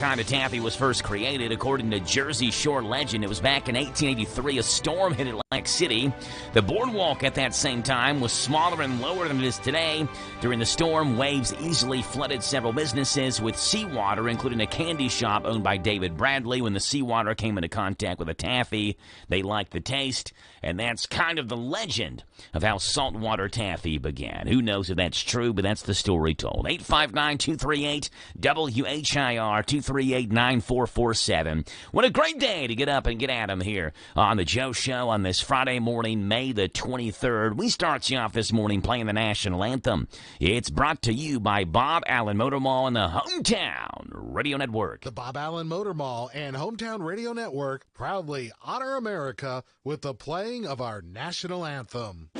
Kind of taffy was first created, according to Jersey Shore legend. It was back in 1883. A storm hit Atlantic City. The boardwalk at that same time was smaller and lower than it is today. During the storm, waves easily flooded several businesses with seawater, including a candy shop owned by David Bradley. When the seawater came into contact with the taffy, they liked the taste, and that's kind of the legend of how saltwater taffy began. Who knows if that's true, but that's the story told. 859-238-WHIR, 238-9447. What a great day to get up and get at them here on the Joe Show on this Friday morning, May the 23rd. We start you off this morning playing the national anthem. It's brought to you by Bob Allen Motor Mall and the Hometown Radio Network. The Bob Allen Motor Mall and Hometown Radio Network proudly honor America with the playing of our national anthem.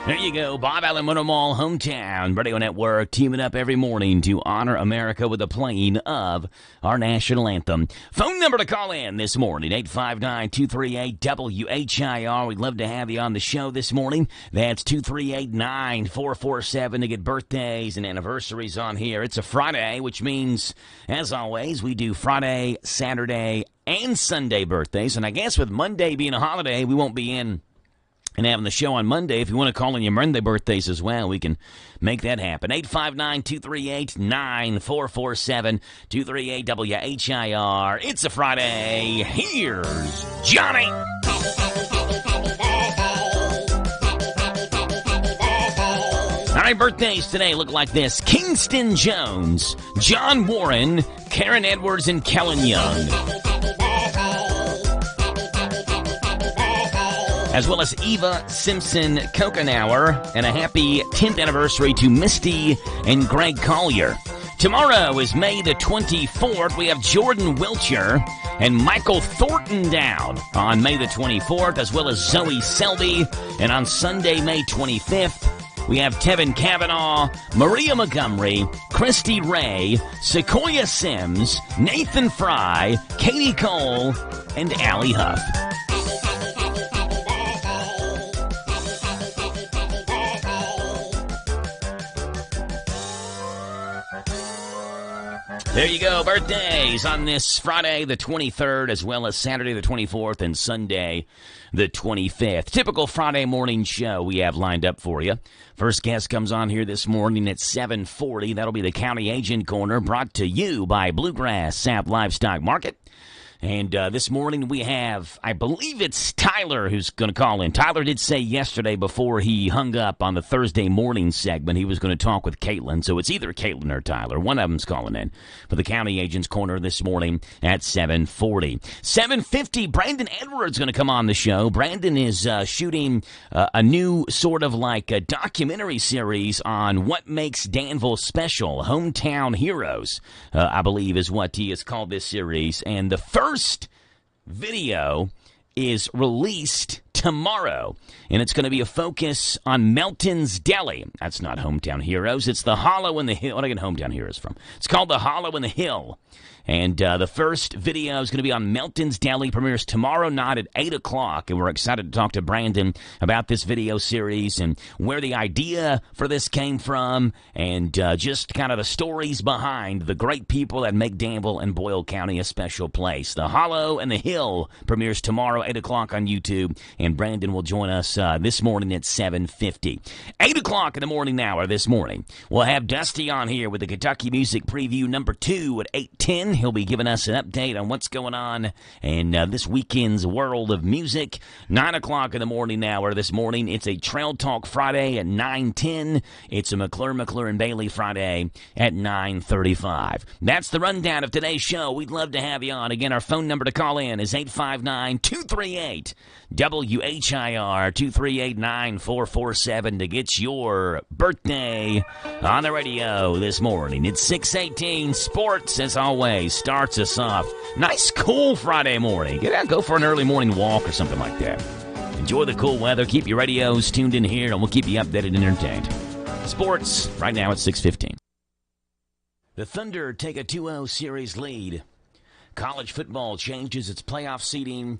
There you go, Bob Allen Motor Mall, Hometown Radio Network, teaming up every morning to honor America with the playing of our national anthem. Phone number to call in this morning, 859-238-WHIR. We'd love to have you on the show this morning. That's 238-9447 to get birthdays and anniversaries on here. It's a Friday, which means, as always, we do Friday, Saturday, and Sunday birthdays. And I guess with Monday being a holiday, we won't be in and having the show on Monday. If you want to call in your Monday birthdays as well, we can make that happen. 859-238-9447, 238-WHIR. It's a Friday. Here's Johnny. All right, birthdays today look like this. Kingston Jones, John Warren, Karen Edwards, and Kellen Young. As well as Eva Simpson Kokenauer, and a happy 10th anniversary to Misty and Greg Collier. Tomorrow is May the 24th. We have Jordan Wiltshire and Michael Thornton down on May the 24th, as well as Zoe Selby. And on Sunday, May 25th, we have Tevin Kavanaugh, Maria Montgomery, Christy Ray, Sequoia Sims, Nathan Fry, Katie Cole, and Allie Huff. There you go, birthdays on this Friday the 23rd, as well as Saturday the 24th and Sunday the 25th. Typical Friday morning show we have lined up for you. First guest comes on here this morning at 7:40. That'll be the County Agent Corner, brought to you by Bluegrass South Livestock Market. And this morning we have, I believe it's Tyler who's going to call in. Tyler did say yesterday before he hung up on the Thursday morning segment he was going to talk with Caitlin. So it's either Caitlin or Tyler. One of them's calling in for the County Agent's Corner this morning at 7:40. 7:50, Brandon Edwards going to come on the show. Brandon is shooting a new sort of like a documentary series on what makes Danville special. Hometown Heroes, I believe is what he has called this series. And the first video is released tomorrow, and it's going to be a focus on Melton's Deli. That's not Hometown Heroes. It's the Hollow in the Hill. What do I get Hometown Heroes from? It's called the Hollow in the Hill. And the first video is going to be on Melton's Deli, premieres tomorrow night at 8 o'clock. And we're excited to talk to Brandon about this video series and where the idea for this came from and just kind of the stories behind the great people that make Danville and Boyle County a special place. The Hollow and the Hill premieres tomorrow, 8 o'clock on YouTube. And Brandon will join us this morning at 7:50. 8 o'clock in the morning hour this morning. We'll have Dusty on here with the Kentucky Music Preview number 2 at 8:10. He'll be giving us an update on what's going on in this weekend's world of music. 9 o'clock in the morning hour this morning. It's a Trail Talk Friday at 9:10. It's a McClure and Bailey Friday at 9:35. That's the rundown of today's show. We'd love to have you on. Again, our phone number to call in is 859-238 WHIR 238-9447 to get your birthday on the radio this morning. It's 6:18. Sports, as always, starts us off. Nice, cool Friday morning. Get out, go for an early morning walk or something like that. Enjoy the cool weather. Keep your radios tuned in here, and we'll keep you updated and entertained. Sports, right now at 6:15. The Thunder take a 2-0 series lead. College football changes its playoff seeding,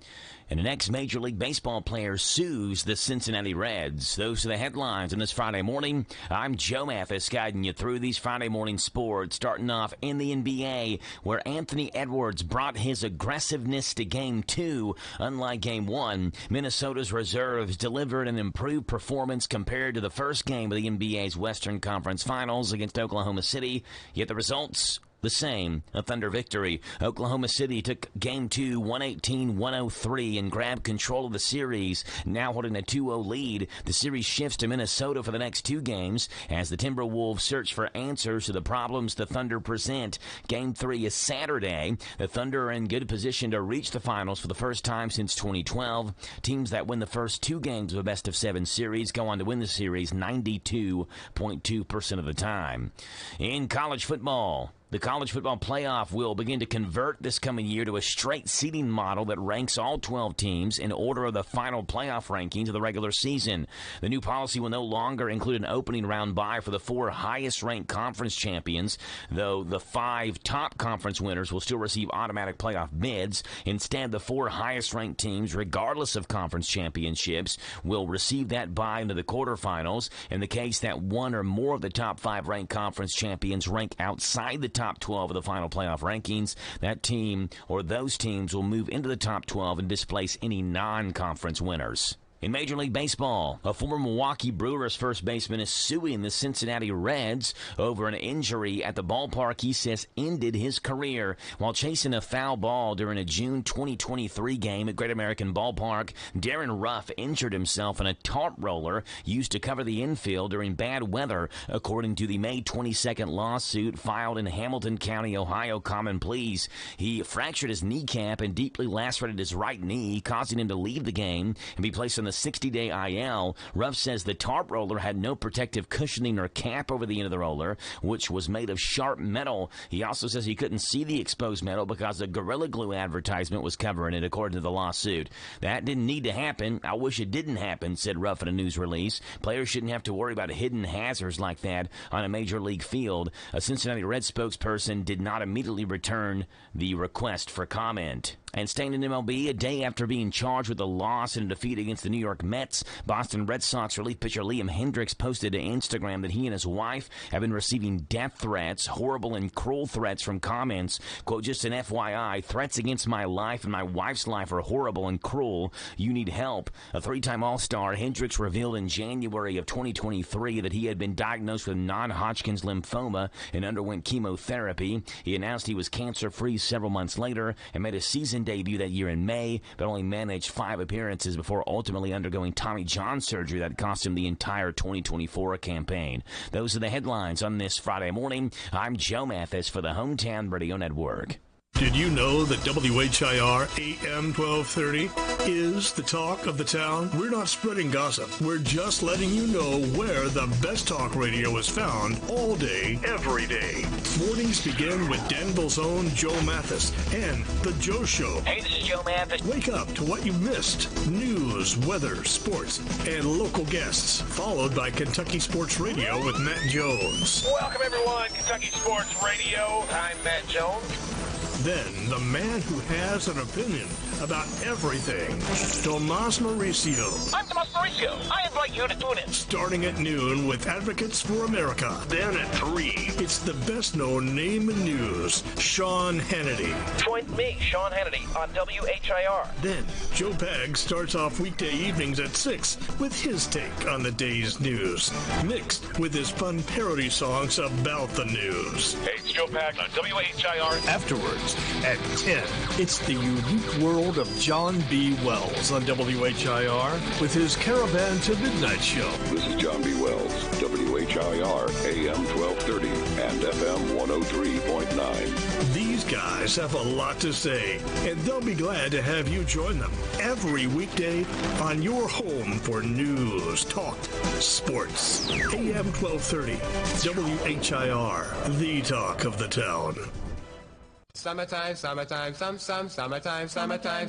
and an ex-Major League Baseball player sues the Cincinnati Reds. Those are the headlines on this Friday morning. I'm Joe Mathis, guiding you through these Friday morning sports, starting off in the NBA, where Anthony Edwards brought his aggressiveness to Game 2. Unlike Game 1, Minnesota's reserves delivered an improved performance compared to the first game of the NBA's Western Conference Finals against Oklahoma City, yet the results the same, a Thunder victory. Oklahoma City took Game 2, 118-103, and grabbed control of the series, now holding a 2-0 lead. The series shifts to Minnesota for the next 2 games as the Timberwolves search for answers to the problems the Thunder present. Game 3 is Saturday. The Thunder are in good position to reach the finals for the first time since 2012. Teams that win the first 2 games of a best-of-7 series go on to win the series 92.2% of the time. In college football, the college football playoff will begin to convert this coming year to a straight seeding model that ranks all 12 teams in order of the final playoff rankings of the regular season. The new policy will no longer include an opening round bye for the 4 highest-ranked conference champions, though the 5 top conference winners will still receive automatic playoff bids. Instead, the 4 highest-ranked teams, regardless of conference championships, will receive that bye into the quarterfinals. In the case that one or more of the top 5 ranked conference champions rank outside the top 12 of the final playoff rankings, that team or those teams will move into the top 12 and displace any non-conference winners. In Major League Baseball, a former Milwaukee Brewers first baseman is suing the Cincinnati Reds over an injury at the ballpark he says ended his career. While chasing a foul ball during a June 2023 game at Great American Ballpark, Darren Ruff injured himself in a tarp roller used to cover the infield during bad weather, according to the May 22nd lawsuit filed in Hamilton County, Ohio Common Pleas. He fractured his kneecap and deeply lacerated his right knee, causing him to leave the game and be placed on the 60-day IL. Ruff says the tarp roller had no protective cushioning or cap over the end of the roller, which was made of sharp metal. He also says he couldn't see the exposed metal because the Gorilla Glue advertisement was covering it, according to the lawsuit. That didn't need to happen. I wish it didn't happen, said Ruff in a news release. Players shouldn't have to worry about hidden hazards like that on a major league field. A Cincinnati Reds spokesperson did not immediately return the request for comment. And staying in MLB, a day after being charged with a loss in a defeat against the New York Mets, Boston Red Sox relief pitcher Liam Hendricks posted to Instagram that he and his wife have been receiving death threats, horrible and cruel threats from comments. Quote, just an FYI, threats against my life and my wife's life are horrible and cruel. You need help. A 3-time All-Star, Hendricks revealed in January of 2023 that he had been diagnosed with non-Hodgkin's lymphoma and underwent chemotherapy. He announced he was cancer-free several months later and made a season debut that year in May, but only managed 5 appearances before ultimately undergoing Tommy John surgery that cost him the entire 2024 campaign. Those are the headlines on this Friday morning. I'm Joe Mathis for the Hometown Radio Network. Did you know that WHIR AM 1230 is the talk of the town? We're not spreading gossip. We're just letting you know where the best talk radio is found all day, every day. Mornings begin with Danville's own Joe Mathis and The Joe Show. Hey, this is Joe Mathis. Wake up to what you missed. News, weather, sports, and local guests. Followed by Kentucky Sports Radio with Matt Jones. Welcome, everyone. Kentucky Sports Radio. I'm Matt Jones. Then, the man who has an opinion about everything, Tomas Mauricio. I'm Tomas Mauricio. I invite you to tune in. Starting at noon with Advocates for America. Then at 3, it's the best-known name in news, Sean Hannity. Join me, Sean Hannity, on WHIR. Then, Joe Pag starts off weekday evenings at 6 with his take on the day's news, mixed with his fun parody songs about the news. Hey, it's Joe Pag on WHIR. Afterwards, at 10, it's the unique world of John B. Wells on WHIR with his Caravan to Midnight show. This is John B. Wells, WHIR, AM 1230 and FM 103.9. These guys have a lot to say, and they'll be glad to have you join them every weekday on your home for news, talk, sports. AM 1230, WHIR, the talk of the town. Summertime, summertime, summertime, summertime.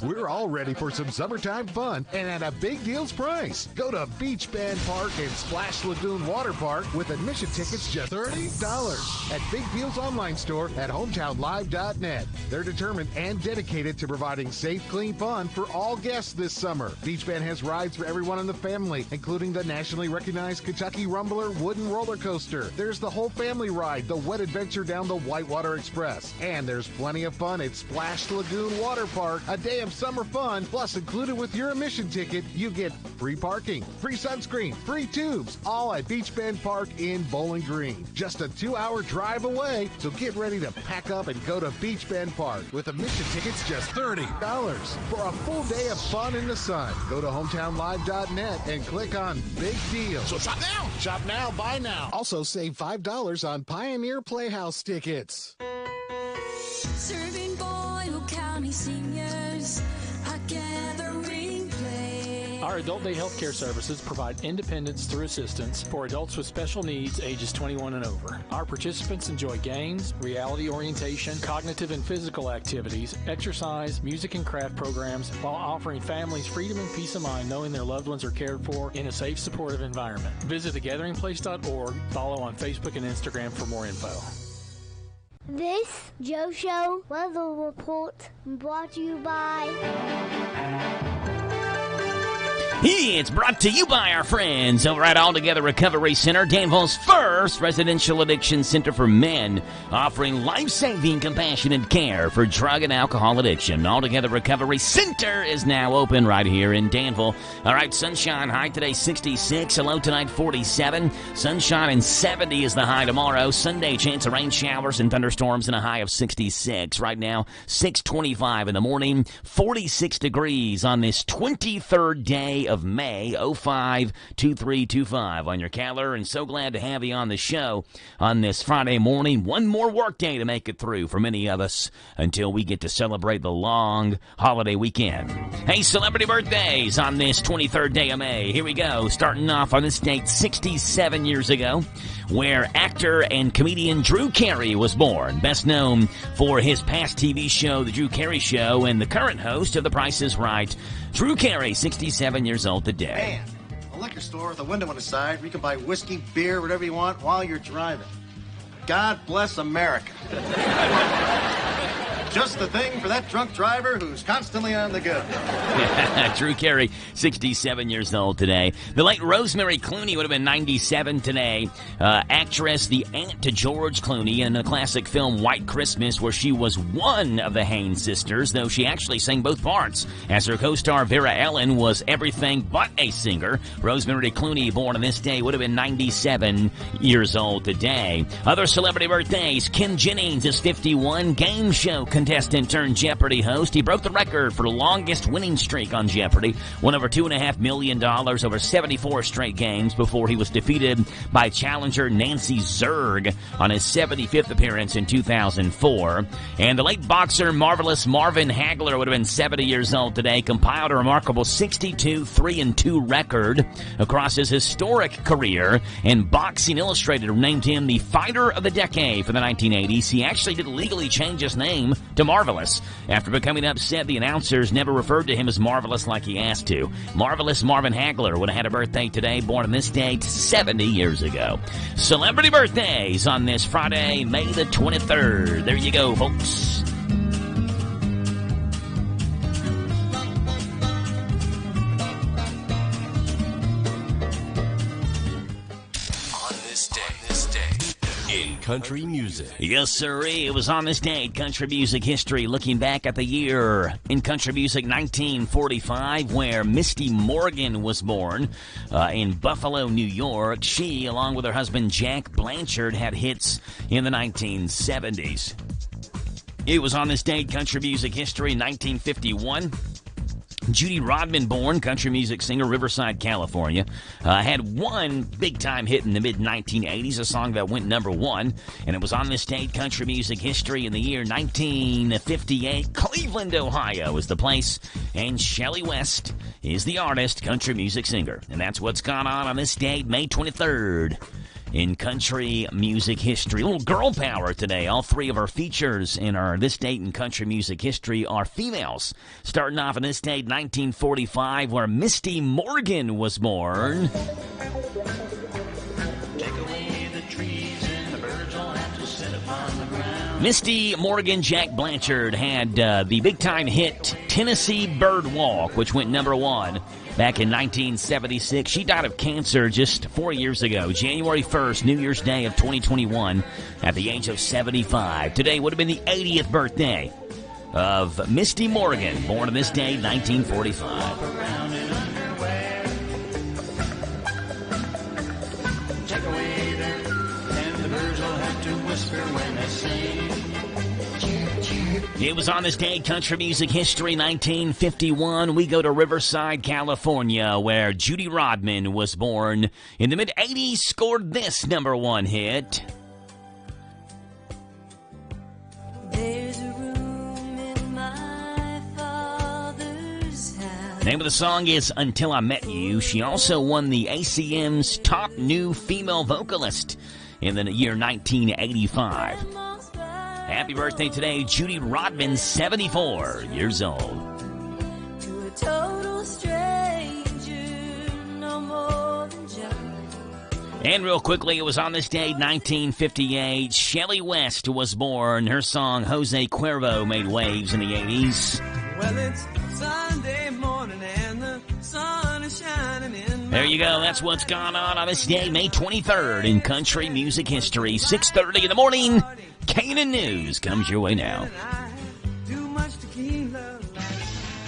We're all ready for some summertime fun and at a big deals price. Go to Beach Bend Park and Splash Lagoon Water Park with admission tickets just $30 at Big Deals online store at hometownlive.net. They're determined and dedicated to providing safe, clean fun for all guests this summer. Beach Bend has rides for everyone in the family, including the nationally recognized Kentucky Rumbler wooden roller coaster. There's the whole family ride, the wet adventure down the Whitewater Express. And there's plenty of fun at Splash Lagoon Water Park. A day of summer fun, plus included with your admission ticket, you get free parking, free sunscreen, free tubes, all at Beach Bend Park in Bowling Green. Just a 2-hour drive away, so get ready to pack up and go to Beach Bend Park with admission tickets just $30 for a full day of fun in the sun. Go to hometownlive.net and click on Big Deal. So shop now! Shop now, buy now. Also save $5 on Pioneer Playhouse tickets. Serving Boyle County seniors, a gathering place. Our Adult Day Healthcare Services provide independence through assistance for adults with special needs ages 21 and over. Our participants enjoy games, reality orientation, cognitive and physical activities, exercise, music and craft programs, while offering families freedom and peace of mind knowing their loved ones are cared for in a safe, supportive environment. Visit thegatheringplace.org, follow on Facebook and Instagram for more info. This Joe Show weather report brought to you by... It's brought to you by our friends over at All Together Recovery Center, Danville's first residential addiction center for men, offering life-saving, compassionate care for drug and alcohol addiction. All Together Recovery Center is now open right here in Danville. All right, sunshine high today, 66. Low tonight, 47. Sunshine and 70 is the high tomorrow. Sunday, chance of rain showers and thunderstorms and a high of 66. Right now, 6:25 in the morning, 46 degrees on this 23rd day of May, 05-2325 on your calendar, and so glad to have you on the show on this Friday morning. One more work day to make it through for many of us until we get to celebrate the long holiday weekend. Hey, celebrity birthdays on this 23rd day of May. Here we go, starting off on this date 67 years ago, where actor and comedian Drew Carey was born, best known for his past TV show, The Drew Carey Show, and the current host of The Price is Right. Drew Carey, 67 years old today. Man, a liquor store with a window on the side where you can buy whiskey, beer, whatever you want while you're driving. God bless America. Just the thing for that drunk driver who's constantly on the go. Drew Carey, 67 years old today. The late Rosemary Clooney would have been 97 today. Actress, the aunt to George Clooney in the classic film White Christmas, where she was one of the Haynes sisters, though she actually sang both parts. As her co-star Vera Ellen was everything but a singer. Rosemary Clooney, born on this day, would have been 97 years old today. Other celebrity birthdays, Kim Jennings is 51. Game show contestant turned Jeopardy host. He broke the record for the longest winning streak on Jeopardy, won over $2.5 million over 74 straight games before he was defeated by challenger Nancy Zerg on his 75th appearance in 2004. And the late boxer Marvelous Marvin Hagler would have been 70 years old today, compiled a remarkable 62-3-2 record across his historic career, and Boxing Illustrated named him the Fighter of the Decade for the 1980s. He actually did legally change his name to Marvelous after becoming upset the announcers never referred to him as Marvelous like he asked to. Marvelous Marvin Hagler would have had a birthday today, born on this date 70 years ago. Celebrity birthdays on this Friday, May the 23rd. There you go, folks. In country music. Yes, sirree. It was on this day in country music history, looking back at the year in country music 1945, where Misty Morgan was born in Buffalo, New York. She, along with her husband Jack Blanchard, had hits in the 1970s. It was on this day in country music history 1951. Judy Rodman, born country music singer, Riverside, California, had one big-time hit in the mid-1980s, a song that went number one, and it was on this date, country music history, in the year 1958. Cleveland, Ohio is the place, and Shelley West is the artist, country music singer. And that's what's gone on this date, May 23rd. In country music history. A little girl power today. All three of our features in our This Date in Country Music History are females. Starting off in this date, 1945, where Misty Morgan was born. Misty Morgan Jack Blanchard had the big-time hit Tennessee Bird Walk, which went number one back in 1976. She died of cancer just 4 years ago, January 1st, New Year's Day of 2021, at the age of 75. Today would have been the 80th birthday of Misty Morgan, born on this day, 1945. It was on this day, country music history, 1951. We go to Riverside, California, where Judy Rodman was born. In the mid-'80s, scored this number one hit. There's a room in my father's house. Name of the song is Until I Met You. She also won the ACM's Top New Female Vocalist in the year 1985. Happy birthday today, Judy Rodman, 74 years old. To a total stranger, no more than just. And real quickly, it was on this day, 1958, Shelley West was born. Her song, Jose Cuervo, made waves in the 80s. Well, it's Sunday morning and the sun is shining in. There you go. That's what's gone on this day, May 23rd, in country music history. 6:30 in the morning. Canaan News comes your way now.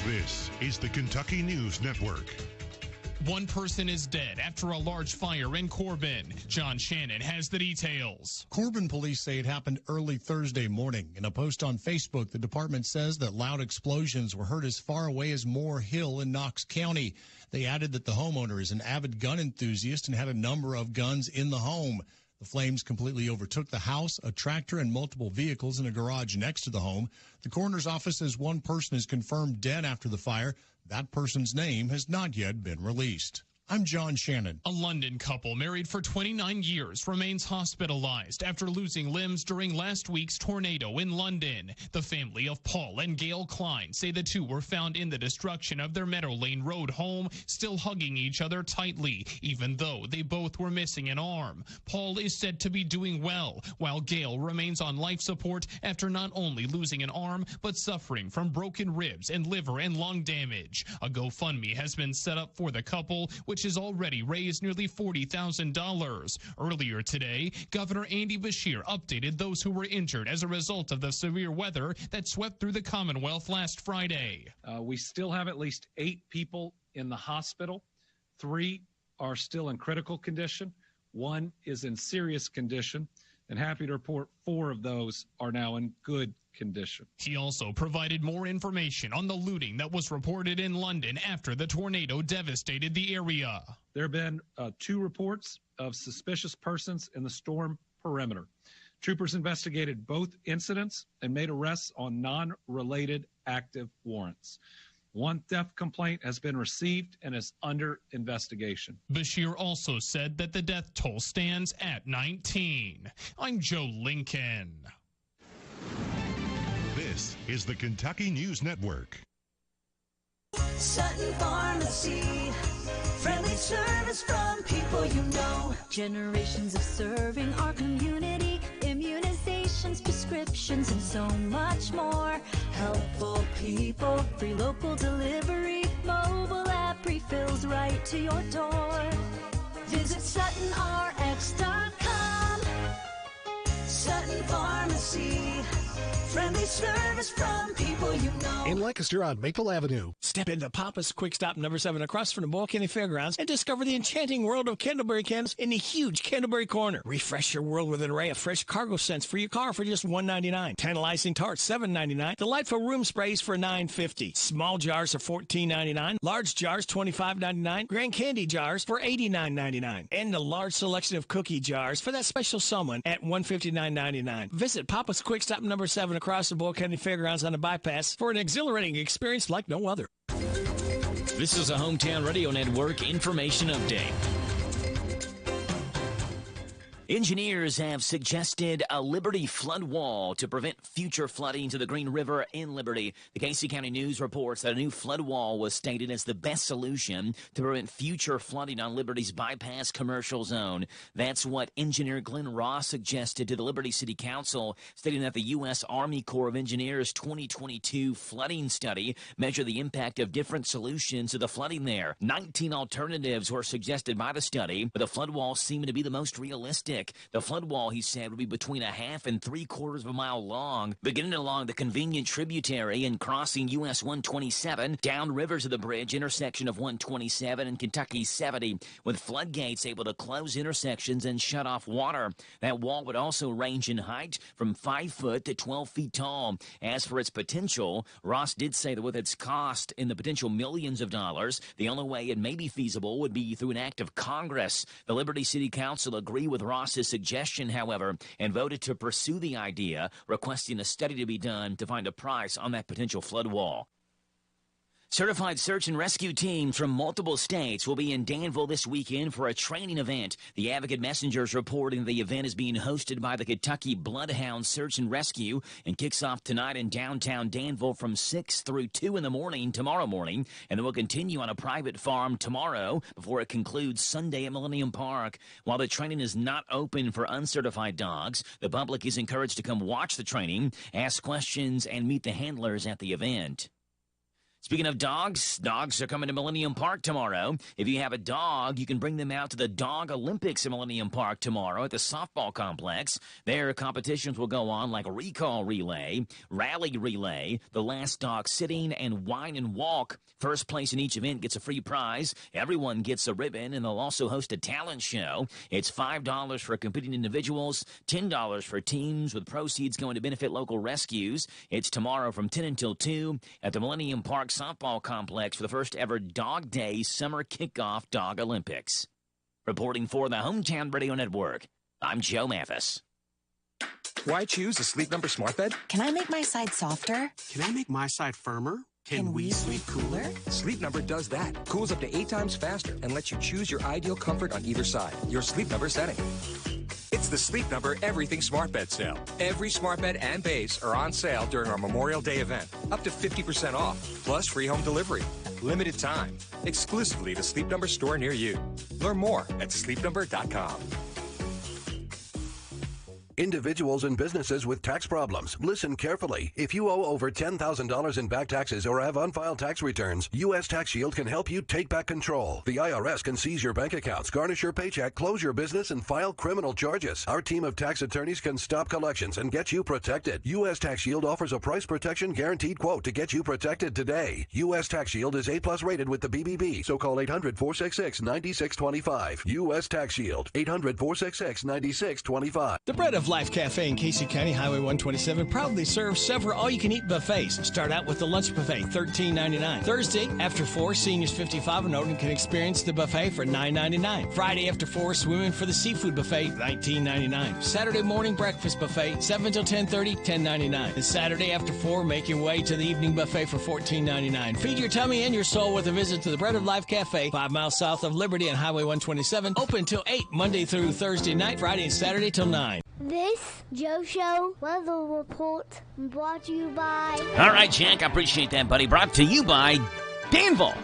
This is the Kentucky News Network. One person is dead after a large fire in Corbin. John Shannon has the details. Corbin police say it happened early Thursday morning. In a post on Facebook, the department says that loud explosions were heard as far away as Moore Hill in Knox County. They added that the homeowner is an avid gun enthusiast and had a number of guns in the home. The flames completely overtook the house, a tractor, and multiple vehicles in a garage next to the home. The coroner's office says one person is confirmed dead after the fire. That person's name has not yet been released. I'm John Shannon. A London couple married for 29 years remains hospitalized after losing limbs during last week's tornado in London. The family of Paul and Gail Klein say the two were found in the destruction of their Meadow Lane Road home, still hugging each other tightly, even though they both were missing an arm. Paul is said to be doing well, while Gail remains on life support after not only losing an arm, but suffering from broken ribs and liver and lung damage. A GoFundMe has been set up for the couple, which has already raised nearly $40,000. Earlier today, Governor Andy Beshear updated those who were injured as a result of the severe weather that swept through the Commonwealth last Friday. We still have at least 8 people in the hospital. 3 are still in critical condition. 1 is in serious condition. and happy to report 4 of those are now in good condition. He also provided more information on the looting that was reported in London after the tornado devastated the area. There have been 2 reports of suspicious persons in the storm perimeter. Troopers investigated both incidents and made arrests on non-related active warrants. 1 theft complaint has been received and is under investigation. Bashir also said that the death toll stands at 19. I'm Joe Lincoln. This is the Kentucky News Network. Sutton Pharmacy, friendly service from people you know. Generations of serving our community, immunizations, prescriptions, and so much more. Helpful people, free local delivery, mobile app refills right to your door. Visit SuttonRx.com. Sutton Pharmacy, friendly service from people you know. In Lancaster on Maple Avenue. Step into Papa's Quick Stop number 7 across from the Boyle County Fairgrounds and discover the enchanting world of Candleberry candles in the huge Candleberry Corner. Refresh your world with an array of fresh cargo scents for your car for just $1.99. Tantalizing tarts, $7.99. Delightful room sprays for $9.50. Small jars are $14.99. Large jars, $25.99. Grand candy jars for $89.99. And a large selection of cookie jars for that special someone at $159.99. Visit Papa's Quick Stop number 7 across the Boyle County Fairgrounds on the bypass for an exhilarating experience like no other. This is a Hometown Radio Network information update. Engineers have suggested a Liberty flood wall to prevent future flooding to the Green River in Liberty. The Casey County News reports that a new flood wall was stated as the best solution to prevent future flooding on Liberty's bypass commercial zone. That's what engineer Glenn Ross suggested to the Liberty City Council, stating that the U.S. Army Corps of Engineers 2022 flooding study measured the impact of different solutions to the flooding there. 19 alternatives were suggested by the study, but the flood wall seemed to be the most realistic. The flood wall, he said, would be between 1/2 and 3/4 of a mile long, beginning along the convenient tributary and crossing US 127 downriver to the bridge intersection of 127 and Kentucky 70, with floodgates able to close intersections and shut off water. That wall would also range in height from 5 foot to 12 feet tall. As for its potential, Ross did say that with its cost in the potential millions of dollars, the only way it may be feasible would be through an act of Congress. The Liberty City Council agreed with Ross's suggestion, however, and voted to pursue the idea, requesting a study to be done to find a price on that potential flood wall. Certified search and rescue teams from multiple states will be in Danville this weekend for a training event. The Advocate Messenger's reporting the event is being hosted by the Kentucky Bloodhound Search and Rescue and kicks off tonight in downtown Danville from 6 through 2 in the morning tomorrow morning, and it will continue on a private farm tomorrow before it concludes Sunday at Millennium Park. While the training is not open for uncertified dogs, the public is encouraged to come watch the training, ask questions, and meet the handlers at the event. Speaking of dogs are coming to Millennium Park tomorrow. If you have a dog, you can bring them out to the Dog Olympics in Millennium Park tomorrow at the softball complex. Their competitions will go on like recall relay, rally relay, the last dog sitting, and wine and walk. First place in each event gets a free prize. Everyone gets a ribbon, and they'll also host a talent show. It's $5 for competing individuals, $10 for teams, with proceeds going to benefit local rescues. It's tomorrow from 10 until 2 at the Millennium Park Softball Complex for the first ever Dog Day Summer Kickoff Dog Olympics. Reporting for the Hometown Radio Network, I'm Joe Mathis. Why choose a Sleep Number smart bed? Can I make my side softer? Can I make my side firmer? Can we sleep cooler? Sleep Number does that. Cools up to 8 times faster and lets you choose your ideal comfort on either side. Your Sleep Number setting. It's the Sleep Number Everything Smart Bed sale. Every smart bed and base are on sale during our Memorial Day event. Up to 50% off, plus free home delivery. Limited time. Exclusively the Sleep Number store near you. Learn more at sleepnumber.com. Individuals and businesses with tax problems, listen carefully. If you owe over $10,000 in back taxes or have unfiled tax returns, U.S. Tax Shield can help you take back control. The IRS can seize your bank accounts, garnish your paycheck, close your business, and file criminal charges. Our team of tax attorneys can stop collections and get you protected. U.S. Tax Shield offers a price protection guaranteed quote to get you protected today. U.S. Tax Shield is A+ rated with the BBB, so call 800-466-9625. U.S. Tax Shield, 800-466-9625. The bread of of Life Cafe in Casey County, Highway 127, proudly serves several all-you-can-eat buffets. Start out with the lunch buffet, $13.99. Thursday, after 4, seniors 55 and older can experience the buffet for $9.99. Friday after 4, swimming for the seafood buffet, $19.99. Saturday morning breakfast buffet, 7 till 10:30, $10.99. And Saturday after 4, make your way to the evening buffet for $14.99. Feed your tummy and your soul with a visit to the Bread of Life Cafe, 5 miles south of Liberty on Highway 127. Open till 8, Monday through Thursday night, Friday and Saturday till 9. This Joe Show weather report brought to you by... All right, Jack, I appreciate that, buddy. Brought to you by Danville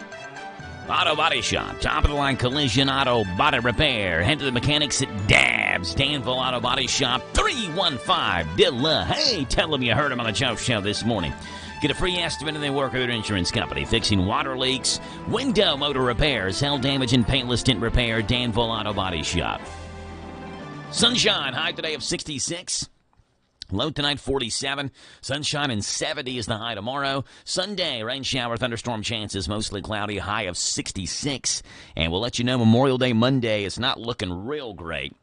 Auto Body Shop. Top-of-the-line collision auto body repair. Head to the mechanics at Dabs. Danville Auto Body Shop, 315-DILLA. Hey, tell them you heard them on the Joe Show this morning. Get a free estimate and they work with their insurance company. Fixing water leaks, window motor repairs, hail damage and paintless tint repair. Danville Auto Body Shop. Sunshine, high today of 66. Low tonight, 47. Sunshine and 70 is the high tomorrow. Sunday, rain shower, thunderstorm chances, mostly cloudy, high of 66. And we'll let you know Memorial Day Monday is not looking real great.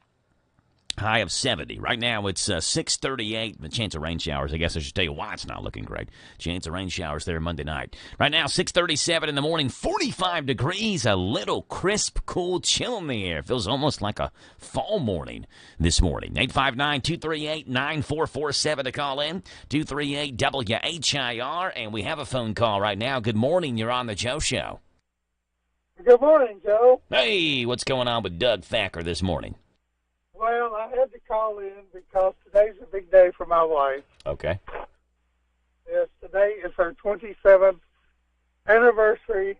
High of 70. Right now, it's 6:38. The chance of rain showers. I guess I should tell you why it's not looking great. Chance of rain showers there Monday night. Right now, 6:37 in the morning, 45 degrees. A little crisp, cool chill in the air. Feels almost like a fall morning this morning. 859-238-9447 to call in. 238-WHIR. And we have a phone call right now. Good morning. You're on the Joe Show. Good morning, Joe. Hey, what's going on with Doug Thacker this morning? Well, I had to call in because today's a big day for my wife. Okay. Yes, today is her 27th anniversary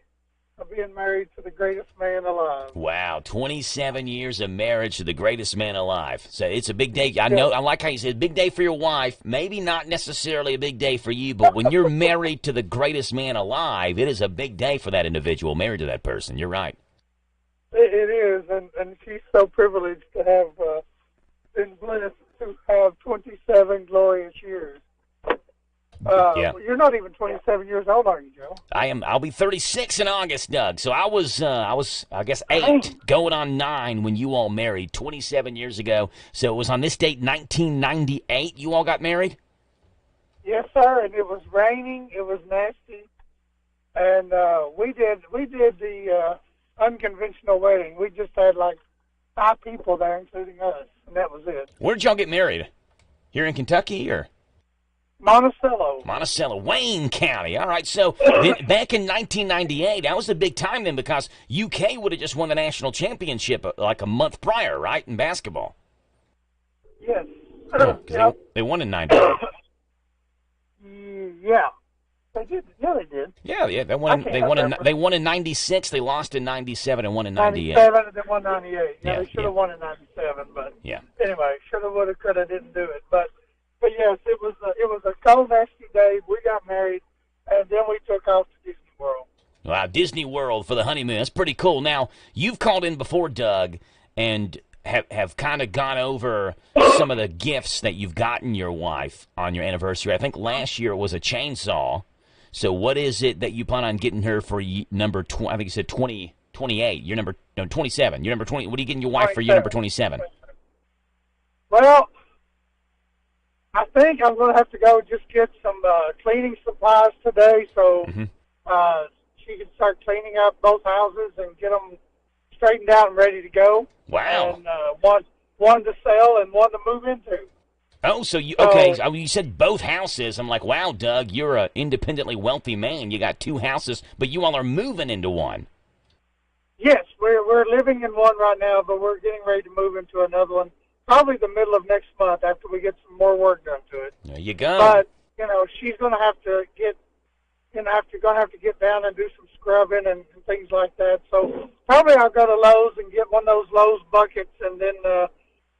of being married to the greatest man alive. Wow, 27 years of marriage to the greatest man alive. So it's a big day. I know. I like how you said big day for your wife. Maybe not necessarily a big day for you, but when you're married to the greatest man alive, it is a big day for that individual married to that person. You're right. It is, and she's so privileged to have been blessed to have 27 glorious years. Yeah. You're not even 27 years old, are you, Joe? I am. I'll be 36 in August, Doug. So I was, I guess, 8, going on 9 when you all married 27 years ago. So it was on this date, 1998. You all got married? Yes, sir. And it was raining. It was nasty, and we did the unconventional wedding. We just had like 5 people there, including us, and that was it. Where did y'all get married? Here in Kentucky, or? Monticello, Wayne County. All right, so back in 1998, that was a big time then because UK would have just won the national championship like a month prior, right, in basketball? Yes. Yep. They won in 98. Yeah. They did. Yeah, they did. Yeah. They won in 96. They lost in 97 and won in 98. 97 and then won 98. Yeah, they should have won in 97, but yeah. Anyway, should have, would have, could have, didn't do it. But yes, it was a cold, nasty day. We got married, and then we took off to Disney World. Wow, Disney World for the honeymoon. That's pretty cool. Now, you've called in before, Doug, and have kind of gone over some of the gifts that you've gotten your wife on your anniversary. I think last year it was a chainsaw. So what is it that you plan on getting her for number 20? I think you said 28. You're number 27. You're number 20. What are you getting your wife for year number 27? Well, I think I'm going to have to go just get some cleaning supplies today, so she can start cleaning up both houses and get them straightened out and ready to go. Wow! And one to sell and one to move into. Oh, so you okay? You said both houses. I'm like, wow, Doug, you're an independently wealthy man. You got 2 houses, but you all are moving into one. Yes, we're living in one right now, but we're getting ready to move into another one. Probably the middle of next month after we get some more work done to it. There you go. But she's going to have to get down and do some scrubbing and things like that. So probably I'll go to Lowe's and get one of those Lowe's buckets and then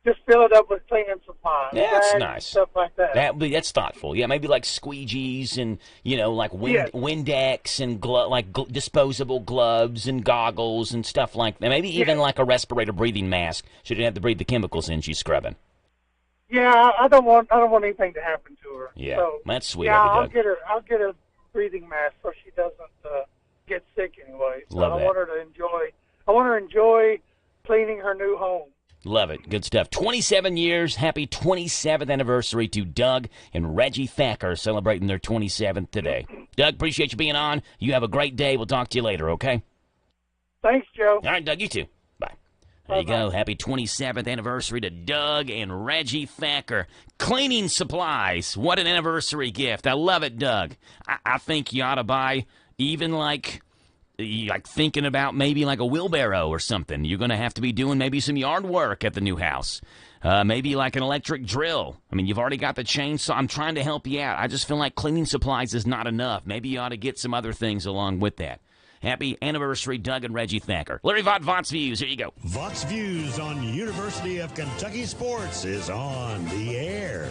just fill it up with cleaning supplies. Yeah, that's nice. Stuff like that. That's thoughtful. Yeah, maybe like squeegees and like Windex and disposable gloves and goggles and stuff like that. Maybe even like a respirator breathing mask. She didn't have to breathe the chemicals in she's scrubbing. Yeah, I don't want anything to happen to her. Yeah, so, that's sweet. Yeah, I'll get a breathing mask so she doesn't get sick anyway. So Love I that. want her to enjoy cleaning her new home. Love it. Good stuff. 27 years. Happy 27th anniversary to Doug and Reggie Thacker, celebrating their 27th today. Doug, appreciate you being on. You have a great day. We'll talk to you later, okay? Thanks, Joe. All right, Doug, you too. Bye. There you go. Happy 27th anniversary to Doug and Reggie Thacker. Cleaning supplies. What an anniversary gift. I love it, Doug. I think you ought to buy even like thinking about maybe like a wheelbarrow or something. You're going to have to be doing maybe some yard work at the new house. Maybe like an electric drill. I mean, you've already got the chainsaw. I'm trying to help you out. I just feel like cleaning supplies is not enough. Maybe you ought to get some other things along with that. Happy anniversary, Doug and Reggie Thacker. Larry Vaught, Vaught's Views. Here you go. Vaught's Views on University of Kentucky Sports is on the air.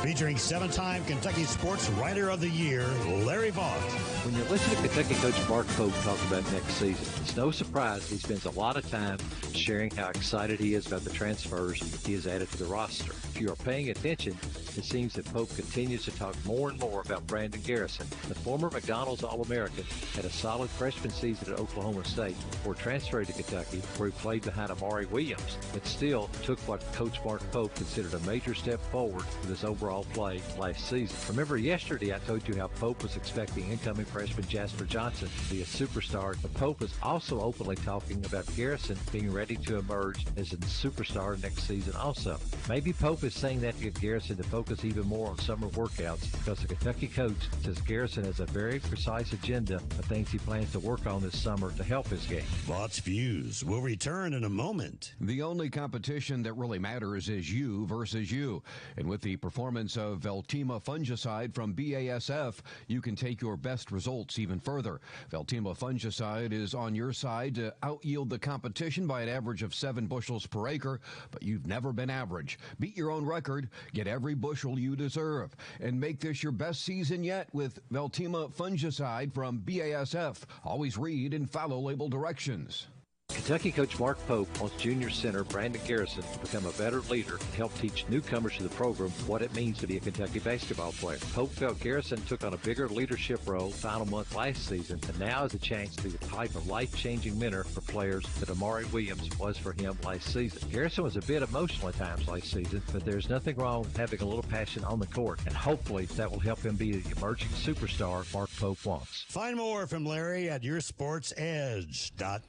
Featuring 7-time Kentucky Sports Writer of the Year, Larry Vaught. When you listen to Kentucky coach Mark Pope talk about next season, it's no surprise he spends a lot of time sharing how excited he is about the transfers he has added to the roster. If you are paying attention, it seems that Pope continues to talk more and more about Brandon Garrison. The former McDonald's All-American had a solid freshman season at Oklahoma State before transferring to Kentucky, where he played behind Amari Williams, but still took what Coach Mark Pope considered a major step forward with his overall play last season. Remember yesterday I told you how Pope was expecting incoming freshman Jasper Johnson to be a superstar, but Pope is also openly talking about Garrison being ready to emerge as a superstar next season also. Maybe Pope is saying that to get Garrison to focus even more on summer workouts, because the Kentucky coach says Garrison has a very precise agenda of things he plans to work on this summer to help his game. Vaught's Views will return in a moment. The only competition that really matters is you versus you. And with the performance of Veltima fungicide from BASF, you can take your best results even further. Veltima fungicide is on your side to out-yield the competition by an average of 7 bushels per acre, but you've never been average. Beat your own record, get every bushel you deserve, and make this your best season yet with Veltima fungicide from BASF. Always read and follow label directions. Kentucky coach Mark Pope wants junior center Brandon Garrison to become a better leader and help teach newcomers to the program what it means to be a Kentucky basketball player. Pope felt Garrison took on a bigger leadership role final month last season, and now has a chance to be the type of life-changing mentor for players that Amari Williams was for him last season. Garrison was a bit emotional at times last season, but there's nothing wrong with having a little passion on the court, and hopefully that will help him be the emerging superstar Mark Pope wants. Find more from Larry at yoursportsedge.com.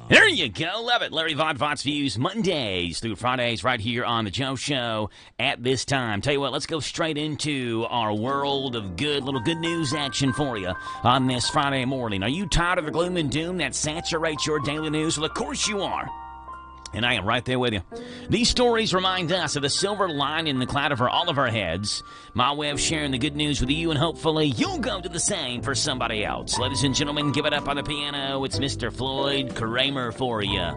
There you go. Love it. Larry Vaught, Vaught's Views, Mondays through Fridays right here on The Joe Show at this time. Tell you what, let's go straight into our world of good news action for you on this Friday morning. Are you tired of the gloom and doom that saturates your daily news? Well, of course you are. And I am right there with you. These stories remind us of the silver lining in the cloud over all of our heads. My way of sharing the good news with you, and hopefully you'll go do the same for somebody else. Ladies and gentlemen, give it up on the piano. It's Mr. Floyd Kramer for you.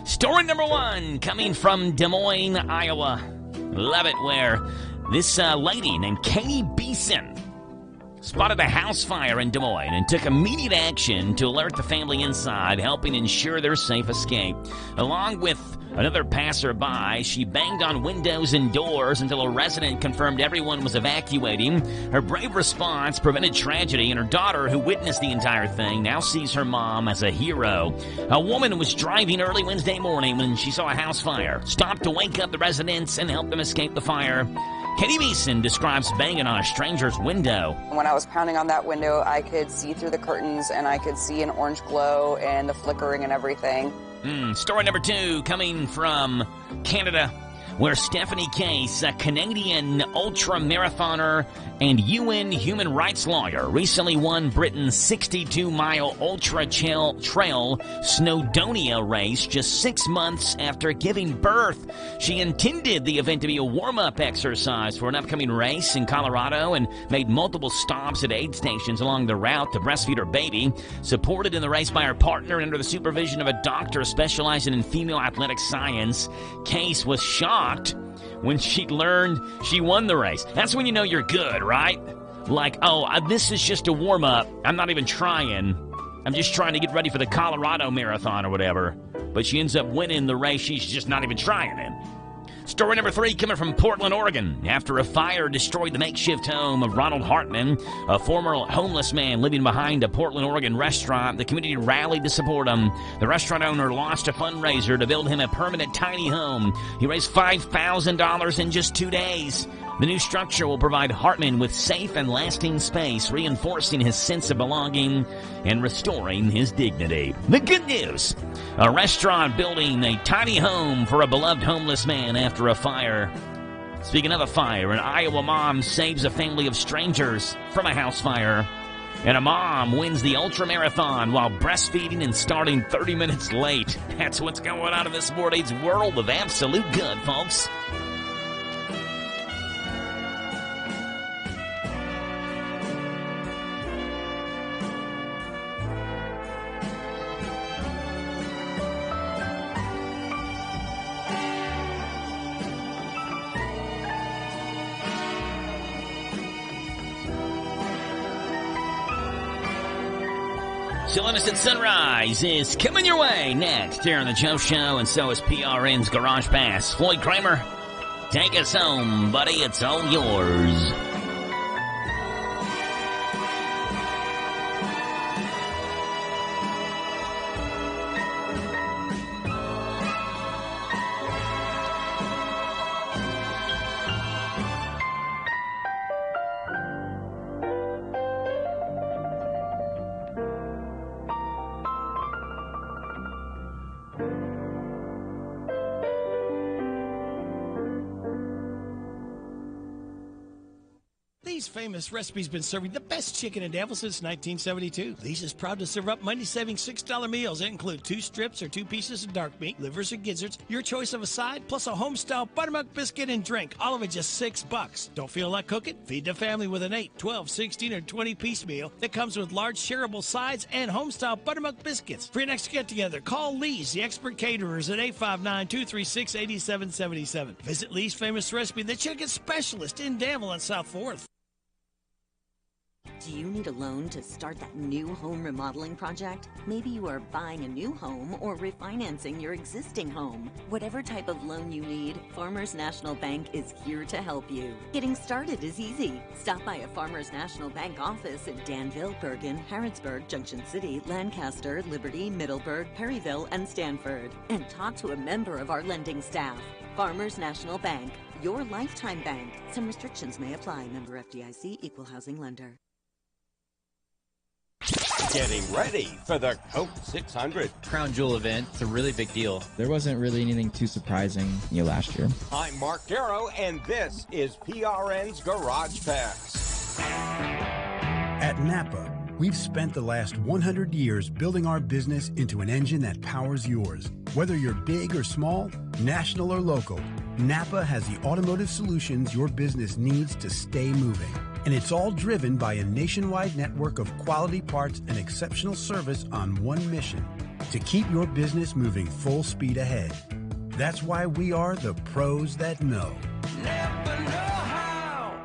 Story number 1 coming from Des Moines, Iowa. Love it, where this lady named Katie Beeson spotted a house fire in Des Moines and took immediate action to alert the family inside, helping ensure their safe escape. Along with another passerby, she banged on windows and doors until a resident confirmed everyone was evacuating. Her brave response prevented tragedy, and her daughter, who witnessed the entire thing, now sees her mom as a hero. A woman was driving early Wednesday morning when she saw a house fire, stopped to wake up the residents and help them escape the fire. Katie Beeson describes banging on a stranger's window. When I was pounding on that window, I could see through the curtains, and I could see an orange glow and the flickering and everything. Story number 2 coming from Canada, where Stephanie Case, a Canadian ultra-marathoner and UN human rights lawyer, recently won Britain's 62-mile ultra-trail Snowdonia race just 6 months after giving birth. She intended the event to be a warm-up exercise for an upcoming race in Colorado and made multiple stops at aid stations along the route to breastfeed her baby. Supported in the race by her partner and under the supervision of a doctor specializing in female athletic science, Case was shocked when she learned she won the race. That's when you know you're good, right? Like, this is just a warm-up. I'm not even trying. I'm just trying to get ready for the Colorado Marathon or whatever. But she ends up winning the race she's just not even trying in. Story number 3 coming from Portland, Oregon. After a fire destroyed the makeshift home of Ronald Hartman, a former homeless man living behind a Portland, Oregon restaurant, the community rallied to support him. The restaurant owner launched a fundraiser to build him a permanent tiny home. He raised $5,000 in just 2 days. The new structure will provide Hartman with safe and lasting space, reinforcing his sense of belonging and restoring his dignity. The good news: a restaurant building a tiny home for a beloved homeless man after a fire. Speaking of a fire, an Iowa mom saves a family of strangers from a house fire. And a mom wins the ultramarathon while breastfeeding and starting 30 minutes late. That's what's going on in this morning's world of absolute good, folks. Still Innocent Sunrise is coming your way next here on the Joe Show, and so is PRN's Garage Pass. Floyd Kramer, take us home, buddy. It's all yours. Lee's Famous Recipe's been serving the best chicken in Danville since 1972. Lee's is proud to serve up money-saving $6 meals that include 2 strips or 2 pieces of dark meat, livers or gizzards, your choice of a side, plus a home-style buttermilk biscuit and drink, all of it just $6. Don't feel like cooking? Feed the family with an 8, 12, 16, or 20-piece meal that comes with large shareable sides and home-style buttermilk biscuits. For your next get-together, call Lee's, the expert caterers, at 859-236-8777. Visit Lee's Famous Recipe, the chicken specialist in Danville and South 4th. Do you need a loan to start that new home remodeling project? Maybe you are buying a new home or refinancing your existing home. Whatever type of loan you need, Farmers National Bank is here to help you. Getting started is easy. Stop by a Farmers National Bank office in Danville, Bergen, Harrodsburg, Junction City, Lancaster, Liberty, Middleburg, Perryville, and Stanford, and talk to a member of our lending staff. Farmers National Bank, your lifetime bank. Some restrictions may apply. Member FDIC, Equal Housing Lender. Getting ready for the Coke 600 Crown Jewel event. It's a really big deal. There wasn't really anything too surprising last year. I'm Mark Darrow, and this is PRN's Garage Pass. At Napa, we've spent the last 100 years building our business into an engine that powers yours. Whether you're big or small, national or local, Napa has the automotive solutions your business needs to stay moving. And it's all driven by a nationwide network of quality parts and exceptional service on one mission: to keep your business moving full speed ahead. That's why we are the pros that know.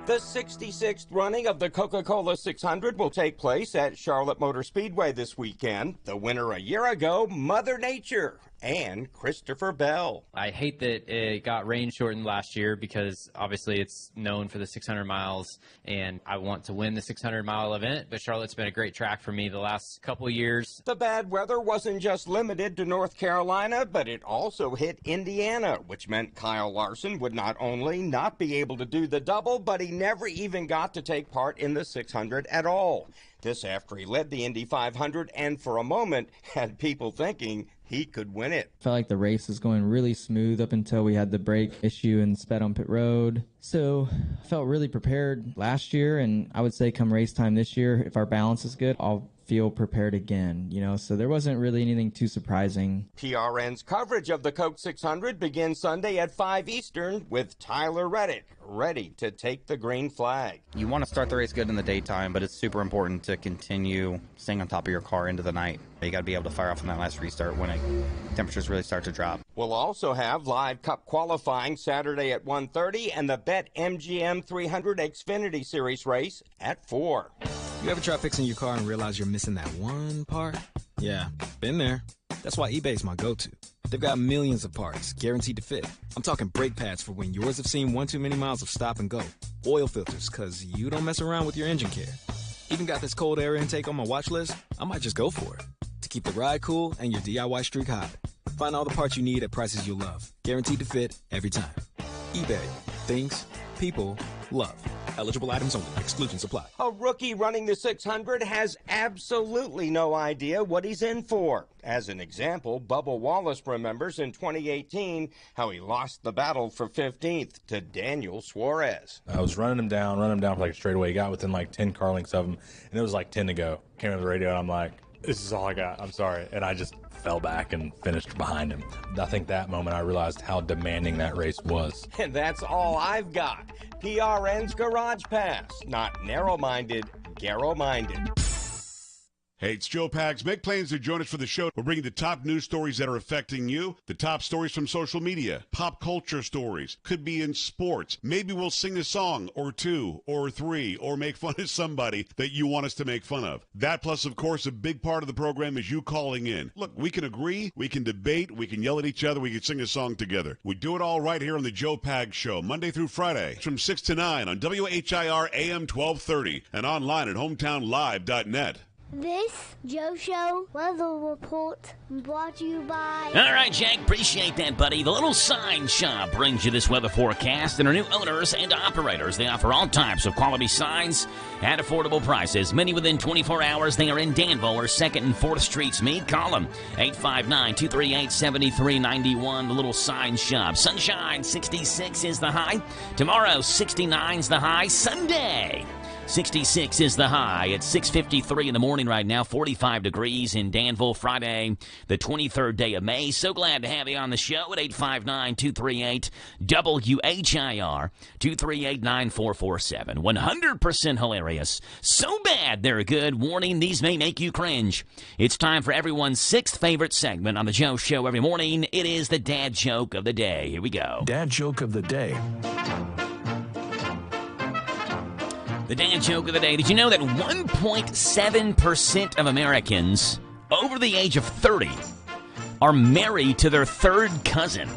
The 66th running of the Coca-Cola 600 will take place at Charlotte Motor Speedway this weekend. The winner a year ago, Mother Nature and Christopher Bell. I hate that it got rain shortened last year because obviously it's known for the 600 miles, and I want to win the 600-mile event, but Charlotte's been a great track for me the last couple of years. The bad weather wasn't just limited to North Carolina, but it also hit Indiana, which meant Kyle Larson would not only not be able to do the double, but he never even got to take part in the 600 at all. This after he led the Indy 500 and for a moment had people thinking he could win it. Felt like the race was going really smooth up until we had the brake issue and sped on pit road. So I felt really prepared last year, and I would say come race time this year, if our balance is good, I'll feel prepared again, so there wasn't really anything too surprising. PRN's coverage of the Coke 600 begins Sunday at 5 Eastern with Tyler Reddick ready to take the green flag. You want to start the race good in the daytime, but it's super important to continue staying on top of your car into the night. You got to be able to fire off on that last restart when temperatures really start to drop. We'll also have live Cup qualifying Saturday at 1:30 and the BetMGM 300 Xfinity Series race at 4. You ever try fixing your car and realize you're missing that one part? Yeah, been there. That's why eBay's my go-to. They've got millions of parts, guaranteed to fit. I'm talking brake pads for when yours have seen one too many miles of stop and go. Oil filters, because you don't mess around with your engine care. Even got this cold air intake on my watch list. I might just go for it. To keep the ride cool and your DIY streak hot. Find all the parts you need at prices you'll love. Guaranteed to fit every time. eBay. Things people love. Eligible items only. Exclusions apply. A rookie running the 600 has absolutely no idea what he's in for. As an example, Bubba Wallace remembers in 2018 how he lost the battle for 15th to Daniel Suarez. I was running him down for like a straightaway. He got within like 10 car lengths of him, and it was like 10 to go. Came on the radio, and I'm like, this is all I got. I'm sorry. And I just fell back and finished behind him. I think that moment I realized how demanding that race was. And that's all I've got. PRN's Garage Pass. Not narrow-minded, Garrow-minded. Hey, it's Joe Pags. Make plans to join us for the show. We're bringing the top news stories that are affecting you, the top stories from social media, pop culture stories, could be in sports. Maybe we'll sing a song or two or three or make fun of somebody that you want us to make fun of. That plus, of course, a big part of the program is you calling in. Look, we can agree, we can debate, we can yell at each other, we can sing a song together. We do it all right here on the Joe Pags Show, Monday through Friday from 6 to 9 on WHIR AM 1230 and online at hometownlive.net. This Joe Show weather report brought to you by... All right, Jake, appreciate that, buddy. The Little Sign Shop brings you this weather forecast and our new owners and operators. They offer all types of quality signs at affordable prices. Many within 24 hours. They are in Danville, where 2nd and 4th Streets meet. Call them, 859-238-7391, The Little Sign Shop. Sunshine, 66 is the high. Tomorrow, 69 is the high. Sunday, 66 is the high. It's 6:53 in the morning right now, 45 degrees in Danville, Friday, the 23rd day of May. So glad to have you on the show at 859-238-WHIR, 238-9447. 100% hilarious. So bad they're good. Warning, these may make you cringe. It's time for everyone's 6th favorite segment on the Joe Show every morning. It is the Dad Joke of the Day. Here we go. Dad Joke of the Day. The Dad Joke of the Day. Did you know that 1.7% of Americans over the age of 30 are married to their third cousin?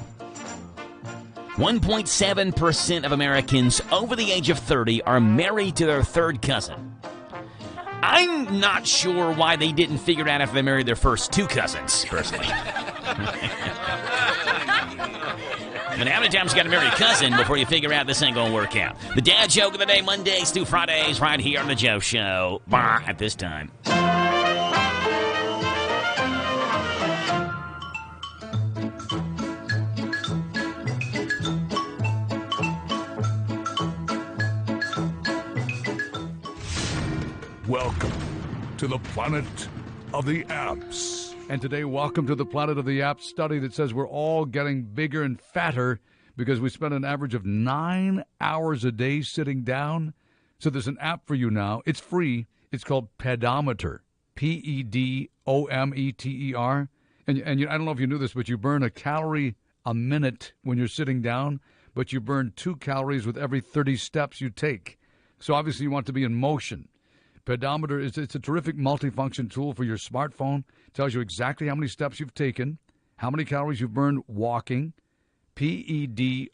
1.7% of Americans over the age of 30 are married to their third cousin. I'm not sure why they didn't figure out if they married their first two cousins, personally. But how many times you got to marry a cousin before you figure out this ain't going to work out? The Dad Joke of the Day, Mondays through Fridays, right here on the Joe Show. At this time. Welcome to the planet of the apps. And today, welcome to the Planet of the Apps study that says we're all getting bigger and fatter because we spend an average of 9 hours a day sitting down. So there's an app for you now. It's free. It's called Pedometer, Pedometer. And I don't know if you knew this, but you burn a calorie a minute when you're sitting down, but you burn 2 calories with every 30 steps you take. So obviously you want to be in motion. Pedometer it's a terrific multifunction tool for your smartphone. It tells you exactly how many steps you've taken, how many calories you've burned walking. Pedometer.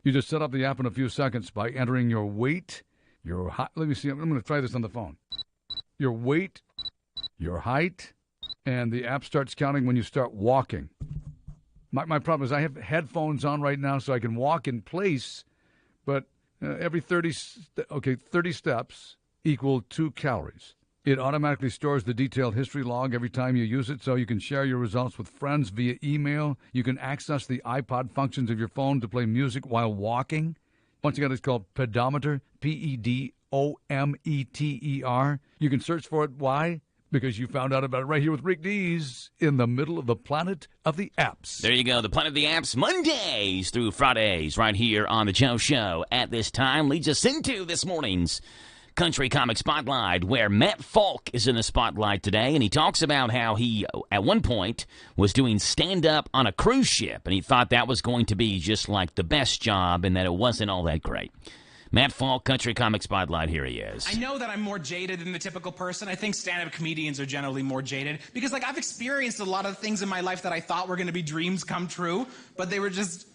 You just set up the app in a few seconds by entering your weight, your height. Let me see. I'm going to try this on the phone. Your weight, your height, and the app starts counting when you start walking. My problem is I have headphones on right now so I can walk in place, but every 30 steps equal 2 calories. It automatically stores the detailed history log every time you use it, so you can share your results with friends via email. You can access the iPod functions of your phone to play music while walking. Once again, it's called Pedometer, Pedometer. You can search for it. Why? Because you found out about it right here with Rick Dees in the middle of the Planet of the Apps. There you go, the Planet of the Apps, Mondays through Fridays, right here on the Joe Show at this time. Leads us into this morning's Country Comic Spotlight, where Matt Falk is in the spotlight today, and he talks about how he, at one point, was doing stand-up on a cruise ship, and he thought that was going to be just like the best job and that it wasn't all that great. Matt Falk, Country Comic Spotlight. Here he is. I know that I'm more jaded than the typical person. I think stand-up comedians are generally more jaded because, like, I've experienced a lot of things in my life that I thought were going to be dreams come true, but they were just,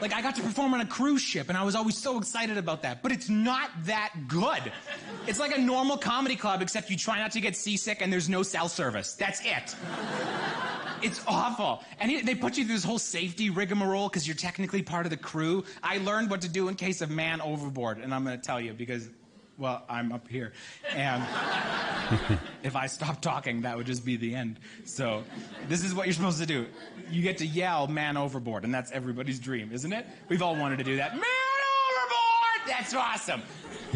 Like, I got to perform on a cruise ship, and I was always so excited about that. But it's not that good. It's like a normal comedy club, except you try not to get seasick, and there's no cell service. That's it. It's awful. And they put you through this whole safety rigmarole because you're technically part of the crew. I learned what to do in case of man overboard, and I'm going to tell you because, well, I'm up here. And if I stopped talking, that would just be the end. So this is what you're supposed to do. You get to yell man overboard, and that's everybody's dream, isn't it? We've all wanted to do that. Man overboard! That's awesome.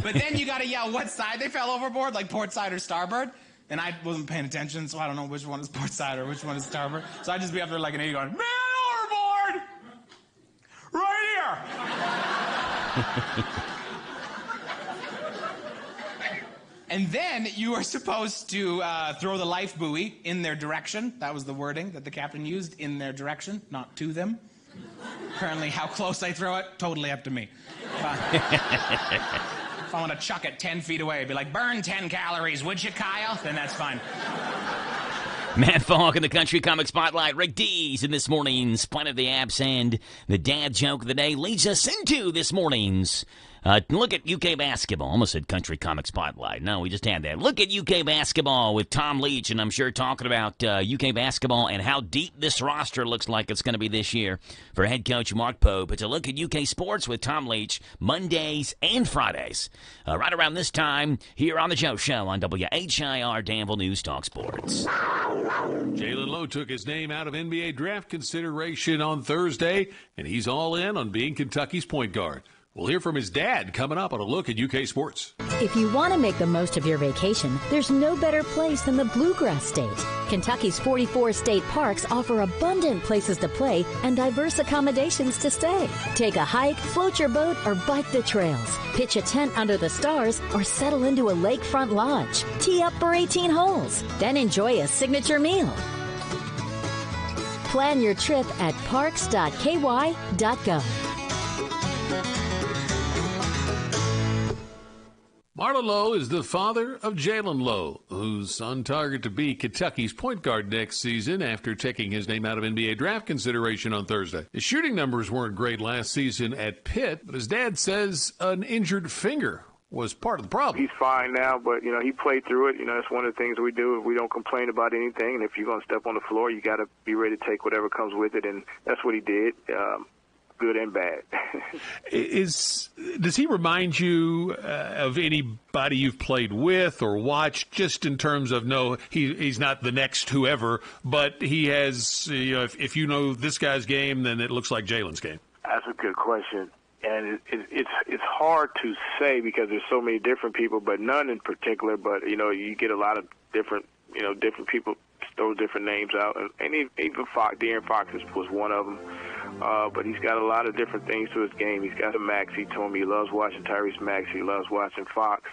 But then you got to yell what side they fell overboard, like port side or starboard. And I wasn't paying attention, so I don't know which one is port side or which one is starboard. So I'd just be up there like an idiot going, man overboard! Right here! And then you are supposed to throw the life buoy in their direction. That was the wording that the captain used, in their direction, not to them. Apparently, how close I throw it, totally up to me. If I want to chuck it 10 feet away, be like, burn 10 calories, would you, Kyle? Then that's fine. Matt Falk in the Country Comic Spotlight. Rick Dees in this morning's Planet of the Apps, and the dad joke of the day leads us into this morning's look at UK basketball. Almost said Country Comic Spotlight. No, we just had that. Look at UK basketball with Tom Leach, and I'm sure talking about UK basketball and how deep this roster looks like it's going to be this year for head coach Mark Pope. It's a look at UK sports with Tom Leach, Mondays and Fridays. Right around this time, here on the Joe Show on WHIR Danville News Talk Sports. Jalen Lowe took his name out of NBA draft consideration on Thursday, and he's all in on being Kentucky's point guard. We'll hear from his dad coming up on a look at UK sports. If you want to make the most of your vacation, there's no better place than the Bluegrass State. Kentucky's 44 state parks offer abundant places to play and diverse accommodations to stay. Take a hike, float your boat, or bike the trails. Pitch a tent under the stars or settle into a lakefront lodge. Tee up for 18 holes. Then enjoy a signature meal. Plan your trip at parks.ky.gov. Marlon Lowe is the father of Jalen Lowe, who's on target to be Kentucky's point guard next season after taking his name out of NBA draft consideration on Thursday. His shooting numbers weren't great last season at Pitt, but his dad says an injured finger was part of the problem. He's fine now, but, he played through it. That's one of the things we do. We don't complain about anything, and if you're going to step on the floor, you got to be ready to take whatever comes with it, and that's what he did. Good and bad. Does he remind you of anybody you've played with or watched, just in terms of, no, he's not the next whoever, but he has, if you know this guy's game, then it looks like Jalen's game? That's a good question. And it's hard to say because there's so many different people, but none in particular. But, you get a lot of different people throw different names out. And even De'Aaron Fox was one of them. But he's got a lot of different things to his game. He's got the Max. He told me he loves watching Tyrese Maxey. He loves watching Fox.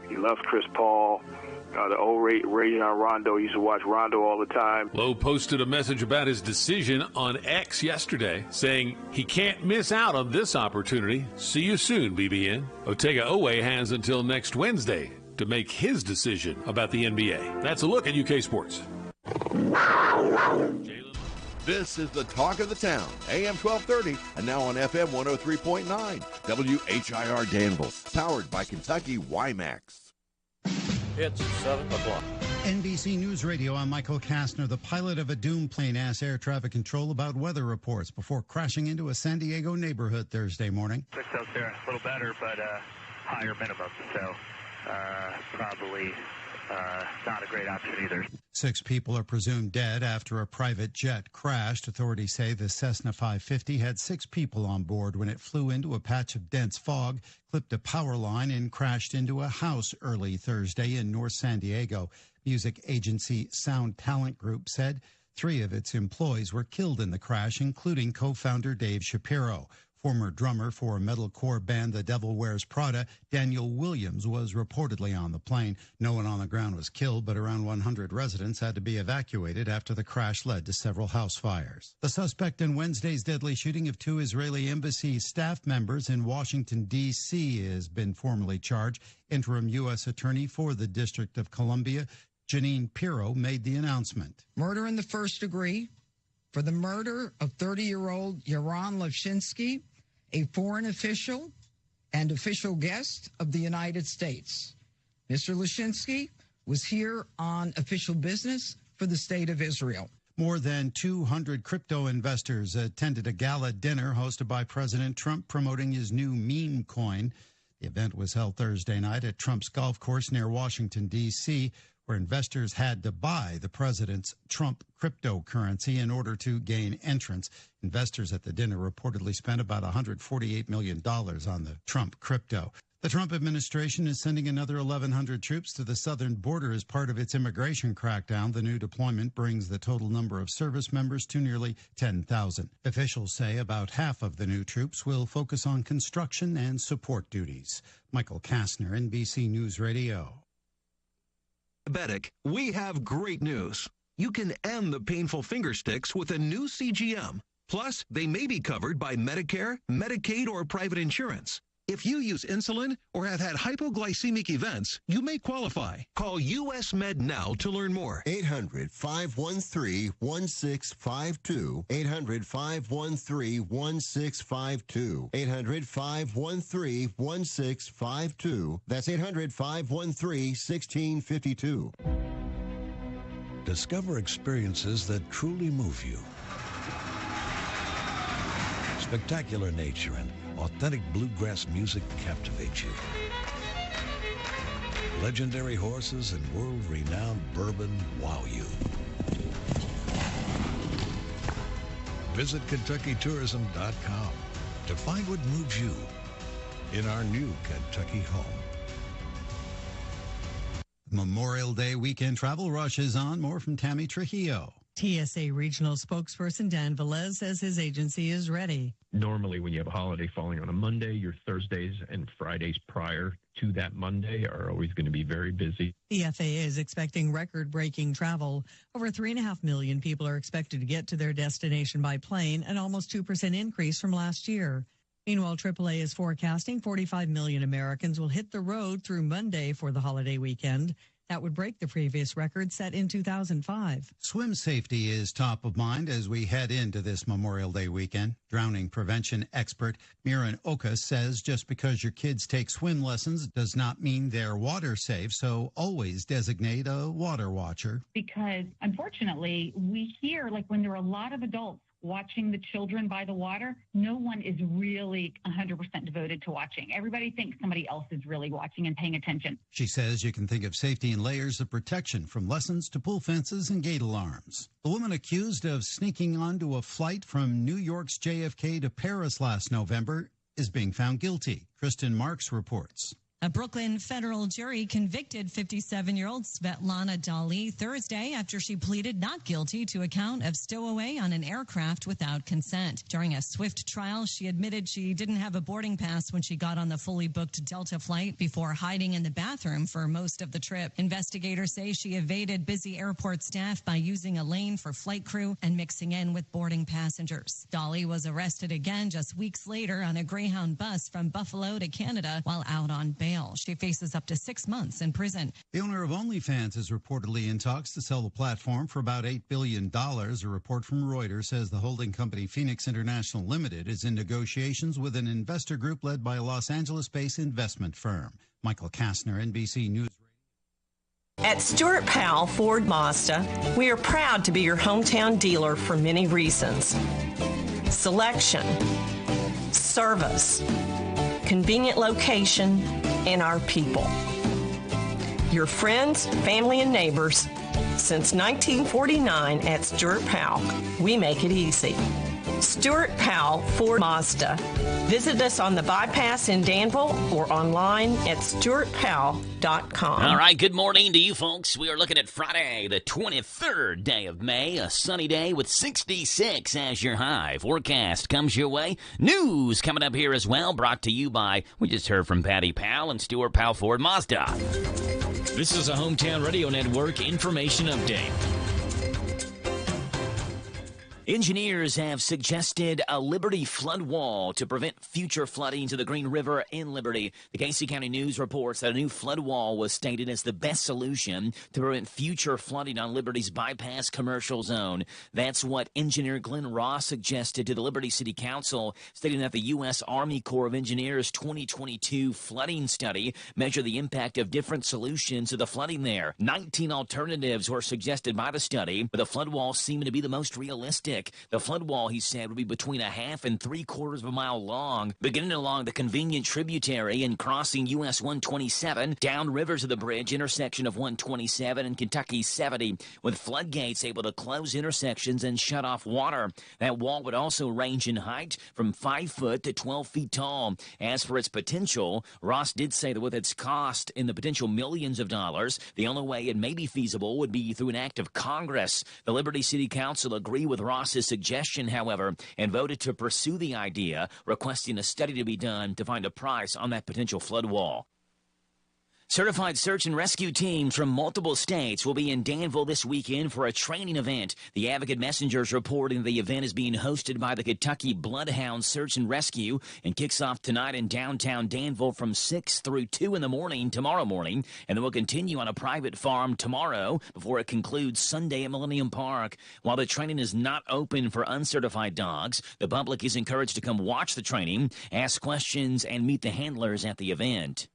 He loves Chris Paul. The old Rajon Rondo. He used to watch Rondo all the time. Lowe posted a message about his decision on X yesterday, saying he can't miss out on this opportunity. See you soon, BBN. Otega Owe has until next Wednesday to make his decision about the NBA. That's a look at UK sports. This is the talk of the town, AM 1230, and now on FM 103.9, WHIR Danville, powered by Kentucky WiMAX. It's 7 o'clock. NBC News Radio, I'm Michael Kastner. The pilot of a doomed plane asked air traffic control about weather reports before crashing into a San Diego neighborhood Thursday morning. 6 out there, a little better, but higher minimum, so probably not a great option either. 6 people are presumed dead after a private jet crashed. Authorities say the Cessna 550 had 6 people on board when it flew into a patch of dense fog, clipped a power line, and crashed into a house early Thursday in North San Diego. Music agency Sound Talent Group said 3 of its employees were killed in the crash, including co-founder Dave Shapiro. Former drummer for metalcore band The Devil Wears Prada, Daniel Williams, was reportedly on the plane. No one on the ground was killed, but around 100 residents had to be evacuated after the crash led to several house fires. The suspect in Wednesday's deadly shooting of 2 Israeli embassy staff members in Washington, D.C. has been formally charged. Interim U.S. Attorney for the District of Columbia, Janine Pirro, made the announcement. Murder in the first degree for the murder of 30-year-old Yaron Levshinsky, a foreign official and official guest of the United States. Mr. Levshinsky was here on official business for the state of Israel. More than 200 crypto investors attended a gala dinner hosted by President Trump promoting his new meme coin. The event was held Thursday night at Trump's golf course near Washington, D.C., where investors had to buy the president's Trump cryptocurrency in order to gain entrance. Investors at the dinner reportedly spent about $148 million on the Trump crypto. The Trump administration is sending another 1,100 troops to the southern border as part of its immigration crackdown. The new deployment brings the total number of service members to nearly 10,000. Officials say about half of the new troops will focus on construction and support duties. Michael Kastner, NBC News Radio. Diabetic, we have great news. You can end the painful finger sticks with a new CGM. Plus, they may be covered by Medicare, Medicaid, or private insurance. If you use insulin or have had hypoglycemic events, you may qualify. Call US Med now to learn more. 800-513-1652. 800-513-1652. 800-513-1652. That's 800-513-1652. Discover experiences that truly move you. Spectacular nature and authentic bluegrass music captivate you. Legendary horses and world-renowned bourbon wow you. Visit KentuckyTourism.com to find what moves you in our new Kentucky home. Memorial Day weekend travel rush is on. More from Tammy Trujillo. TSA regional spokesperson Dan Velez says his agency is ready. Normally, when you have a holiday falling on a Monday, your Thursdays and Fridays prior to that Monday are always going to be very busy. The FAA is expecting record-breaking travel. Over 3.5 million people are expected to get to their destination by plane, an almost 2% increase from last year. Meanwhile, AAA is forecasting 45 million Americans will hit the road through Monday for the holiday weekend. That would break the previous record set in 2005. Swim safety is top of mind as we head into this Memorial Day weekend. Drowning prevention expert Miran Oka says just because your kids take swim lessons does not mean they're water safe, so always designate a water watcher. Because unfortunately, we hear like when there are a lot of adults watching the children by the water, no one is really 100% devoted to watching. Everybody thinks somebody else is really watching and paying attention. She says you can think of safety in layers of protection, from lessons to pool fences and gate alarms. The woman accused of sneaking onto a flight from New York's JFK to Paris last November is being found guilty. Kristen Marks reports. A Brooklyn federal jury convicted 57-year-old Svetlana Dali Thursday after she pleaded not guilty to a count of stowaway on an aircraft without consent. During a swift trial, she admitted she didn't have a boarding pass when she got on the fully booked Delta flight before hiding in the bathroom for most of the trip. Investigators say she evaded busy airport staff by using a lane for flight crew and mixing in with boarding passengers. Dali was arrested again just weeks later on a Greyhound bus from Buffalo to Canada while out on bail. She faces up to 6 months in prison. The owner of OnlyFans is reportedly in talks to sell the platform for about $8 billion. A report from Reuters says the holding company Phoenix International Limited is in negotiations with an investor group led by a Los Angeles-based investment firm. Michael Kastner, NBC News. At Stuart Powell Ford Mazda, we are proud to be your hometown dealer for many reasons. Selection, service, convenient location, and our people. Your friends, family, and neighbors. Since 1949 at Stuart Powell, we make it easy. Stuart Powell Ford Mazda. Visit us on the bypass in Danville or online at stuartpowell.com. All right, good morning to you folks. We are looking at Friday, the 23rd day of May, a sunny day with 66 as your high. Forecast comes your way. News coming up here as well, brought to you by, we just heard from Patty Powell and Stuart Powell Ford Mazda. This is a Hometown Radio Network information update. Engineers have suggested a Liberty flood wall to prevent future flooding to the Green River in Liberty. The Casey County News reports that a new flood wall was stated as the best solution to prevent future flooding on Liberty's bypass commercial zone. That's what engineer Glenn Ross suggested to the Liberty City Council, stating that the U.S. Army Corps of Engineers 2022 flooding study measured the impact of different solutions to the flooding there. 19 alternatives were suggested by the study, but the flood wall seemed to be the most realistic. The flood wall, he said, would be between 1/2 and 3/4 of a mile long, beginning along the convenient tributary and crossing US 127 downriver to the bridge intersection of 127 and Kentucky 70, with floodgates able to close intersections and shut off water. That wall would also range in height from 5 foot to 12 feet tall. As for its potential, Ross did say that with its cost in the potential millions of dollars, the only way it may be feasible would be through an act of Congress. The Liberty City Council agreed with Ross's suggestion, however, and voted to pursue the idea, requesting a study to be done to find a price on that potential flood wall. Certified search and rescue teams from multiple states will be in Danville this weekend for a training event. The Advocate Messenger's reporting the event is being hosted by the Kentucky Bloodhound Search and Rescue and kicks off tonight in downtown Danville from 6 through 2 in the morning tomorrow morning, and then will continue on a private farm tomorrow before it concludes Sunday at Millennium Park. While the training is not open for uncertified dogs, the public is encouraged to come watch the training, ask questions, and meet the handlers at the event.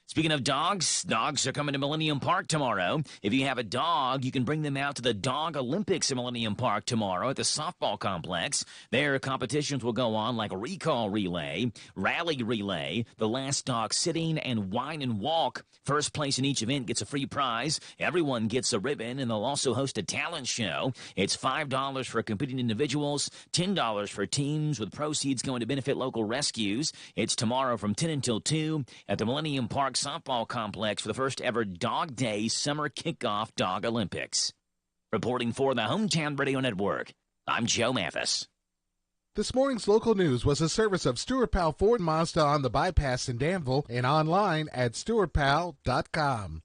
Speaking of dogs are coming to Millennium Park tomorrow. If you have a dog, you can bring them out to the Dog Olympics at Millennium Park tomorrow at the softball complex. Their competitions will go on like recall relay, rally relay, the last dog sitting, and wine and walk. First place in each event gets a free prize. Everyone gets a ribbon, and they'll also host a talent show. It's $5 for competing individuals, $10 for teams, with proceeds going to benefit local rescues. It's tomorrow from 10 until 2 at the Millennium Park softball complex for the first ever Dog Day Summer Kickoff Dog Olympics. Reporting for the Hometown Radio Network, I'm Joe Mathis. This morning's local news was a service of Stuart Powell Ford Mazda on the bypass in Danville and online at stuartpowell.com.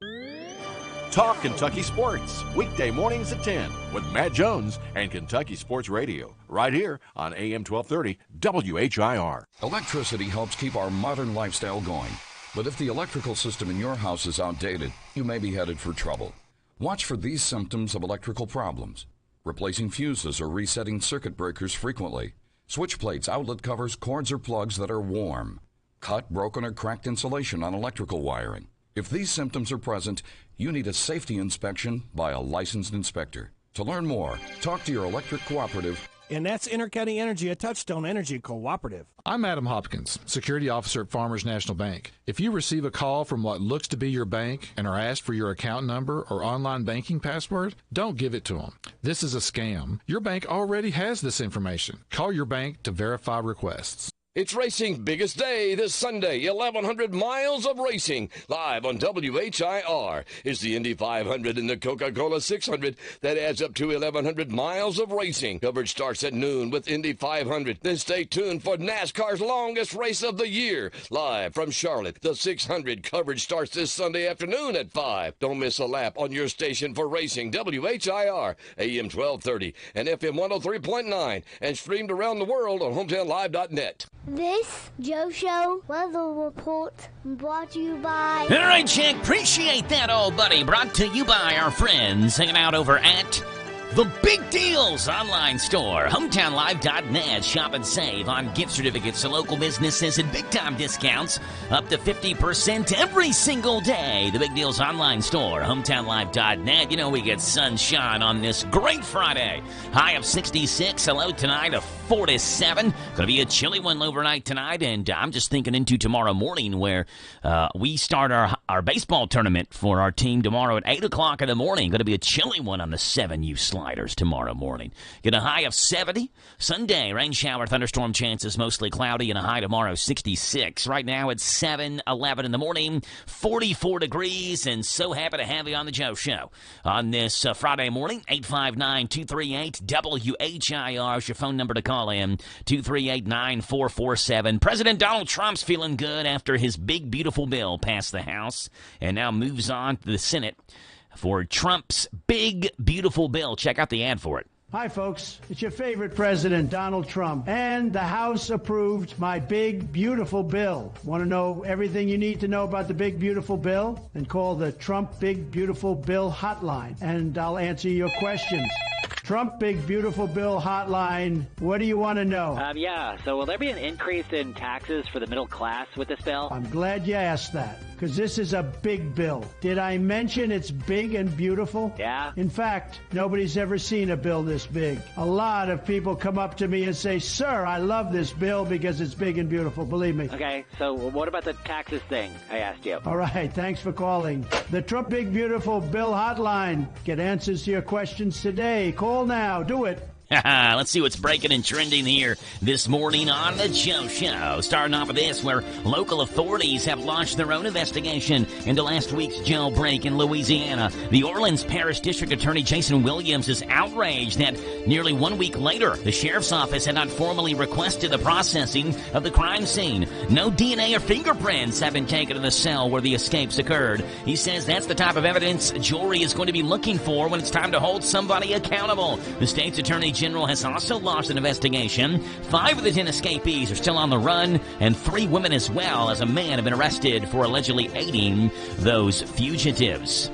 Talk Kentucky Sports, weekday mornings at 10 with Matt Jones and Kentucky Sports Radio, right here on AM 1230 WHIR. Electricity helps keep our modern lifestyle going. But if the electrical system in your house is outdated, you may be headed for trouble. Watch for these symptoms of electrical problems: replacing fuses or resetting circuit breakers frequently, switch plates, outlet covers, cords, or plugs that are warm, cut, broken, or cracked insulation on electrical wiring. If these symptoms are present, you need a safety inspection by a licensed inspector. To learn more, talk to your electric cooperative. And that's Intercounty Energy, a Touchstone Energy cooperative. I'm Adam Hopkins, Security Officer at Farmers National Bank. If you receive a call from what looks to be your bank and are asked for your account number or online banking password, don't give it to them. This is a scam. Your bank already has this information. Call your bank to verify requests. It's racing's biggest day this Sunday. 1,100 miles of racing live on WHIR. It's the Indy 500 and the Coca-Cola 600 that adds up to 1,100 miles of racing. Coverage starts at noon with Indy 500. Then stay tuned for NASCAR's longest race of the year. Live from Charlotte, the 600 coverage starts this Sunday afternoon at 5. Don't miss a lap on your station for racing. WHIR, AM 1230 and FM 103.9, and streamed around the world on hometownlive.net. This Joe Show weather report brought to you by... All right, Jack, appreciate that, old buddy. Brought to you by our friends hanging out over at the Big Deals online store, hometownlive.net. Shop and save on gift certificates to local businesses and big-time discounts up to 50% every single day. The Big Deals online store, hometownlive.net. You know we get sunshine on this great Friday. High of 66, hello tonight of 47. Going to be a chilly one overnight tonight, and I'm just thinking into tomorrow morning where we start our baseball tournament for our team tomorrow at 8 o'clock in the morning. Going to be a chilly one on the 7U slot. sliders tomorrow morning. Get a high of 70. Sunday, rain shower, thunderstorm chances, mostly cloudy, and a high tomorrow 66. Right now it's 7:11 in the morning, 44 degrees, and so happy to have you on the Joe Show. On this Friday morning, 859-238-WHIR is your phone number to call in, 238-9447. President Donald Trump's feeling good after his big, beautiful bill passed the House and now moves on to the Senate for Trump's big, beautiful bill. Check out the ad for it. Hi, folks. It's your favorite president, Donald Trump. And the House approved my big, beautiful bill. Want to know everything you need to know about the big, beautiful bill? Then call the Trump Big, Beautiful Bill hotline, and I'll answer your questions. Trump Big Beautiful Bill hotline. What do you want to know? So will there be an increase in taxes for the middle class with this bill? I'm glad you asked that, because this is a big bill. Did I mention it's big and beautiful? Yeah. In fact, nobody's ever seen a bill this big. A lot of people come up to me and say, "Sir, I love this bill because it's big and beautiful." Believe me. Okay, so what about the taxes thing I asked you? All right, thanks for calling. The Trump Big Beautiful Bill hotline. Get answers to your questions today. Call now. Do it. Let's see what's breaking and trending here this morning on the Joe Show. Starting off with this, where local authorities have launched their own investigation into last week's jailbreak in Louisiana. The Orleans Parish District Attorney Jason Williams is outraged that nearly 1 week later, the sheriff's office had not formally requested the processing of the crime scene. No DNA or fingerprints have been taken in the cell where the escapes occurred. He says that's the type of evidence a jury is going to be looking for when it's time to hold somebody accountable. The state's attorney general has also launched an investigation. 5 of the 10 escapees are still on the run, and 3 women as well as a man have been arrested for allegedly aiding those fugitives.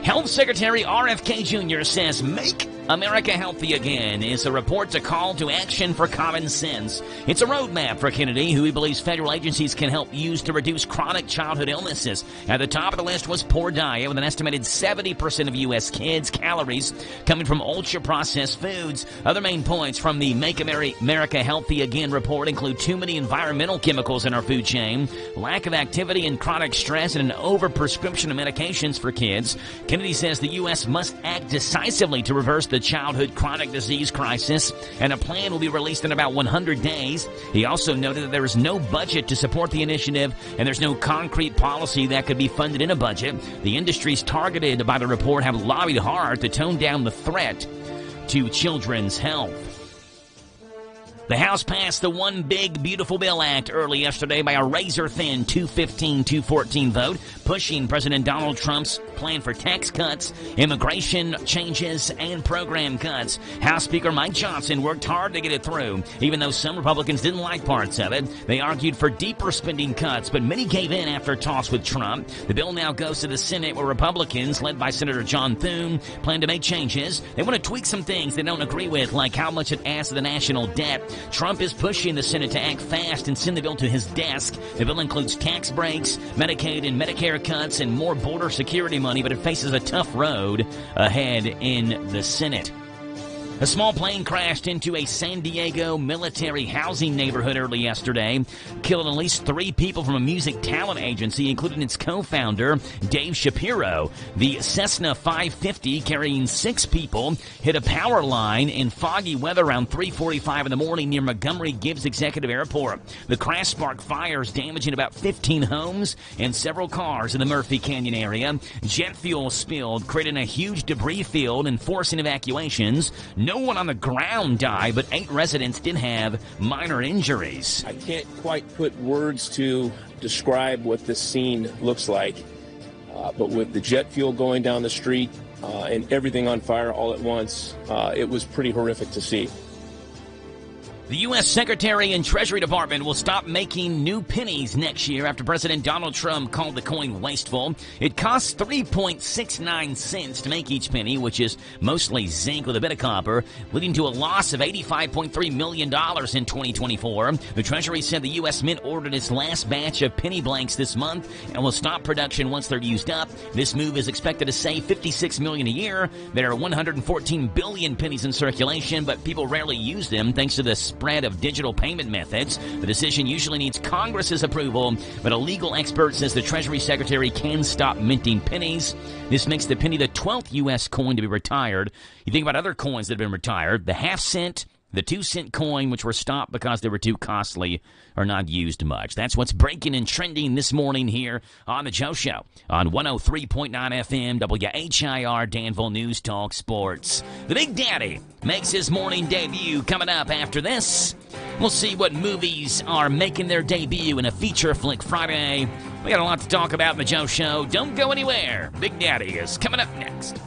Health Secretary RFK Jr. says make America Healthy Again is a report to call to action for common sense. It's a roadmap for Kennedy, who he believes federal agencies can help use to reduce chronic childhood illnesses. At the top of the list was poor diet, with an estimated 70% of U.S. kids' calories coming from ultra-processed foods. Other main points from the Make America Healthy Again report include too many environmental chemicals in our food chain, lack of activity and chronic stress, and an overprescription of medications for kids. Kennedy says the U.S. must act decisively to reverse the childhood chronic disease crisis, and a plan will be released in about 100 days. He also noted that there is no budget to support the initiative, and there's no concrete policy that could be funded in a budget. The industries targeted by the report have lobbied hard to tone down the threat to children's health. The House passed the One Big Beautiful Bill Act early yesterday by a razor-thin 215-214 vote, pushing President Donald Trump's plan for tax cuts, immigration changes, and program cuts. House Speaker Mike Johnson worked hard to get it through. Even though some Republicans didn't like parts of it, they argued for deeper spending cuts, but many gave in after talks with Trump. The bill now goes to the Senate, where Republicans, led by Senator John Thune, plan to make changes. They want to tweak some things they don't agree with, like how much it adds to the national debt. Trump is pushing the Senate to act fast and send the bill to his desk. The bill includes tax breaks, Medicaid and Medicare cuts, and more border security money, but it faces a tough road ahead in the Senate. A small plane crashed into a San Diego military housing neighborhood early yesterday, killing at least 3 people from a music talent agency, including its co-founder, Dave Shapiro. The Cessna 550, carrying 6 people, hit a power line in foggy weather around 3:45 in the morning near Montgomery Gibbs Executive Airport. The crash sparked fires, damaging about 15 homes and several cars in the Murphy Canyon area. Jet fuel spilled, creating a huge debris field and forcing evacuations. No one on the ground died, but 8 residents did have minor injuries. I can't quite put words to describe what this scene looks like, but with the jet fuel going down the street and everything on fire all at once, it was pretty horrific to see. The U.S. Secretary and Treasury Department will stop making new pennies next year after President Donald Trump called the coin wasteful. It costs 3.69 cents to make each penny, which is mostly zinc with a bit of copper, leading to a loss of $85.3 million in 2024. The Treasury said the U.S. Mint ordered its last batch of penny blanks this month and will stop production once they're used up. This move is expected to save $56 million a year. There are 114 billion pennies in circulation, but people rarely use them thanks to the spread of digital payment methods. The decision usually needs Congress's approval, but a legal expert says the Treasury Secretary can stop minting pennies. This makes the penny the 12th U.S. coin to be retired. You think about other coins that have been retired. The half-cent, the 2-cent coin, which were stopped because they were too costly, are not used much. That's what's breaking and trending this morning here on The Joe Show on 103.9 FM, WHIR, Danville News Talk Sports. The Big Daddy makes his morning debut coming up after this. We'll see what movies are making their debut in a Feature Flick Friday. We got a lot to talk about in The Joe Show. Don't go anywhere. Big Daddy is coming up next.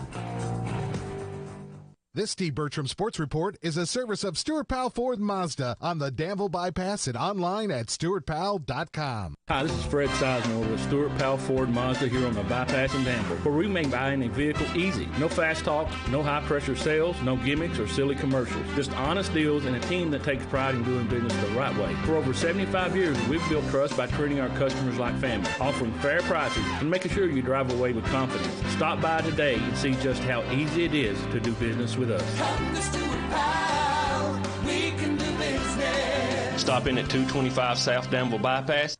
This Steve Bertram Sports Report is a service of Stuart Powell Ford and Mazda on the Danville Bypass and online at stuartpowell.com. Hi, this is Fred Sizemore with Stuart Powell Ford and Mazda here on the Bypass in Danville, where we make buying a vehicle easy. No fast talk, no high-pressure sales, no gimmicks or silly commercials. Just honest deals and a team that takes pride in doing business the right way. For over 75 years, we've built trust by treating our customers like family, offering fair prices and making sure you drive away with confidence. Stop by today and see just how easy it is to do business with us. Come to Stuart Powell, we can do business. Stop in at 225 South Danville Bypass.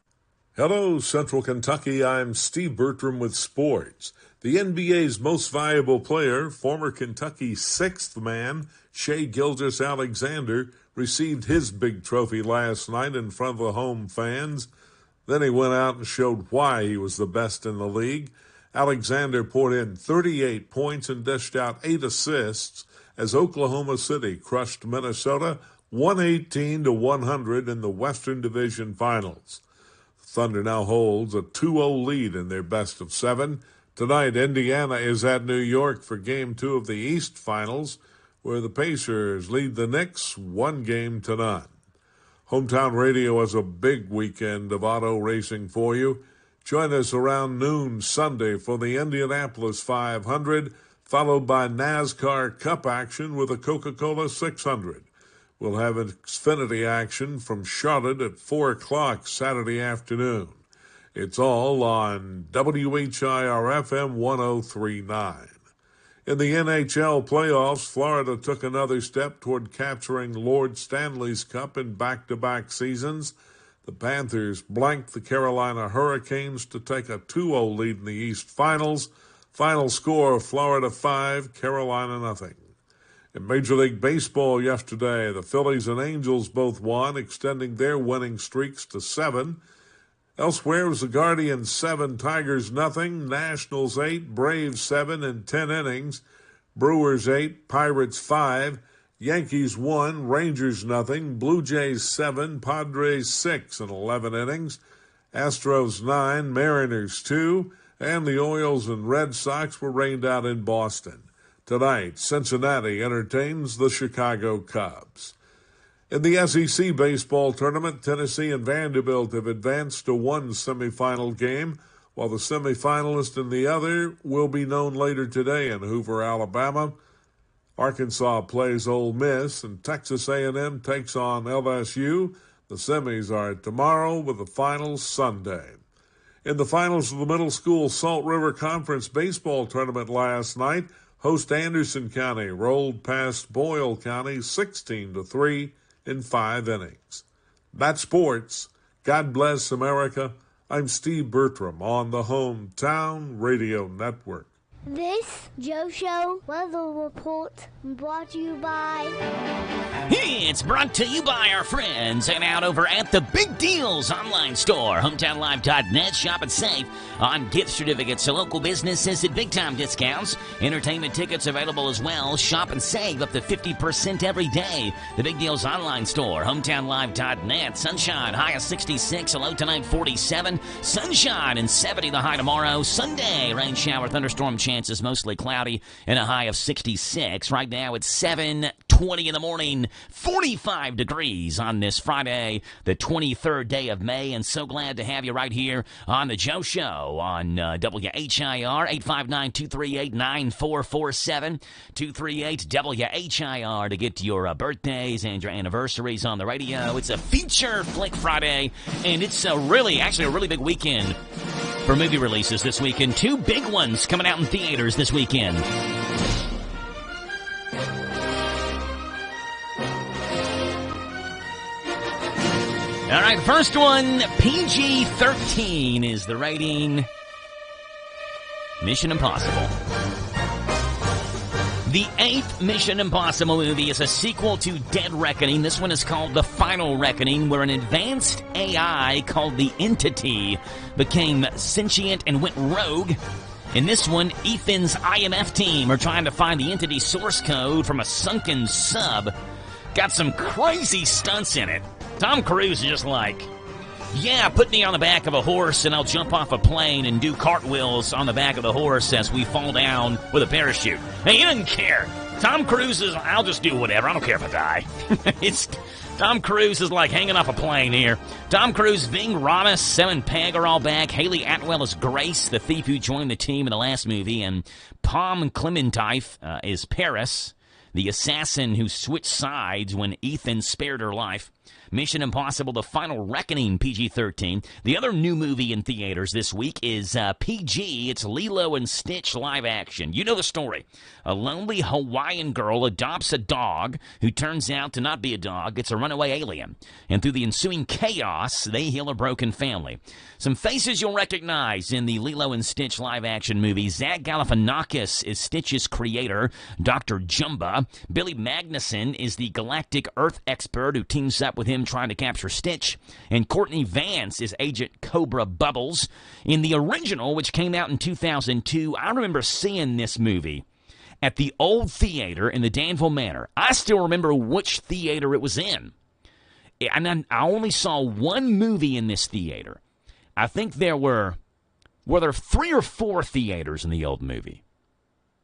Hello, Central Kentucky. I'm Steve Bertram with sports. The NBA's most valuable player, former Kentucky sixth man, Shai Gilgeous-Alexander, received his big trophy last night in front of the home fans. Then he went out and showed why he was the best in the league. Alexander poured in 38 points and dished out 8 assists as Oklahoma City crushed Minnesota 118-100 in the Western Division Finals. Thunder now holds a 2-0 lead in their best of 7. Tonight, Indiana is at New York for Game 2 of the East Finals, where the Pacers lead the Knicks 1-0. Hometown Radio has a big weekend of auto racing for you. Join us around noon Sunday for the Indianapolis 500, followed by NASCAR Cup action with the Coca-Cola 600. We'll have Xfinity action from Charlotte at 4 o'clock Saturday afternoon. It's all on WHIR-FM 103.9. In the NHL playoffs, Florida took another step toward capturing Lord Stanley's Cup in back-to-back seasons. The Panthers blanked the Carolina Hurricanes to take a 2-0 lead in the East Finals. Final score, Florida 5, Carolina 0. In Major League Baseball yesterday, the Phillies and Angels both won, extending their winning streaks to 7. Elsewhere, it was the Guardians 7, Tigers 0, Nationals 8, Braves 7 in 10 innings, Brewers 8, Pirates 5, Yankees 1, Rangers 0, Blue Jays 7, Padres 6 in 11 innings, Astros 9, Mariners 2, and the Orioles and Red Sox were rained out in Boston. Tonight, Cincinnati entertains the Chicago Cubs. In the SEC baseball tournament, Tennessee and Vanderbilt have advanced to one semifinal game, while the semifinalist in the other will be known later today in Hoover, Alabama. Arkansas plays Ole Miss, and Texas A&M takes on LSU. The semis are tomorrow with the finals Sunday. In the finals of the middle school Salt River Conference baseball tournament last night, host Anderson County rolled past Boyle County 16-3 in 5 innings. That's sports. God bless America. I'm Steve Bertram on the Hometown Radio Network. This Joe Show weather report brought to you by... It's brought to you by our friends hanging out over at the Big Deals online store, hometownlive.net. Shop and save on gift certificates to local businesses at big-time discounts. Entertainment tickets available as well. Shop and save up to 50% every day. The Big Deals online store, hometownlive.net. Sunshine, high of 66, a low tonight 47. Sunshine and 70 the high tomorrow. Sunday, rain shower, thunderstorm chances, mostly cloudy, and a high of 66. Right now it's 7:20 in the morning, 45 degrees on this Friday, the 23rd day of May, and so glad to have you right here on The Joe Show on WHIR, 859-238-9447, 238-WHIR to get to your birthdays and your anniversaries on the radio. It's a Feature Flick Friday, and it's a really big weekend for movie releases this weekend. 2 big ones coming out in theaters this weekend. All right, first one, PG-13 is the rating. Mission Impossible. The 8th Mission Impossible movie is a sequel to Dead Reckoning. This one is called The Final Reckoning, where an advanced AI called the Entity became sentient and went rogue. In this one, Ethan's IMF team are trying to find the Entity source code from a sunken sub. Got some crazy stunts in it. Tom Cruise is just like, yeah, put me on the back of a horse and I'll jump off a plane and do cartwheels on the back of the horse as we fall down with a parachute. And he doesn't care. Tom Cruise is, I'll just do whatever. I don't care if I die. Tom Cruise is like hanging off a plane here. Tom Cruise, Ving Rhames, Simon Pegg are all back. Haley Atwell is Grace, the thief who joined the team in the last movie. And Pom Clementine is Paris, the assassin who switched sides when Ethan spared her life. Mission Impossible, The Final Reckoning, PG-13. The other new movie in theaters this week is PG. It's Lilo and Stitch live action. You know the story. A lonely Hawaiian girl adopts a dog who turns out to not be a dog. It's a runaway alien. And through the ensuing chaos, they heal a broken family. Some faces you'll recognize in the Lilo and Stitch live action movie. Zach Galifianakis is Stitch's creator, Dr. Jumba. Billy Magnuson is the galactic Earth expert who teams up with him trying to capture Stitch. And Courtney Vance is Agent Cobra Bubbles. In the original, which came out in 2002, I remember seeing this movie at the old theater in the Danville Manor. I still remember which theater it was in. And I only saw one movie in this theater. I think there were 3 or 4 theaters in the old movie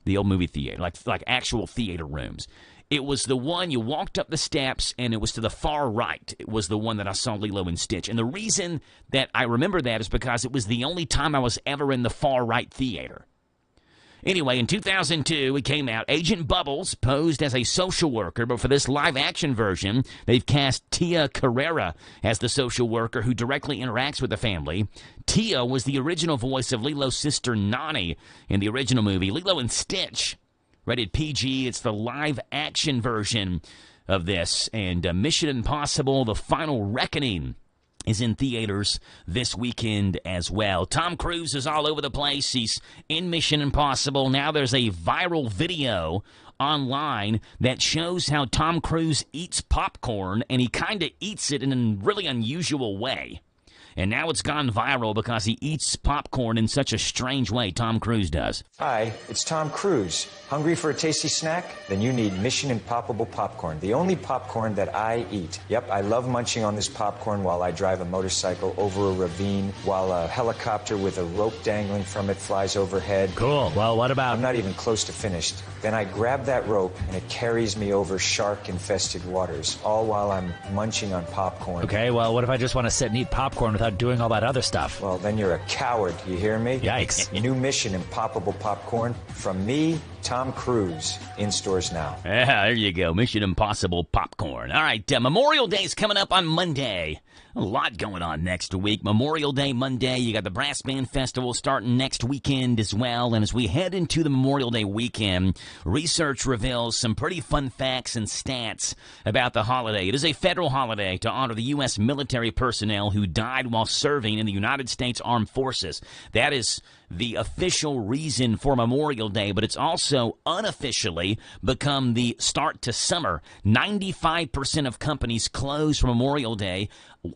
theater, like actual theater rooms. It was the one you walked up the steps, and it was to the far right. It was the one that I saw Lilo and Stitch. And the reason that I remember that is because it was the only time I was ever in the far right theater. Anyway, in 2002, it came out. Agent Bubbles posed as a social worker, but for this live-action version, they've cast Tia Carrera as the social worker who directly interacts with the family. Tia was the original voice of Lilo's sister Nani in the original movie. Lilo and Stitch, rated PG. It's the live-action version of this. And Mission Impossible, The Final Reckoning, is in theaters this weekend as well. Tom Cruise is all over the place. He's in Mission Impossible. Now there's a viral video online that shows how Tom Cruise eats popcorn, and he kind of eats it in a really unusual way. And now it's gone viral because he eats popcorn in such a strange way. Tom Cruise does. Hi, it's Tom Cruise. Hungry for a tasty snack? Then you need Mission Impossible popcorn, the only popcorn that I eat. Yep, I love munching on this popcorn while I drive a motorcycle over a ravine, while a helicopter with a rope dangling from it flies overhead. Cool. Well, what about... I'm not even close to finished. Then I grab that rope and it carries me over shark-infested waters, all while I'm munching on popcorn. Okay, well, what if I just want to sit and eat popcorn without doing all that other stuff? Well, then you're a coward, you hear me? Yikes. New Mission Impossible popcorn from me, Tom Cruise, in stores now. Yeah, there you go. Mission Impossible popcorn. All right, Memorial Day is coming up on Monday. A lot going on next week. Memorial Day Monday. You got the Brass Band Festival starting next weekend as well. And as we head into the Memorial Day weekend, research reveals some pretty fun facts and stats about the holiday. It is a federal holiday to honor the U.S. military personnel who died while serving in the United States Armed Forces. That is the official reason for Memorial Day, but it's also unofficially become the start to summer. 95% of companies close for Memorial Day.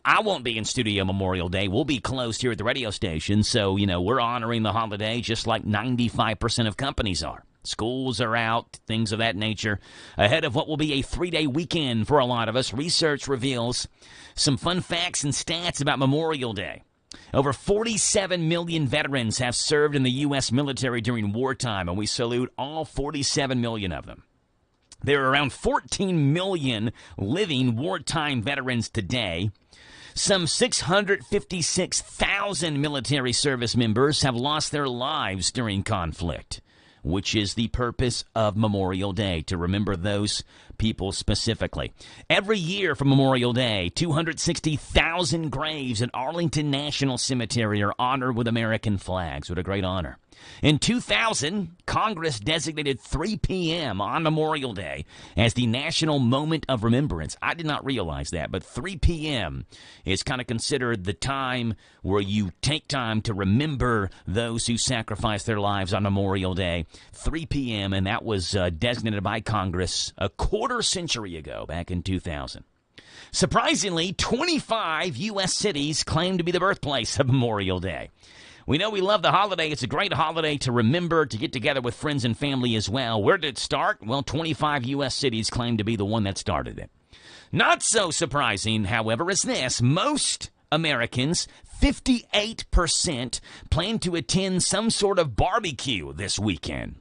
I won't be in studio Memorial Day. We'll be closed here at the radio station, so, we're honoring the holiday just like 95% of companies are. Schools are out, things of that nature. Ahead of what will be a 3-day weekend for a lot of us, research reveals some fun facts and stats about Memorial Day. Over 47 million veterans have served in the U.S. military during wartime, and we salute all 47 million of them. There are around 14 million living wartime veterans today. Some 656,000 military service members have lost their lives during conflict, which is the purpose of Memorial Day, to remember those people specifically. Every year for Memorial Day, 260,000 graves at Arlington National Cemetery are honored with American flags. What a great honor. In 2000, Congress designated 3 p.m. on Memorial Day as the National Moment of Remembrance. I did not realize that, but 3 p.m. is kind of considered the time where you take time to remember those who sacrificed their lives on Memorial Day. 3 p.m., and that was designated by Congress a quarter century ago, back in 2000. Surprisingly, 25 U.S. cities claim to be the birthplace of Memorial Day. We know we love the holiday. It's a great holiday to remember, to get together with friends and family as well. Where did it start? Well, 25 U.S. cities claim to be the one that started it. Not so surprising, however, is this. Most Americans, 58%, plan to attend some sort of barbecue this weekend.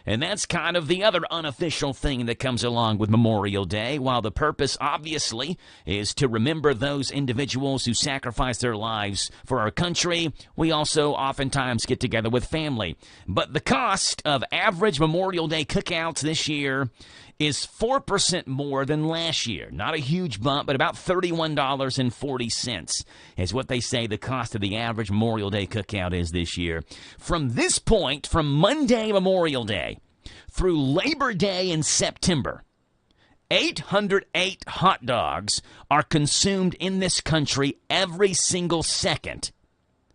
And that's kind of the other unofficial thing that comes along with Memorial Day. While the purpose, obviously, is to remember those individuals who sacrificed their lives for our country, we also oftentimes get together with family. But the cost of average Memorial Day cookouts this year is 4% more than last year. Not a huge bump, but about $31.40 is what they say the cost of the average Memorial Day cookout is this year. From this point, from Monday Memorial Day through Labor Day in September, 808 hot dogs are consumed in this country every single second.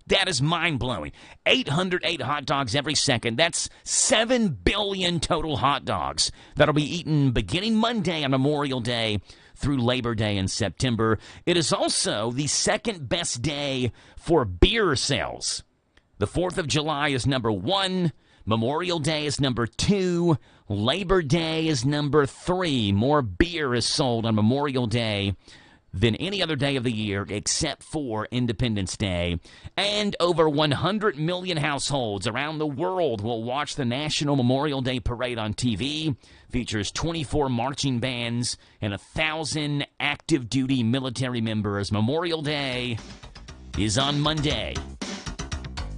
That is mind-blowing. 808 hot dogs every second. That's 7 billion total hot dogs that'll be eaten beginning Monday on Memorial Day through Labor Day in September. It is also the second best day for beer sales. The 4th of July is number 1. Memorial Day is number 2. Labor Day is number 3. More beer is sold on Memorial Day than any other day of the year except for Independence Day. And over 100 million households around the world will watch the National Memorial Day Parade on TV. Features 24 marching bands and 1,000 active-duty military members. Memorial Day is on Monday,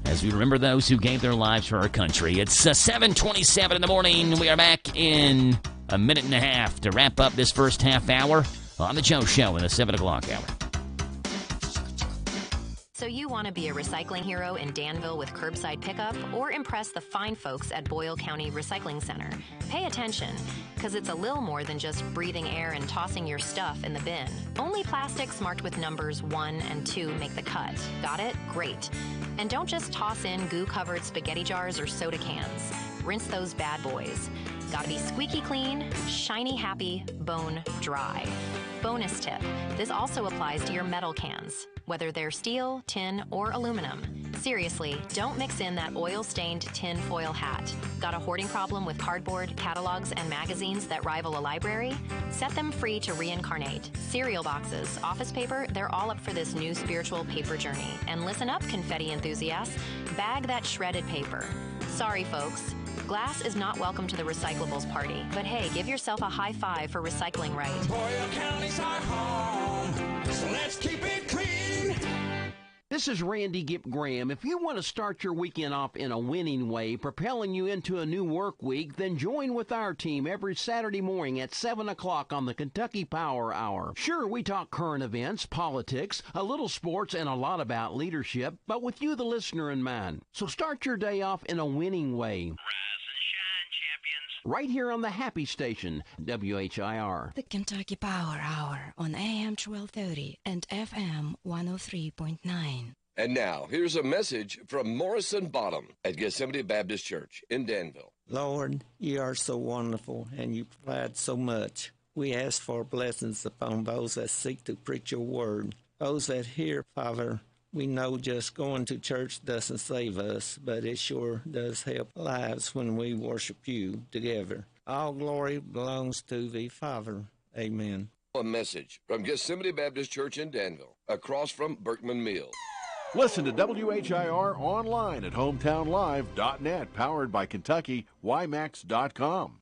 as we remember those who gave their lives for our country. It's 7:27 in the morning. We are back in a minute and a half to wrap up this first half hour on the Joe Show in the 7 o'clock hour. So you want to be a recycling hero in Danville with curbside pickup, or impress the fine folks at Boyle County Recycling Center? Pay attention, because it's a little more than just breathing air and tossing your stuff in the bin. Only plastics marked with numbers 1 and 2 make the cut. Got it? Great. And don't just toss in goo-covered spaghetti jars or soda cans. Rinse those bad boys. Gotta be squeaky clean, shiny happy, bone dry. Bonus tip, this also applies to your metal cans, whether they're steel, tin, or aluminum. Seriously, don't mix in that oil-stained tin foil hat. Got a hoarding problem with cardboard, catalogs, and magazines that rival a library? Set them free to reincarnate. Cereal boxes, office paper, they're all up for this new spiritual paper journey. And listen up, confetti enthusiasts, bag that shredded paper. Sorry, folks. Glass is not welcome to the recyclables party, but hey, give yourself a high five for recycling right. Boyle County's our home, so let's keep it clean. This is Randy Gipp Graham. If you want to start your weekend off in a winning way, propelling you into a new work week, then join with our team every Saturday morning at 7 o'clock on the Kentucky Power Hour. Sure, we talk current events, politics, a little sports, and a lot about leadership, but with you, the listener, in mind. So start your day off in a winning way. Right here on the Happy Station, WHIR. The Kentucky Power Hour on AM 1230 and FM 103.9. And now, here's a message from Morrison Bottom at Gethsemane Baptist Church in Danville. Lord, you are so wonderful, and you provide so much. We ask for blessings upon those that seek to preach your word. Those that hear, Father, we know just going to church doesn't save us, but it sure does help lives when we worship you together. All glory belongs to the Father. Amen. A message from Gethsemane Baptist Church in Danville, across from Berkman Mill. Listen to WHIR online at hometownlive.net, powered by Kentucky, YMAX.com.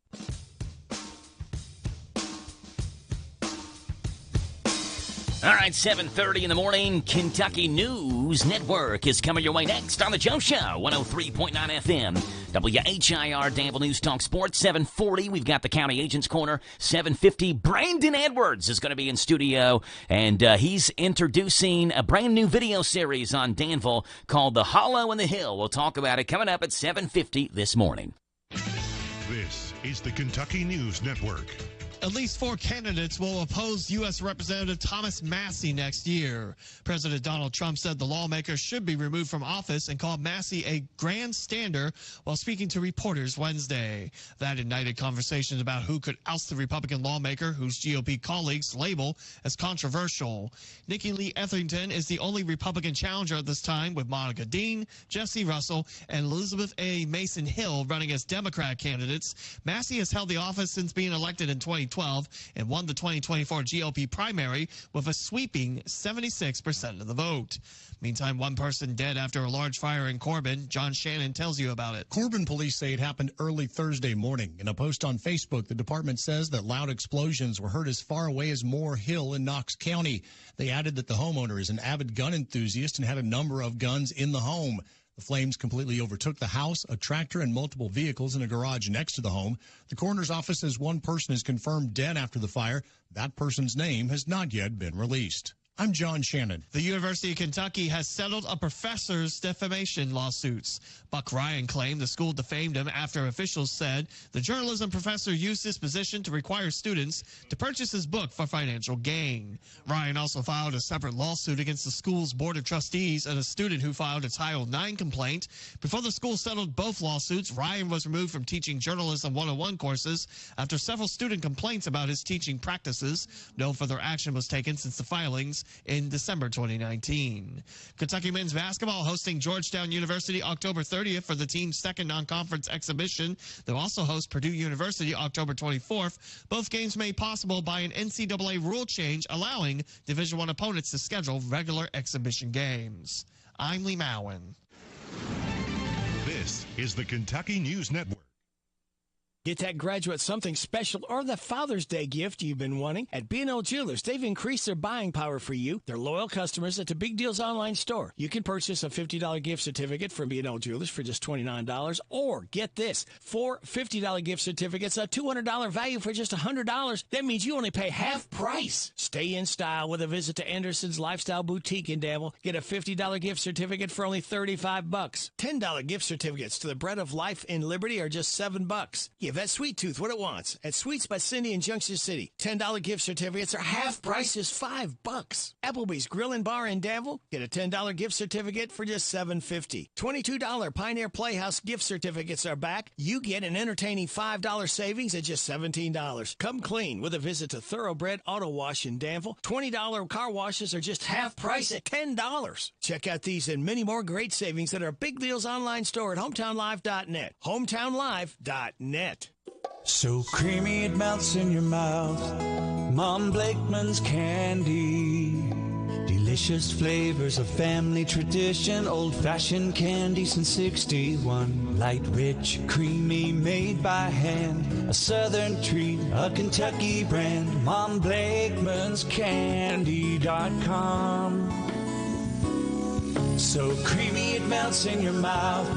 All right, 7:30 in the morning. Kentucky News Network is coming your way next on the Joe Show, 103.9 FM, WHIR Danville News Talk Sports, 740. We've got the County Agents Corner, 750. Brandon Edwards is going to be in studio, and he's introducing a brand new video series on Danville called The Hollow and the Hill. We'll talk about it coming up at 750 this morning. This is the Kentucky News Network. At least 4 candidates will oppose U.S. Representative Thomas Massie next year. President Donald Trump said the lawmaker should be removed from office and called Massie a grandstander while speaking to reporters Wednesday. That ignited conversations about who could oust the Republican lawmaker, whose GOP colleagues label as controversial. Nikki Lee Etherington is the only Republican challenger at this time, with Monica Dean, Jesse Russell, and Elizabeth A. Mason Hill running as Democrat candidates. Massie has held the office since being elected in 2012 and won the 2024 GOP primary with a sweeping 76% of the vote. Meantime, one person dead after a large fire in Corbin. John Shannon tells you about it. Corbin police say it happened early Thursday morning. In a post on Facebook, the department says that loud explosions were heard as far away as Moore Hill in Knox County. They added that the homeowner is an avid gun enthusiast and had a number of guns in the home. The flames completely overtook the house, a tractor, and multiple vehicles in a garage next to the home. The coroner's office says one person is confirmed dead after the fire. That person's name has not yet been released. I'm John Shannon. The University of Kentucky has settled a professor's defamation lawsuits. Buck Ryan claimed the school defamed him after officials said the journalism professor used his position to require students to purchase his book for financial gain. Ryan also filed a separate lawsuit against the school's board of trustees and a student who filed a Title IX complaint. Before the school settled both lawsuits, Ryan was removed from teaching Journalism 101 courses after several student complaints about his teaching practices. No further action was taken since the filings in December 2019. Kentucky men's basketball hosting Georgetown University October 30th for the team's second non-conference exhibition. They'll also host Purdue University October 24th. Both games made possible by an NCAA rule change allowing Division I opponents to schedule regular exhibition games. I'm Lee Mowen. This is the Kentucky News Network. Get that graduate something special or the Father's Day gift you've been wanting. At B&O Jewelers, they've increased their buying power for you. They're loyal customers at the Big Deals online store. You can purchase a $50 gift certificate from B&O Jewelers for just $29, or get this, 4 $50 gift certificates, a $200 value for just $100. That means you only pay half price. Stay in style with a visit to Anderson's Lifestyle Boutique in Danville. Get a $50 gift certificate for only $35. $10 gift certificates to the Bread of Life in Liberty are just $7. Give that Sweet Tooth what it wants at Sweets by Cindy in Junction City. $10 gift certificates are half price, is $5. Applebee's Grill and Bar in Danville. Get a $10 gift certificate for just $7.50. $22 Pioneer Playhouse gift certificates are back. You get an entertaining $5 savings at just $17. Come clean with a visit to Thoroughbred Auto Wash in Danville. $20 car washes are just half price at $10. Check out these and many more great savings at our Big Deals online store at hometownlive.net. hometownlive.net. So creamy it melts in your mouth. Mom Blakeman's candy. Delicious flavors of family tradition. Old-fashioned candy since 61. Light, rich, creamy, made by hand. A southern treat, a Kentucky brand. Mom Blakeman's Candy.com. So creamy it melts in your mouth.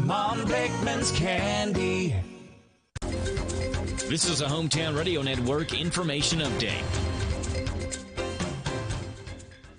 Mom Blakeman's Candy. This is a Hometown Radio Network information update.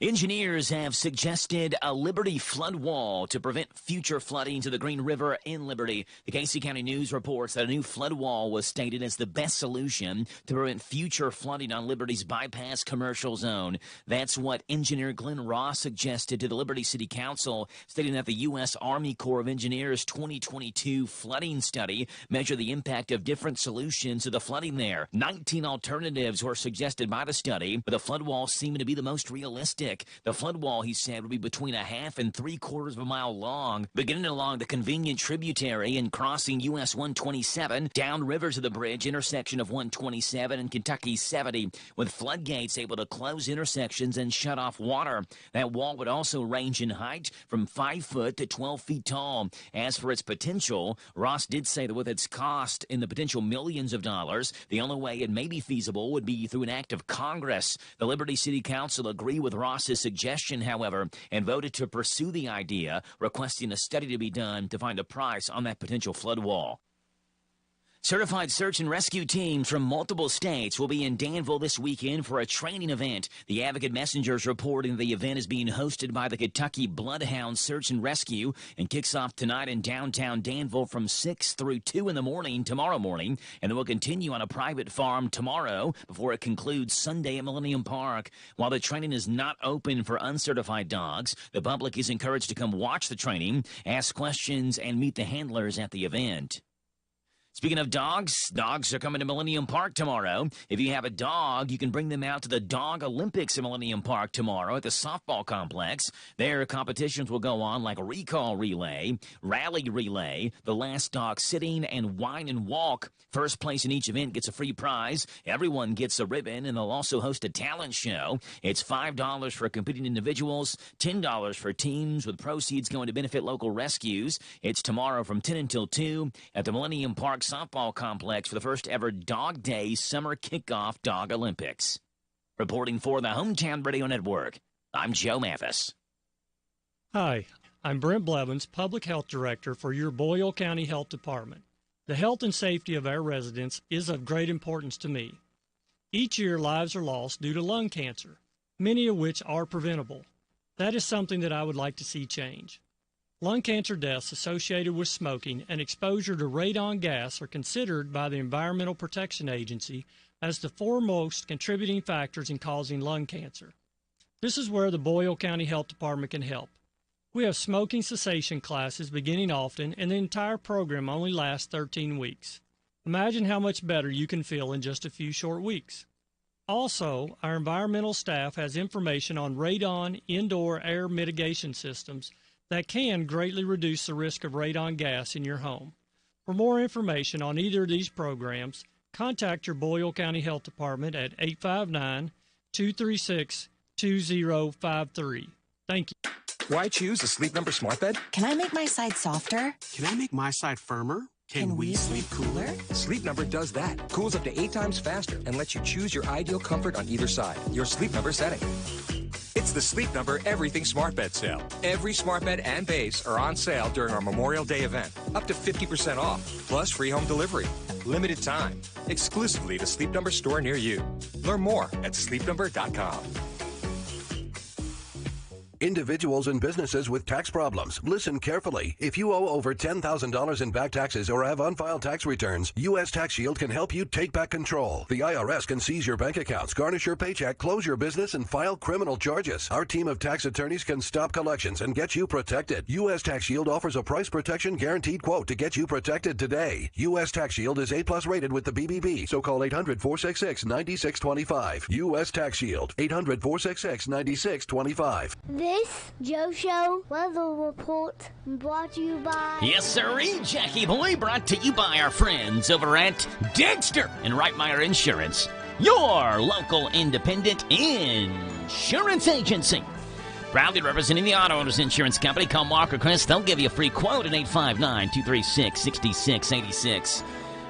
Engineers have suggested a Liberty flood wall to prevent future flooding to the Green River in Liberty. The Casey County News reports that a new flood wall was stated as the best solution to prevent future flooding on Liberty's bypass commercial zone. That's what engineer Glenn Ross suggested to the Liberty City Council, stating that the U.S. Army Corps of Engineers 2022 flooding study measured the impact of different solutions to the flooding there. 19 alternatives were suggested by the study, but the flood wall seemed to be the most realistic. The flood wall, he said, would be between 1/2 and 3/4 of a mile long, beginning along the convenient tributary and crossing US 127 downriver to the bridge intersection of 127 and Kentucky 70, with floodgates able to close intersections and shut off water. That wall would also range in height from 5 foot to 12 feet tall. As for its potential, Ross did say that with its cost in the potential millions of dollars, the only way it may be feasible would be through an act of Congress. The Liberty City Council agreed with Ross Ross's suggestion, however, and voted to pursue the idea, requesting a study to be done to find a price on that potential flood wall. Certified search and rescue teams from multiple states will be in Danville this weekend for a training event. The Advocate Messenger's reporting the event is being hosted by the Kentucky Bloodhound Search and Rescue and kicks off tonight in downtown Danville from 6 through 2 in the morning tomorrow morning, and it will continue on a private farm tomorrow before it concludes Sunday at Millennium Park. While the training is not open for uncertified dogs, the public is encouraged to come watch the training, ask questions, and meet the handlers at the event. Speaking of dogs, dogs are coming to Millennium Park tomorrow. If you have a dog, you can bring them out to the Dog Olympics in Millennium Park tomorrow at the softball complex. Their competitions will go on like recall relay, rally relay, the last dog sitting, and wine and walk. First place in each event gets a free prize. Everyone gets a ribbon, and they'll also host a talent show. It's $5 for competing individuals, $10 for teams, with proceeds going to benefit local rescues. It's tomorrow from 10 until 2 at the Millennium Park softball complex for the first ever Dog Day Summer Kickoff Dog Olympics. Reporting for the Hometown Radio Network, I'm Joe Mathis. Hi, I'm Brent Blevins, Public Health Director for your Boyle County Health Department. The health and safety of our residents is of great importance to me. Each year, lives are lost due to lung cancer, many of which are preventable. That is something that I would like to see change. Lung cancer deaths associated with smoking and exposure to radon gas are considered by the Environmental Protection Agency as the foremost contributing factors in causing lung cancer. This is where the Boyle County Health Department can help. We have smoking cessation classes beginning often, and the entire program only lasts 13 weeks. Imagine how much better you can feel in just a few short weeks. Also, our environmental staff has information on radon indoor air mitigation systems that can greatly reduce the risk of radon gas in your home. For more information on either of these programs, contact your Boyle County Health Department at 859-236-2053. Thank you. Why choose a Sleep Number smart bed? Can I make my side softer? Can I make my side firmer? Can we sleep cooler? Sleep Number does that. Cools up to 8 times faster and lets you choose your ideal comfort on either side. Your Sleep Number setting. It's the Sleep Number Everything Smart Bed sale. Every smart bed and base are on sale during our Memorial Day event. Up to 50% off, plus free home delivery. Limited time. Exclusively to Sleep Number store near you. Learn more at sleepnumber.com. Individuals and businesses with tax problems, listen carefully. If you owe over $10,000 in back taxes or have unfiled tax returns, U.S. Tax Shield can help you take back control. The IRS can seize your bank accounts, garnish your paycheck, close your business, and file criminal charges. Our team of tax attorneys can stop collections and get you protected. U.S. Tax Shield offers a price protection guaranteed quote to get you protected today. U.S. Tax Shield is A+ rated with the BBB, so call 800-466-9625. U.S. Tax Shield, 800-466-9625. This Joe Show weather report brought to you by... Yes, sirree, Jackie Boy, brought to you by our friends over at Dexter and Reitmeyer Insurance, your local independent insurance agency. Proudly representing the auto owners insurance company. Call Mark or Chris. They'll give you a free quote at 859-236-6686.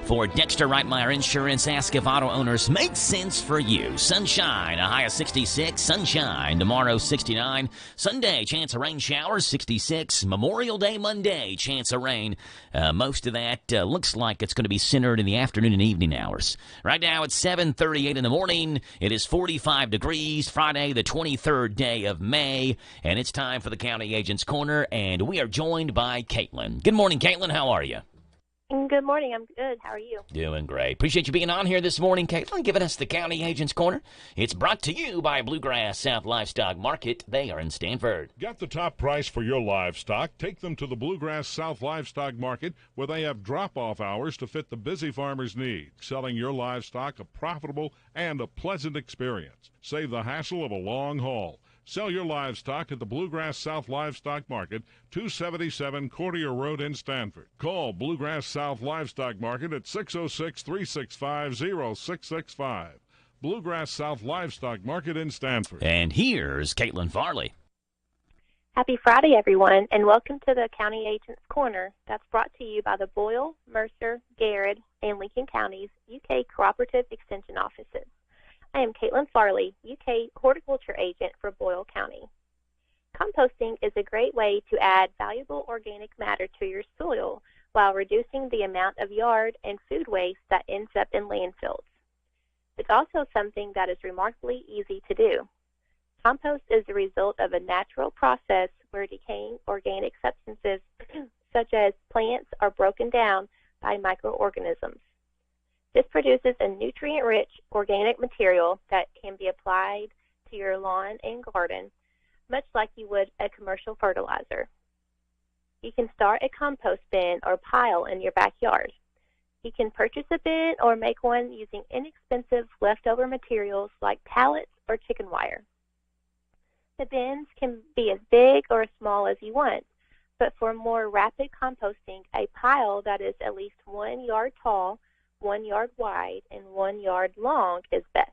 For Dexter Reitmeyer Insurance, ask if auto owners make sense for you. Sunshine, a high of 66. Sunshine, tomorrow 69. Sunday, chance of rain showers, 66. Memorial Day Monday, chance of rain. Most of that looks like it's going to be centered in the afternoon and evening hours. Right now, it's 7:38 in the morning. It is 45 degrees, Friday, the 23rd day of May, and it's time for the County Agent's Corner, and we are joined by Caitlin. Good morning, Caitlin. How are you? Good morning. I'm good. How are you? Doing great. Appreciate you being on here this morning, Caitlin, giving us the County Agent's Corner. It's brought to you by Bluegrass South Livestock Market. They are in Stanford. Get the top price for your livestock. Take them to the Bluegrass South Livestock Market, where they have drop-off hours to fit the busy farmer's needs. Selling your livestock a profitable and a pleasant experience. Save the hassle of a long haul. Sell your livestock at the Bluegrass South Livestock Market, 277 Courtier Road in Stanford. Call Bluegrass South Livestock Market at 606-365-0665. Bluegrass South Livestock Market in Stanford. And here's Caitlin Farley. Happy Friday, everyone, and welcome to the County Agent's Corner. That's brought to you by the Boyle, Mercer, Garrett, and Lincoln Counties UK Cooperative Extension Offices. I am Caitlin Farley, UK Horticulture Agent for Boyle County. Composting is a great way to add valuable organic matter to your soil while reducing the amount of yard and food waste that ends up in landfills. It's also something that is remarkably easy to do. Compost is the result of a natural process where decaying organic substances such as plants are broken down by microorganisms. This produces a nutrient-rich organic material that can be applied to your lawn and garden, much like you would a commercial fertilizer. You can start a compost bin or pile in your backyard. You can purchase a bin or make one using inexpensive leftover materials like pallets or chicken wire. The bins can be as big or as small as you want, but for more rapid composting, a pile that is at least 1 yard tall, 1 yard wide, and 1 yard long is best.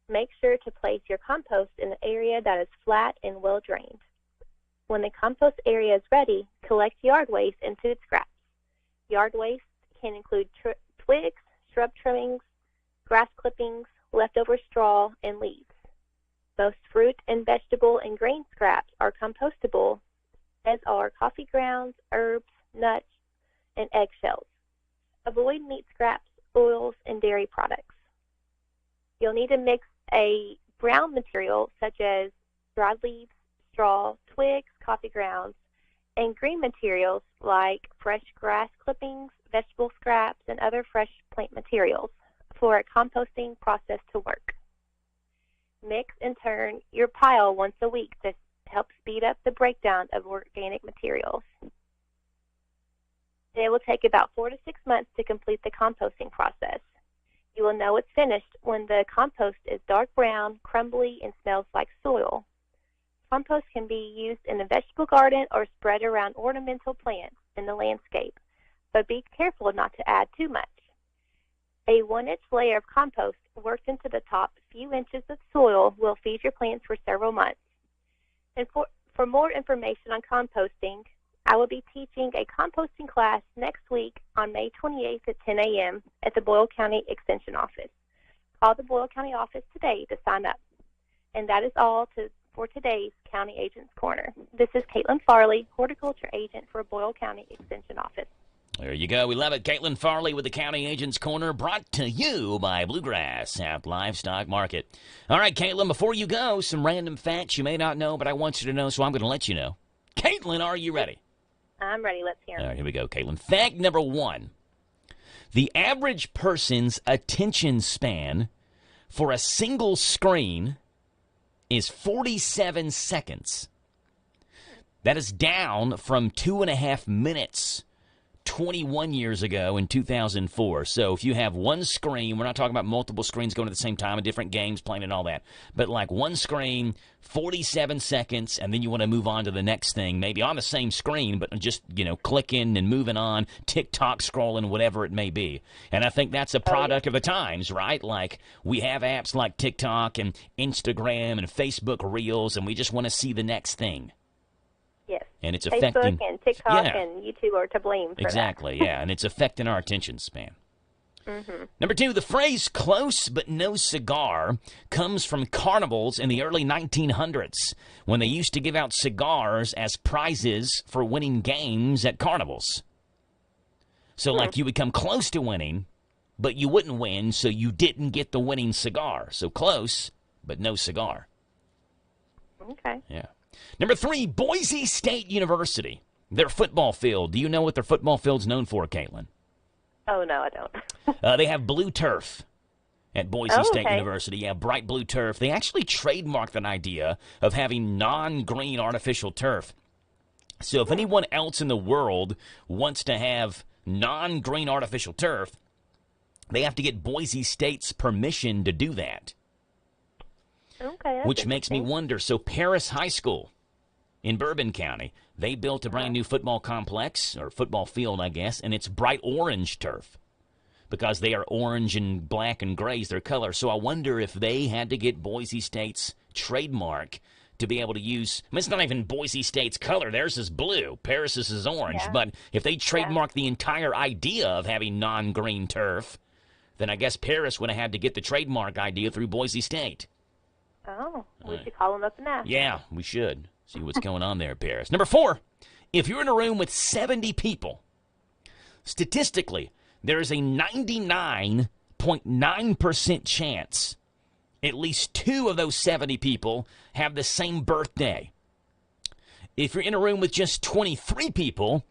Make sure to place your compost in an area that is flat and well drained. When the compost area is ready, collect yard waste and food scraps. Yard waste can include twigs, shrub trimmings, grass clippings, leftover straw, and leaves. Most fruit and vegetable and grain scraps are compostable, as are coffee grounds, herbs, nuts, and eggshells. Avoid meat scraps, oils, and dairy products. You'll need to mix a brown material such as dried leaves, straw, twigs, coffee grounds, and green materials like fresh grass clippings, vegetable scraps, and other fresh plant materials for a composting process to work. Mix and turn your pile once a week to help speed up the breakdown of organic materials. It will take about 4 to 6 months to complete the composting process. You will know it's finished when the compost is dark brown, crumbly, and smells like soil. Compost can be used in a vegetable garden or spread around ornamental plants in the landscape, but be careful not to add too much. A 1-inch layer of compost worked into the top few inches of soil will feed your plants for several months. And for more information on composting, I will be teaching a composting class next week on May 28th at 10 a.m. at the Boyle County Extension Office. Call the Boyle County office today to sign up. And that is all for today's County Agent's Corner. This is Caitlin Farley, Horticulture Agent for Boyle County Extension Office. There you go. We love it. Caitlin Farley with the County Agent's Corner, brought to you by Bluegrass South Livestock Market. All right, Caitlin, before you go, some random facts you may not know, but I want you to know, so I'm going to let you know. Caitlin, are you ready? I'm ready. Let's hear it. All right, here we go, Caitlin. Fact number 1. The average person's attention span for a single screen is 47 seconds. That is down from 2.5 minutes 21 years ago in 2004. So if you have one screen, we're not talking about multiple screens going at the same time and different games playing and all that, but like one screen, 47 seconds, and then you want to move on to the next thing, maybe on the same screen, but just, clicking and moving on, TikTok scrolling, whatever it may be. And I think that's a product of the times, right? Like, we have apps like TikTok and Instagram and Facebook Reels, and we just want to see the next thing. Yes. And it's Facebook affecting and TikTok and YouTube are to blame for exactly, that. yeah, and it's affecting our attention span. Mm-hmm. Number 2, the phrase close but no cigar comes from carnivals in the early 1900s when they used to give out cigars as prizes for winning games at carnivals. So, like, you would come close to winning, but you wouldn't win, so you didn't get the winning cigar. So close, but no cigar. Okay. Yeah. Number 3, Boise State University. Their football field. Do you know what their football field's known for, Caitlin? Oh, no, I don't. They have blue turf at Boise State University. Yeah, bright blue turf. They actually trademarked an idea of having non-green artificial turf. So if anyone else in the world wants to have non-green artificial turf, they have to get Boise State's permission to do that. Okay. Which makes me wonder, so Paris High School in Bourbon County, they built a brand new football complex, or football field, I guess, and it's bright orange turf because they are orange and black and gray is their color. So I wonder if they had to get Boise State's trademark to be able to use, I mean, it's not even Boise State's color. Theirs is blue. Paris's is orange. Yeah. But if they trademark the entire idea of having non-green turf, then I guess Paris would have had to get the trademark idea through Boise State. Oh, we should call them up and ask. Yeah, we should. See what's going on there, Paris. Number 4, if you're in a room with 70 people, statistically, there is a 99.9% chance at least 2 of those 70 people have the same birthday. If you're in a room with just 23 people,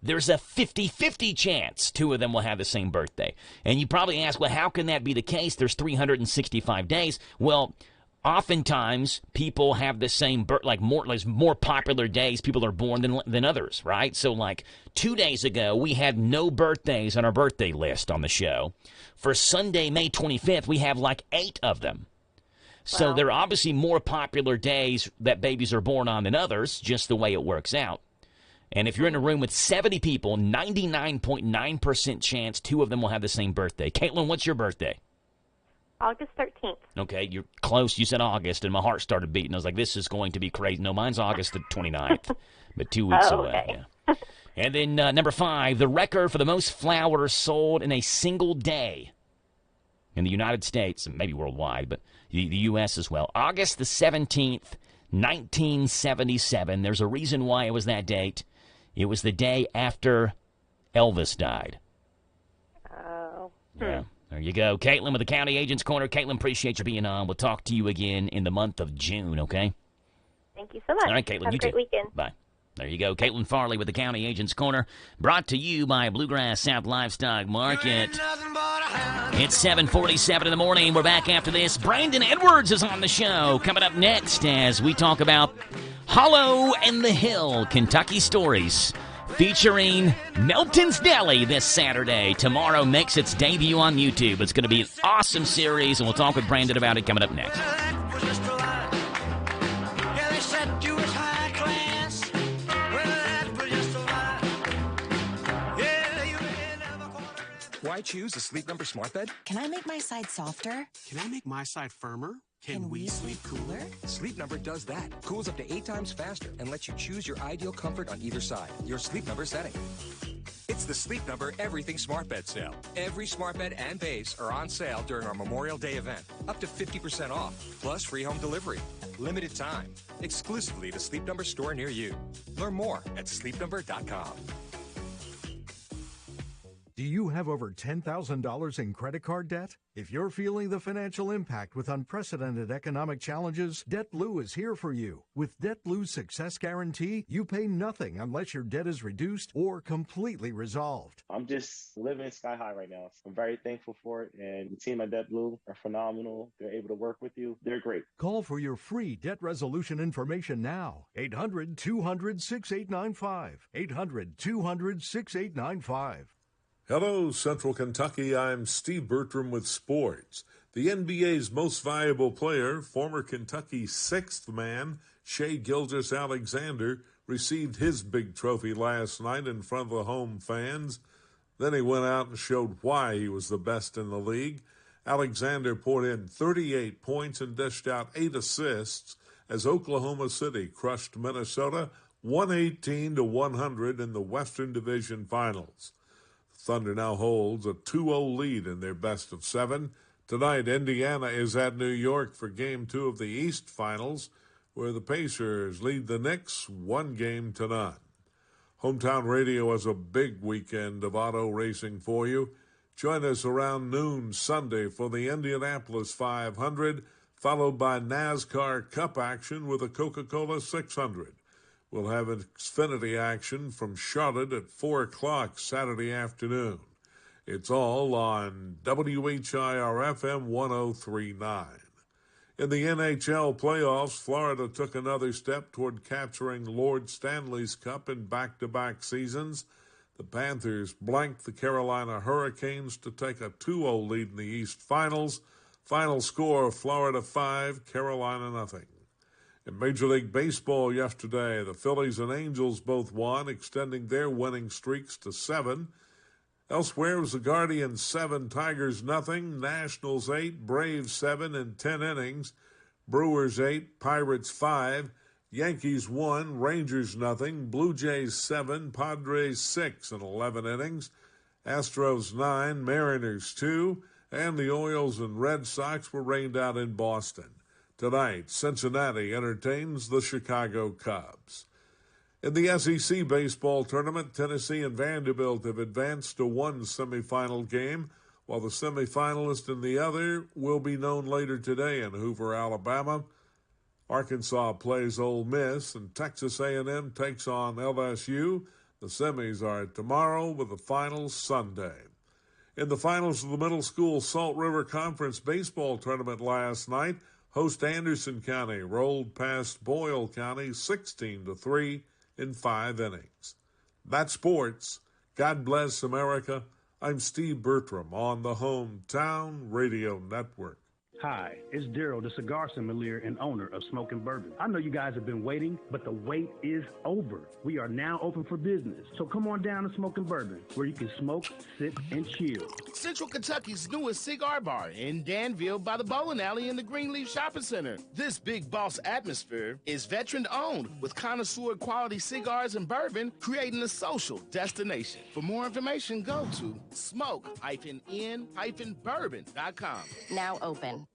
there's a 50-50 chance 2 of them will have the same birthday. And you probably ask, well, how can that be the case? There's 365 days. Well, oftentimes people have the same more popular days people are born than others, right? So like 2 days ago, we had no birthdays on our birthday list on the show. For Sunday, May 25th, we have like 8 of them. So there are obviously more popular days that babies are born on than others, just the way it works out. And if you're in a room with 70 people, 99.9% chance 2 of them will have the same birthday. Caitlin, what's your birthday? August 13th. Okay, you're close. You said August, and my heart started beating. I was like, this is going to be crazy. No, mine's August the 29th, but 2 weeks away. Yeah. And then number 5, the record for the most flowers sold in a single day in the United States, and maybe worldwide, but the U.S. as well. August the 17th, 1977. There's a reason why it was that date. It was the day after Elvis died. Oh. Yeah. There you go. Caitlin with the County Agents Corner. Caitlin, appreciate you being on. We'll talk to you again in the month of June, okay? Thank you so much. All right, Caitlin, Have you a great too. weekend. Bye. There you go. Caitlin Farley with the County Agents Corner, brought to you by Bluegrass South Livestock Market. It's 7:47 in the morning. We're back after this. Brandon Edwards is on the show. Coming up next as we talk about Hollow and the Hill, Kentucky stories, featuring Melton's Deli this Saturday. Tomorrow makes its debut on YouTube. It's going to be an awesome series, and we'll talk with Brandon about it coming up next. Why choose a Sleep Number smart bed? Can I make my side softer? Can I make my side firmer? Can we sleep cooler? Sleep Number does that. Cools up to 8 times faster and lets you choose your ideal comfort on either side. Your Sleep Number setting. It's the Sleep Number Everything Smart Bed Sale. Every smart bed and base are on sale during our Memorial Day event. Up to 50% off, plus free home delivery. Limited time. Exclusively to Sleep Number store near you. Learn more at sleepnumber.com. Do you have over $10,000 in credit card debt? If you're feeling the financial impact with unprecedented economic challenges, Debt Blue is here for you. With Debt Blue's Success Guarantee, you pay nothing unless your debt is reduced or completely resolved. I'm just living sky high right now. I'm very thankful for it, and the team at Debt Blue are phenomenal. They're able to work with you. They're great. Call for your free debt resolution information now. 800-200-6895. 800-200-6895. Hello, Central Kentucky. I'm Steve Bertram with sports. The NBA's most valuable player, former Kentucky sixth man, Shai Gilgeous-Alexander, received his big trophy last night in front of the home fans. Then he went out and showed why he was the best in the league. Alexander poured in 38 points and dished out 8 assists as Oklahoma City crushed Minnesota 118-100 in the Western Division Finals. Thunder now holds a 2-0 lead in their best of 7. Tonight, Indiana is at New York for Game 2 of the East Finals, where the Pacers lead the Knicks 1-0. Hometown Radio has a big weekend of auto racing for you. Join us around noon Sunday for the Indianapolis 500, followed by NASCAR Cup action with the Coca-Cola 600. We'll have Xfinity action from Charlotte at 4 o'clock Saturday afternoon. It's all on WHIR FM 103.9. In the NHL playoffs, Florida took another step toward capturing Lord Stanley's Cup in back-to-back seasons. The Panthers blanked the Carolina Hurricanes to take a 2-0 lead in the East Finals. Final score, Florida 5, Carolina nothing. In Major League Baseball yesterday, the Phillies and Angels both won, extending their winning streaks to 7. Elsewhere, it was the Guardians 7, Tigers nothing, Nationals 8, Braves 7 in 10 innings, Brewers 8, Pirates 5, Yankees 1, Rangers nothing, Blue Jays 7, Padres 6 in 11 innings, Astros 9, Mariners 2, and the Orioles and Red Sox were rained out in Boston. Tonight, Cincinnati entertains the Chicago Cubs. In the SEC baseball tournament, Tennessee and Vanderbilt have advanced to one semifinal game, while the semifinalist in the other will be known later today in Hoover, Alabama. Arkansas plays Ole Miss, and Texas A&M takes on LSU. The semis are tomorrow, with the finals Sunday. In the finals of the middle school Salt River Conference baseball tournament last night, host Anderson County rolled past Boyle County 16-3 in 5 innings. That's sports. God bless America. I'm Steve Bertram on the Hometown Radio Network. Hi, it's Daryl, the cigar sommelier and owner of Smokin' Bourbon. I know you guys have been waiting, but the wait is over. We are now open for business. So come on down to Smokin' Bourbon, where you can smoke, sip, and chill. Central Kentucky's newest cigar bar in Danville by the bowling alley in the Greenleaf Shopping Center. This big boss atmosphere is veteran-owned with connoisseur quality cigars and bourbon, creating a social destination. For more information, go to smoke-in-bourbon.com. Now open.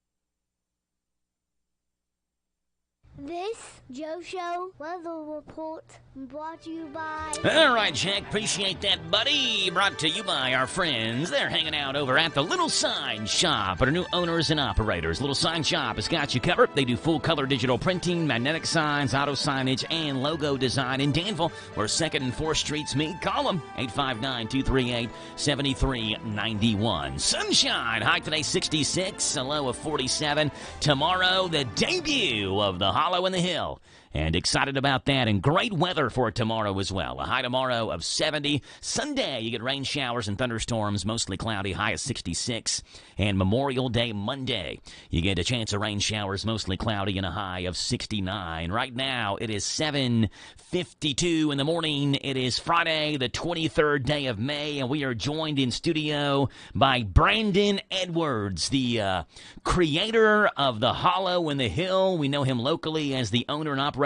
This Joe Show weather report brought to you by... All right, Jack. Appreciate that, buddy. Brought to you by our friends. They're hanging out over at the Little Sign Shop. Our new owners and operators. Little Sign Shop has got you covered. They do full-color digital printing, magnetic signs, auto signage, and logo design in Danville, where 2nd and 4th Streets meet. Call them, 859-238-7391. Sunshine. High today, 66. A low of 47. Tomorrow, the debut of the Hollow in the Hill. And excited about that. And great weather for tomorrow as well. A high tomorrow of 70. Sunday, you get rain showers and thunderstorms, mostly cloudy, high of 66. And Memorial Day Monday, you get a chance of rain showers, mostly cloudy, and a high of 69. Right now, it is 7:52 in the morning. It is Friday, the 23rd day of May, and we are joined in studio by Brandon Edwards, the creator of the Hollow in the Hill. We know him locally as the owner and operator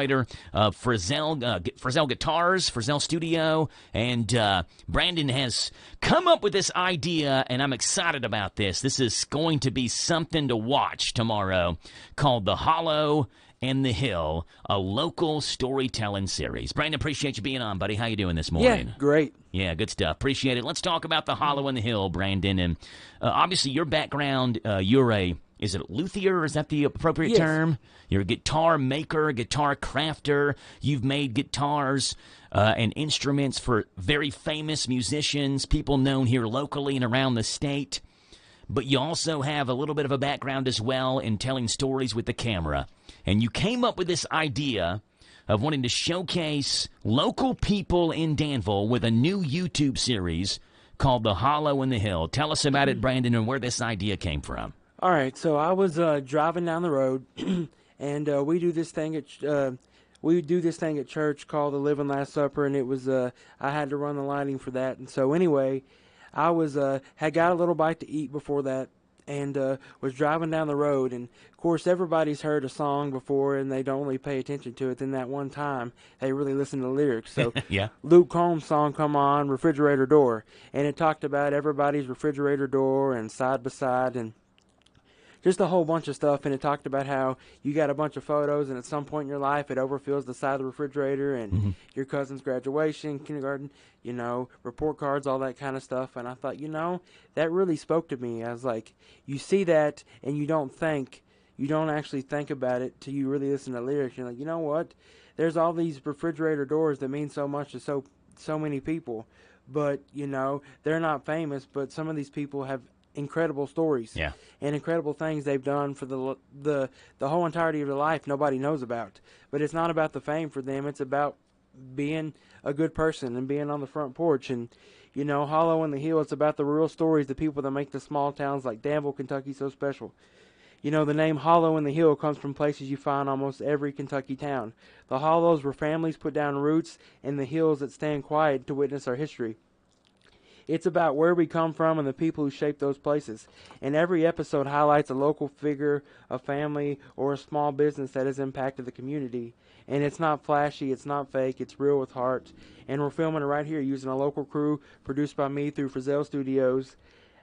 of Frizzell Guitars, Frizzell Studio, and Brandon has come up with this idea, and I'm excited about this. This is going to be something to watch tomorrow, called The Hollow and the Hill, a local storytelling series. Brandon, appreciate you being on, buddy. How you doing this morning? Yeah, great. Yeah, good stuff. Appreciate it. Let's talk about The Hollow and the Hill, Brandon. And obviously your background, you're a... Is it luthier? Is that the appropriate term? You're a guitar maker, guitar crafter. You've made guitars and instruments for very famous musicians, people known here locally and around the state. But you also have a little bit of a background as well in telling stories with the camera. And you came up with this idea of wanting to showcase local people in Danville with a new YouTube series called The Hollow in the Hill. Tell us about it, Brandon, and where this idea came from. All right, so I was driving down the road, and we do this thing at church called the Living Last Supper, and it was I had to run the lighting for that, and so anyway, I was had got a little bite to eat before that, and was driving down the road, and of course everybody's heard a song before, and they don't really pay attention to it. Then that one time they really listen to the lyrics. So yeah. Luke Combs' song come on, Refrigerator Door, and it talked about everybody's refrigerator door and side by side and just a whole bunch of stuff, and it talked about how you got a bunch of photos, and at some point in your life, it overfills the side of the refrigerator, and your cousin's graduation, kindergarten, report cards, all that kind of stuff. And I thought, that really spoke to me. I was like, you see that, and you don't actually think about it till you really listen to the lyrics. You're like, you know what? There's all these refrigerator doors that mean so much to so many people, but, they're not famous, but some of these people have incredible stories and incredible things they've done for the whole entirety of their life nobody knows about. But it's not about the fame for them. It's about being a good person and being on the front porch. And, Hollow in the Hill, it's about the real stories, the people that make the small towns like Danville, Kentucky so special. The name Hollow in the Hill comes from places you find almost every Kentucky town. The hollows where families put down roots and the hills that stand quiet to witness our history. It's about where we come from and the people who shape those places. And every episode highlights a local figure, a family, or a small business that has impacted the community. And it's not flashy, it's not fake, it's real with heart. And we're filming it right here using a local crew produced by me through Frizzell Studios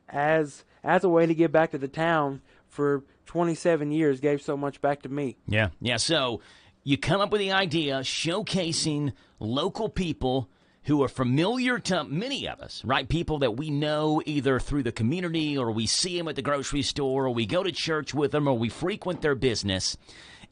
as a way to give back to the town for 27 years, gave so much back to me. Yeah. So you come up with the idea showcasing local people who are familiar to many of us, right? People that we know either through the community or we see them at the grocery store or we go to church with them or we frequent their business.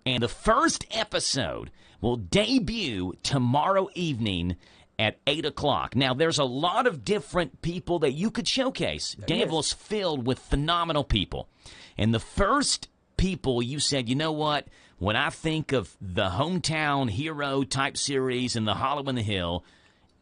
And the first episode will debut tomorrow evening at 8 o'clock. Now, there's a lot of different people that you could showcase. Danville's filled with phenomenal people. And the first people you said, you know what? When I think of the hometown hero type series and the Hollow in the Hill,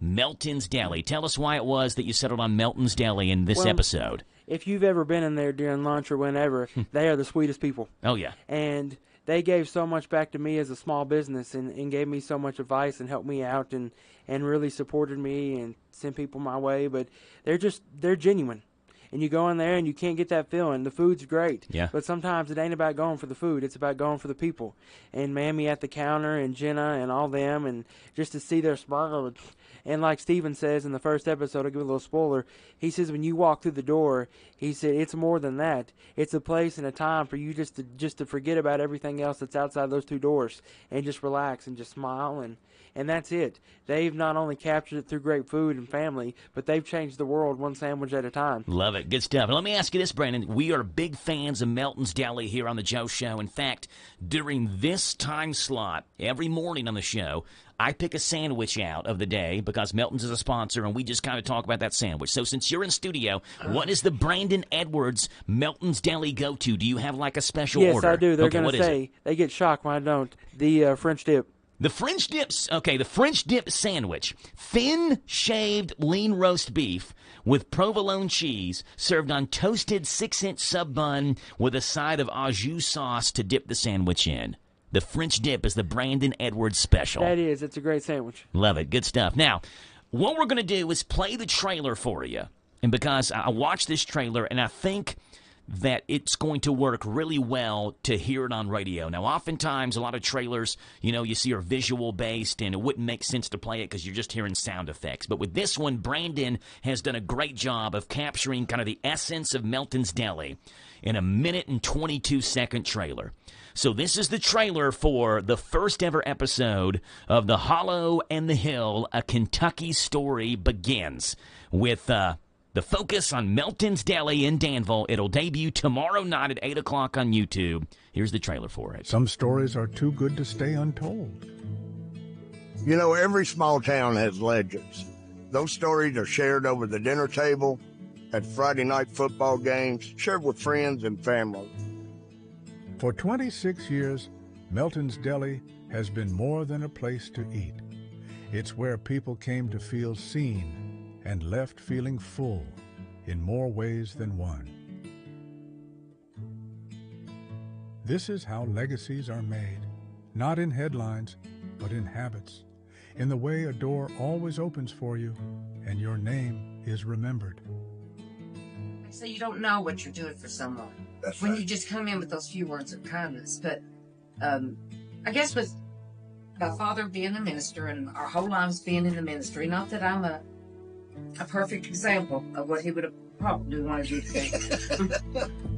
Melton's Deli. Tell us why it was that you settled on Melton's Deli in this episode. If you've ever been in there during lunch or whenever, they are the sweetest people. Oh, yeah. And they gave so much back to me as a small business and gave me so much advice and helped me out and really supported me and sent people my way. But they're genuine. And you go in there and you can't get that feeling. The food's great. Yeah. But sometimes it ain't about going for the food. It's about going for the people. And Mammy at the counter and Jenna and all them, and just to see their smile. And like Steven says in the first episode, I'll give a little spoiler, he says when you walk through the door, he said it's more than that. It's a place and a time for you just to forget about everything else that's outside those two doors and just relax and just smile, and that's it. They've not only captured it through great food and family, but they've changed the world one sandwich at a time. Love it. Good stuff. And let me ask you this, Brandon. We are big fans of Melton's Deli here on the Joe Show. In fact, during this time slot, every morning on the show, I pick a sandwich out of the day because Melton's is a sponsor, and we just kind of talk about that sandwich. So since you're in studio, what is the Brandon Edwards Melton's Deli go-to? Do you have like a special order? Yes, I do. They're going to say, they get shocked when I don't, the French dip. The French dips, okay, the French dip sandwich. Thin, shaved, lean roast beef with provolone cheese served on toasted 6-inch sub bun with a side of au jus sauce to dip the sandwich in. The French dip is the Brandon Edwards special. That is. It's a great sandwich. Love it. Good stuff. Now, what we're going to do is play the trailer for you. And because I watched this trailer, and I think that it's going to work really well to hear it on radio. Now, oftentimes, a lot of trailers, you see are visual-based, and it wouldn't make sense to play it because you're just hearing sound effects. But with this one, Brandon has done a great job of capturing kind of the essence of Melton's Deli in a 1 and 22-second trailer. So this is the trailer for the first ever episode of The Hollow and the Hill, A Kentucky Story Begins with the focus on Melton's Deli in Danville. It'll debut tomorrow night at 8 o'clock on YouTube. Here's the trailer for it. Some stories are too good to stay untold. Every small town has legends. Those stories are shared over the dinner table, at Friday night football games, shared with friends and family. For 26 years, Melton's Deli has been more than a place to eat. It's where people came to feel seen and left feeling full in more ways than one. This is how legacies are made, not in headlines, but in habits, in the way a door always opens for you and your name is remembered. So you don't know what you're doing for someone when you just come in with those few words of kindness. But I guess with my father being a minister and our whole lives being in the ministry, not that I'm a perfect example of what he would have probably wanted to do today.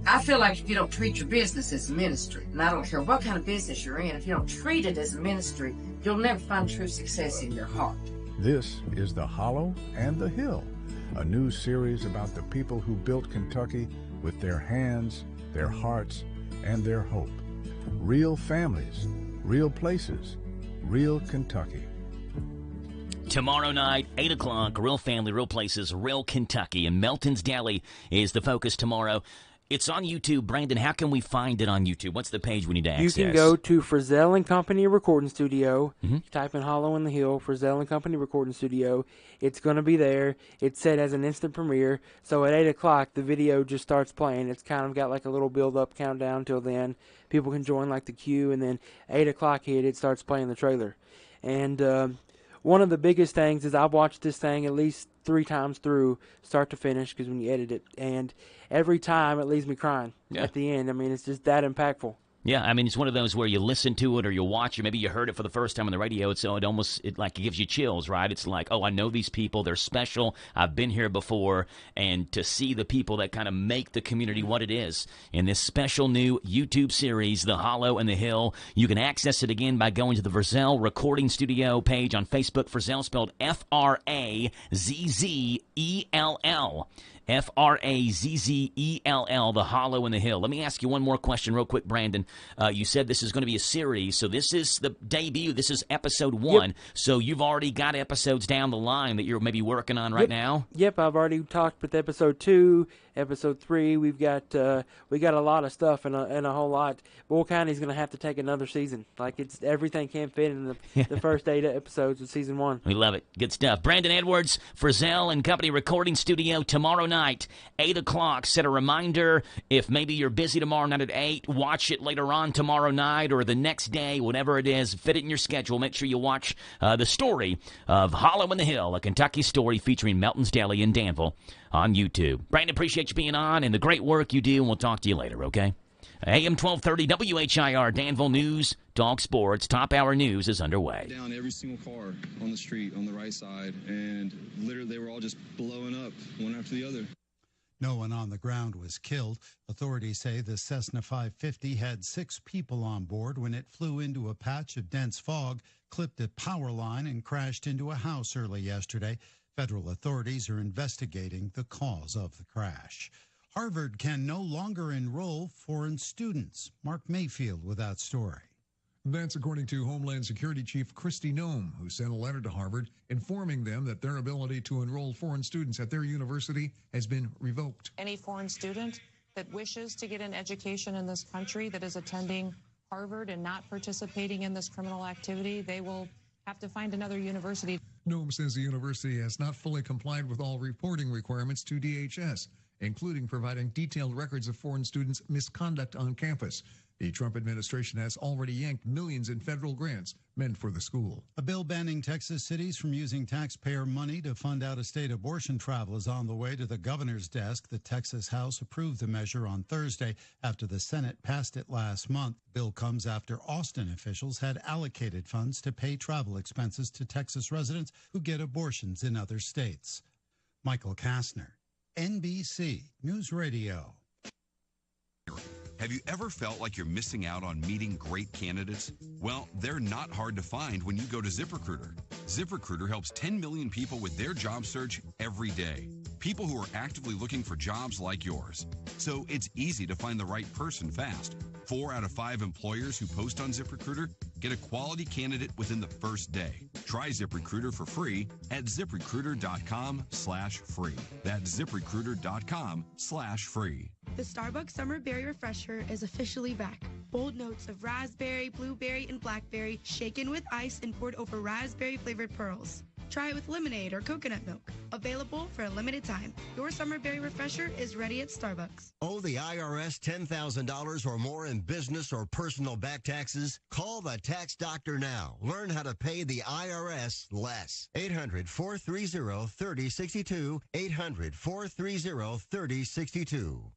I feel like if you don't treat your business as a ministry, and I don't care what kind of business you're in, if you don't treat it as a ministry, you'll never find true success in your heart. This is The Hollow and the Hill, a new series about the people who built Kentucky with their hands, their hearts, and their hope. Real families, real places, real Kentucky. Tomorrow night, 8 o'clock, Real Family, Real Places, Real Kentucky. And Melton's Deli is the focus tomorrow. It's on YouTube. Brandon, how can we find it on YouTube? What's the page we need to access? You can go to Frizzell and Company Recording Studio. Type in Hollow in the Hill, Frizzell and Company Recording Studio. It's going to be there. It's set as an instant premiere. So at 8 o'clock, the video just starts playing. It's kind of got like a little build-up countdown till then. People can join like the queue. And then 8 o'clock hit, it starts playing the trailer. And one of the biggest things is I've watched this thing at least 3 times through, start to finish, because when you edit it, and every time it leaves me crying at the end. I mean, it's just that impactful. Yeah, I mean, it's one of those where you listen to it or you watch it. Maybe you heard it for the first time on the radio. So it gives you chills, right? It's like, oh, I know these people. They're special. I've been here before. And to see the people that kind of make the community what it is in this special new YouTube series, The Hollow and the Hill, you can access it again by going to the Frizzell Recording Studio page on Facebook. Frizzell spelled F-R-A-Z-Z-E-L-L. F-R-A-Z-Z-E-L-L, The Hollow and the Hill. Let me ask you one more question real quick, Brandon. You said this is going to be a series, so this is the debut. This is episode 1. Yep. So you've already got episodes down the line that you're maybe working on right now? Yep, I've already talked with episode 2, episode 3. We got a lot of stuff and a whole lot. Boyle County's going to have to take another season. Everything can't fit in the first 8 episodes of season 1. We love it. Good stuff. Brandon Edwards, Frizzell and Company Recording Studio tomorrow night, 8 o'clock. Set a reminder. If maybe you're busy tomorrow night at 8, watch it later on tomorrow night or the next day, whatever it is. Fit it in your schedule. Make sure you watch the story of Hollow in the Hill, a Kentucky story featuring Melton's Deli in Danville on YouTube. Brandon, appreciate you being on and the great work you do, and we'll talk to you later, okay? AM 1230 WHIR Danville News, Talk Sports, Top Hour News is underway. Down every single car on the street on the right side, and literally they were all just blowing up one after the other. No one on the ground was killed. Authorities say the Cessna 550 had 6 people on board when it flew into a patch of dense fog, clipped a power line, and crashed into a house early yesterday. Federal authorities are investigating the cause of the crash. Harvard can no longer enroll foreign students. Mark Mayfield with that story. That's according to Homeland Security Chief Kristi Noem, who sent a letter to Harvard informing them that their ability to enroll foreign students at their university has been revoked. Any foreign student that wishes to get an education in this country that is attending Harvard and not participating in this criminal activity, they will have to find another university. Noem says the university has not fully complied with all reporting requirements to DHS, including providing detailed records of foreign students' misconduct on campus. The Trump administration has already yanked millions in federal grants meant for the school. A bill banning Texas cities from using taxpayer money to fund out-of-state abortion travel is on the way to the governor's desk. The Texas House approved the measure on Thursday after the Senate passed it last month. The bill comes after Austin officials had allocated funds to pay travel expenses to Texas residents who get abortions in other states. Michael Kastner, NBC News Radio. Have you ever felt like you're missing out on meeting great candidates? Well, they're not hard to find when you go to ZipRecruiter. ZipRecruiter helps 10 million people with their job search every day. People who are actively looking for jobs like yours. So it's easy to find the right person fast. 4 out of 5 employers who post on ZipRecruiter get a quality candidate within the first day. Try ZipRecruiter for free at ZipRecruiter.com/free. That's ZipRecruiter.com/free. The Starbucks Summer Berry Refresher is officially back. Bold notes of raspberry, blueberry, and blackberry shaken with ice and poured over raspberry-flavored pearls. Try it with lemonade or coconut milk. Available for a limited time. Your Summer Berry Refresher is ready at Starbucks. Owe the IRS $10,000 or more in business or personal back taxes? Call the Tax Doctor now. Learn how to pay the IRS less. 800-430-3062. 800-430-3062.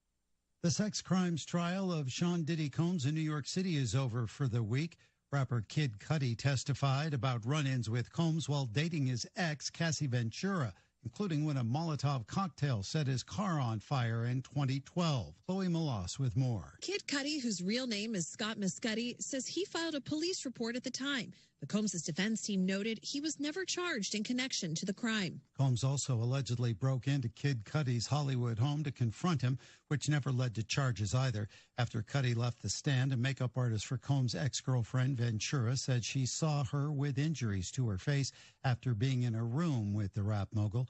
The sex crimes trial of Sean Diddy Combs in New York City is over for the week. Rapper Kid Cudi testified about run-ins with Combs while dating his ex, Cassie Ventura, including when a Molotov cocktail set his car on fire in 2012. Chloe Malas with more. Kid Cudi, whose real name is Scott Muscudi, says he filed a police report at the time. The Combs' defense team noted he was never charged in connection to the crime. Combs also allegedly broke into Kid Cudi's Hollywood home to confront him, which never led to charges either. After Cudi left the stand, a makeup artist for Combs' ex-girlfriend Ventura said she saw her with injuries to her face after being in a room with the rap mogul.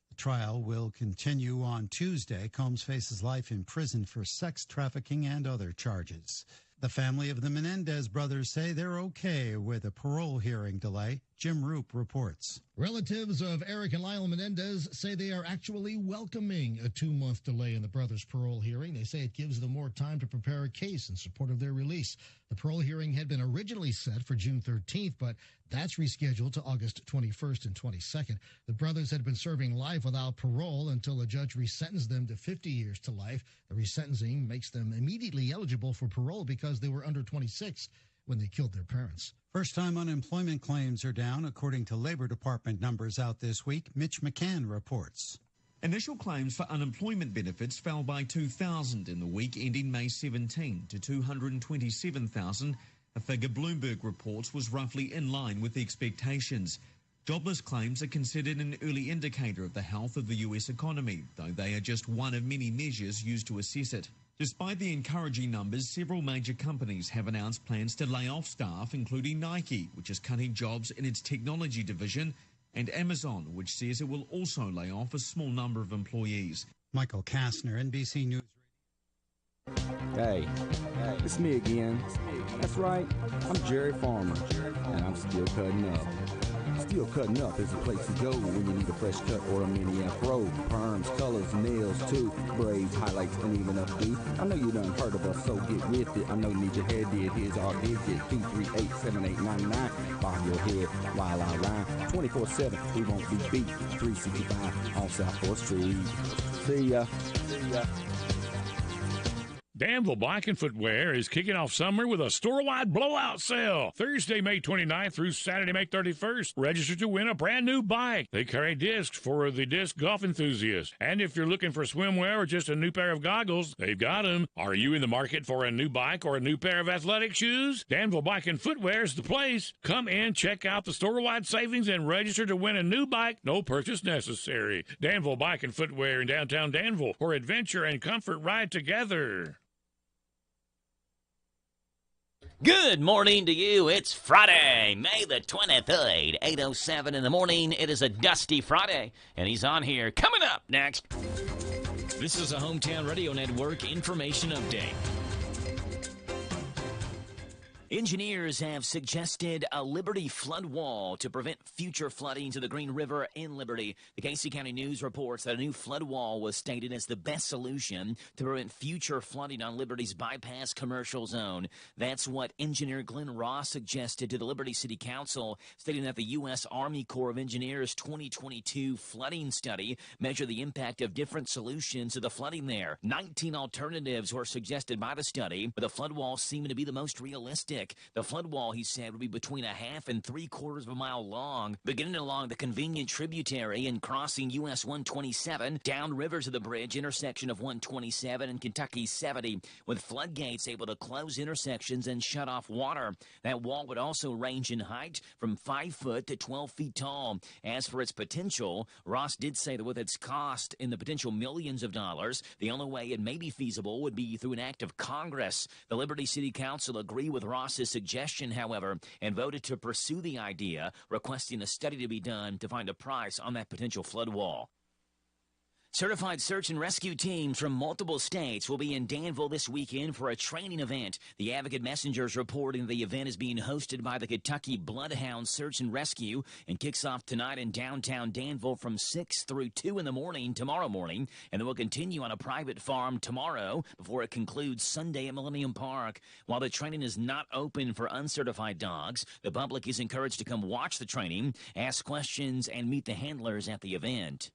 The trial will continue on Tuesday. Combs faces life in prison for sex trafficking and other charges. The family of the Menendez brothers say they're okay with a parole hearing delay. Jim Roop reports. Relatives of Eric and Lyle Menendez say they are actually welcoming a 2-month delay in the brothers' parole hearing. They say it gives them more time to prepare a case in support of their release. The parole hearing had been originally set for June 13th, but That's rescheduled to August 21st and 22nd. The brothers had been serving life without parole until a judge resentenced them to 50 years to life. The resentencing makes them immediately eligible for parole because they were under 26 when they killed their parents. First-time unemployment claims are down, according to Labor Department numbers out this week. Mitch McCann reports. Initial claims for unemployment benefits fell by 2,000 in the week ending May 17 to 227,000. A figure Bloomberg reports was roughly in line with the expectations. Jobless claims are considered an early indicator of the health of the U.S. economy, though they are just one of many measures used to assess it. Despite the encouraging numbers, several major companies have announced plans to lay off staff, including Nike, which is cutting jobs in its technology division, and Amazon, which says it will also lay off a small number of employees. Michael Kastner, NBC News. Hey, it's me again. That's right, I'm Jerry Farmer, and I'm still cutting up. Still Cutting Up is a place to go when you need a fresh cut or a mini afro. Perms, colors, nails, too. Braids, highlights, and even updo. I know you done heard of us, so get with it. I know you need your hair did. Here's our digit, 238-7899. Bob your head while I rhyme. 24/7, we won't be beat. 365 on South 4th Street. See ya. See ya. Danville Bike and Footwear is kicking off summer with a store-wide blowout sale. Thursday, May 29th through Saturday, May 31st. Register to win a brand new bike. They carry discs for the disc golf enthusiast. And if you're looking for swimwear or just a new pair of goggles, they've got them. Are you in the market for a new bike or a new pair of athletic shoes? Danville Bike and Footwear is the place. Come in, check out the store-wide savings, and register to win a new bike. No purchase necessary. Danville Bike and Footwear in downtown Danville, where adventure and comfort ride together. Good morning to you. It's Friday, May the 23rd, 8:07 in the morning. It is a dusty Friday, and he's on here. Coming up next. This is a Hometown Radio Network information update. Engineers have suggested a Liberty flood wall to prevent future flooding to the Green River in Liberty. The Casey County News reports that a new flood wall was stated as the best solution to prevent future flooding on Liberty's bypass commercial zone. That's what engineer Glenn Ross suggested to the Liberty City Council, stating that the U.S. Army Corps of Engineers 2022 flooding study measured the impact of different solutions to the flooding there. 19 alternatives were suggested by the study, but the flood wall seemed to be the most realistic. The flood wall, he said, would be between 1/2 and 3/4 of a mile long, beginning along the convenient tributary and crossing US 127 downriver to the bridge intersection of 127 and Kentucky 70, with floodgates able to close intersections and shut off water. That wall would also range in height from 5 foot to 12 feet tall. As for its potential, Ross did say that with its cost in the potential millions of dollars, the only way it may be feasible would be through an act of Congress. The Liberty City Council agreed with Ross's suggestion, however, and voted to pursue the idea, requesting a study to be done to find a price on that potential flood wall. Certified search and rescue teams from multiple states will be in Danville this weekend for a training event. The Advocate Messenger's reporting the event is being hosted by the Kentucky Bloodhound Search and Rescue and kicks off tonight in downtown Danville from 6 through 2 in the morning tomorrow morning, and then will continue on a private farm tomorrow before it concludes Sunday at Millennium Park. While the training is not open for uncertified dogs, the public is encouraged to come watch the training, ask questions, and meet the handlers at the event.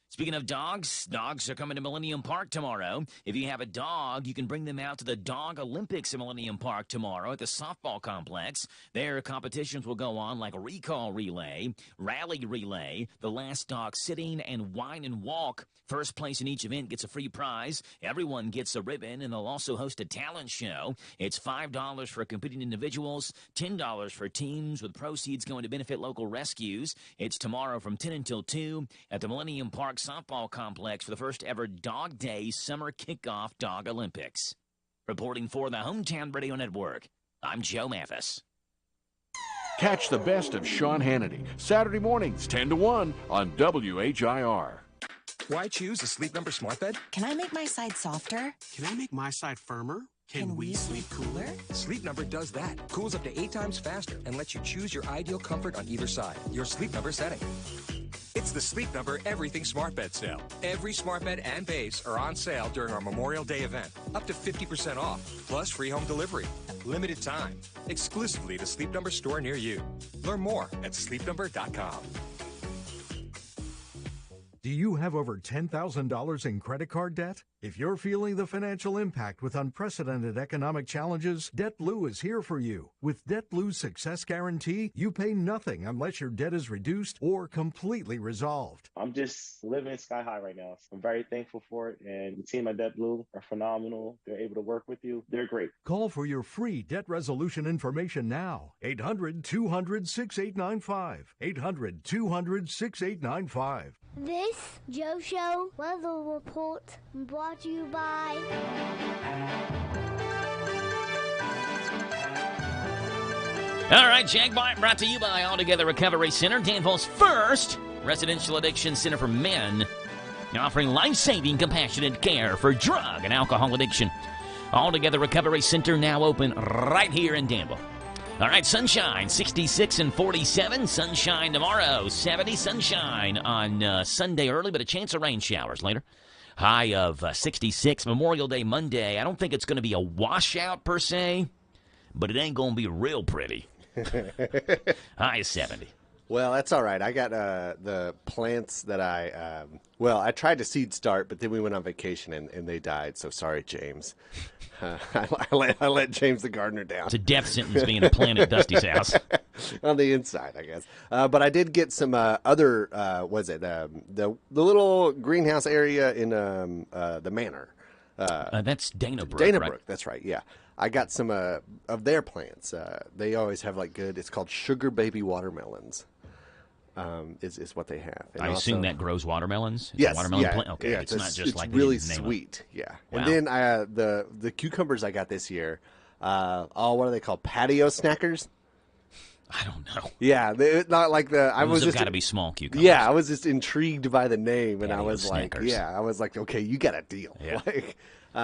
Speaking of dogs are coming to Millennium Park tomorrow. If you have a dog, you can bring them out to the Dog Olympics at Millennium Park tomorrow at the softball complex. Their competitions will go on like recall relay, rally relay, the last dog sitting, and wine and walk. First place in each event gets a free prize. Everyone gets a ribbon, and they'll also host a talent show. It's $5 for competing individuals, $10 for teams, with proceeds going to benefit local rescues. It's tomorrow from 10 until 2 at the Millennium Park softball complex for the first ever Dog Day Summer Kickoff Dog Olympics. Reporting for the Hometown Radio Network, I'm Joe Mathis. Catch the best of Sean Hannity, Saturday mornings 10 to 1 on WHIR. Why choose a Sleep Number smart bed? Can I make my side softer? Can I make my side firmer? Can we sleep cooler? Sleep Number does that. Cools up to 8 times faster and lets you choose your ideal comfort on either side. Your Sleep Number setting. It's the Sleep Number Everything Smart Bed sale. Every smart bed and base are on sale during our Memorial Day event. Up to 50% off, plus free home delivery. Limited time. Exclusively at a Sleep Number store near you. Learn more at sleepnumber.com. Do you have over $10,000 in credit card debt? If you're feeling the financial impact with unprecedented economic challenges, DebtBlue is here for you. With DebtBlue's Success Guarantee, you pay nothing unless your debt is reduced or completely resolved. I'm just living sky high right now. I'm very thankful for it, and the team at DebtBlue are phenomenal. They're able to work with you. They're great. Call for your free debt resolution information now. 800-200-6895. 800-200-6895. This Joe Show weather report brought to you by All right, Jagbite brought to you by Altogether Recovery Center, Danville's first residential addiction center for men, offering life-saving, compassionate care for drug and alcohol addiction. Altogether Recovery Center now open right here in Danville. All right, sunshine, 66 and 47. Sunshine tomorrow, 70. Sunshine on Sunday early, but a chance of rain showers later. High of 66. Memorial Day Monday. I don't think it's going to be a washout per se, but it ain't going to be real pretty. High is 70. Well, that's all right. I got the plants that I tried to seed start, but then we went on vacation and they died. So sorry, James. I let James the gardener down. It's a death sentence being a plant at Dusty's house. On the inside, I guess. But I did get some other, the little greenhouse area in the manor. That's Danabrook, Danabrook, right? That's right, yeah. I got some of their plants. They always have it's called sugar baby watermelons. Is what they have. And I assume that grows watermelons? It's yes. A watermelon plant? Okay, yeah, it's not just it's like really sweet. Yeah. Wow. And then the cucumbers I got this year, what are they called? Patio snackers? I don't know. Yeah, they're not like Those have got to be small cucumbers. Yeah, I was just intrigued by the name, and Patio I was snackers. like, okay, you got a deal. Yeah.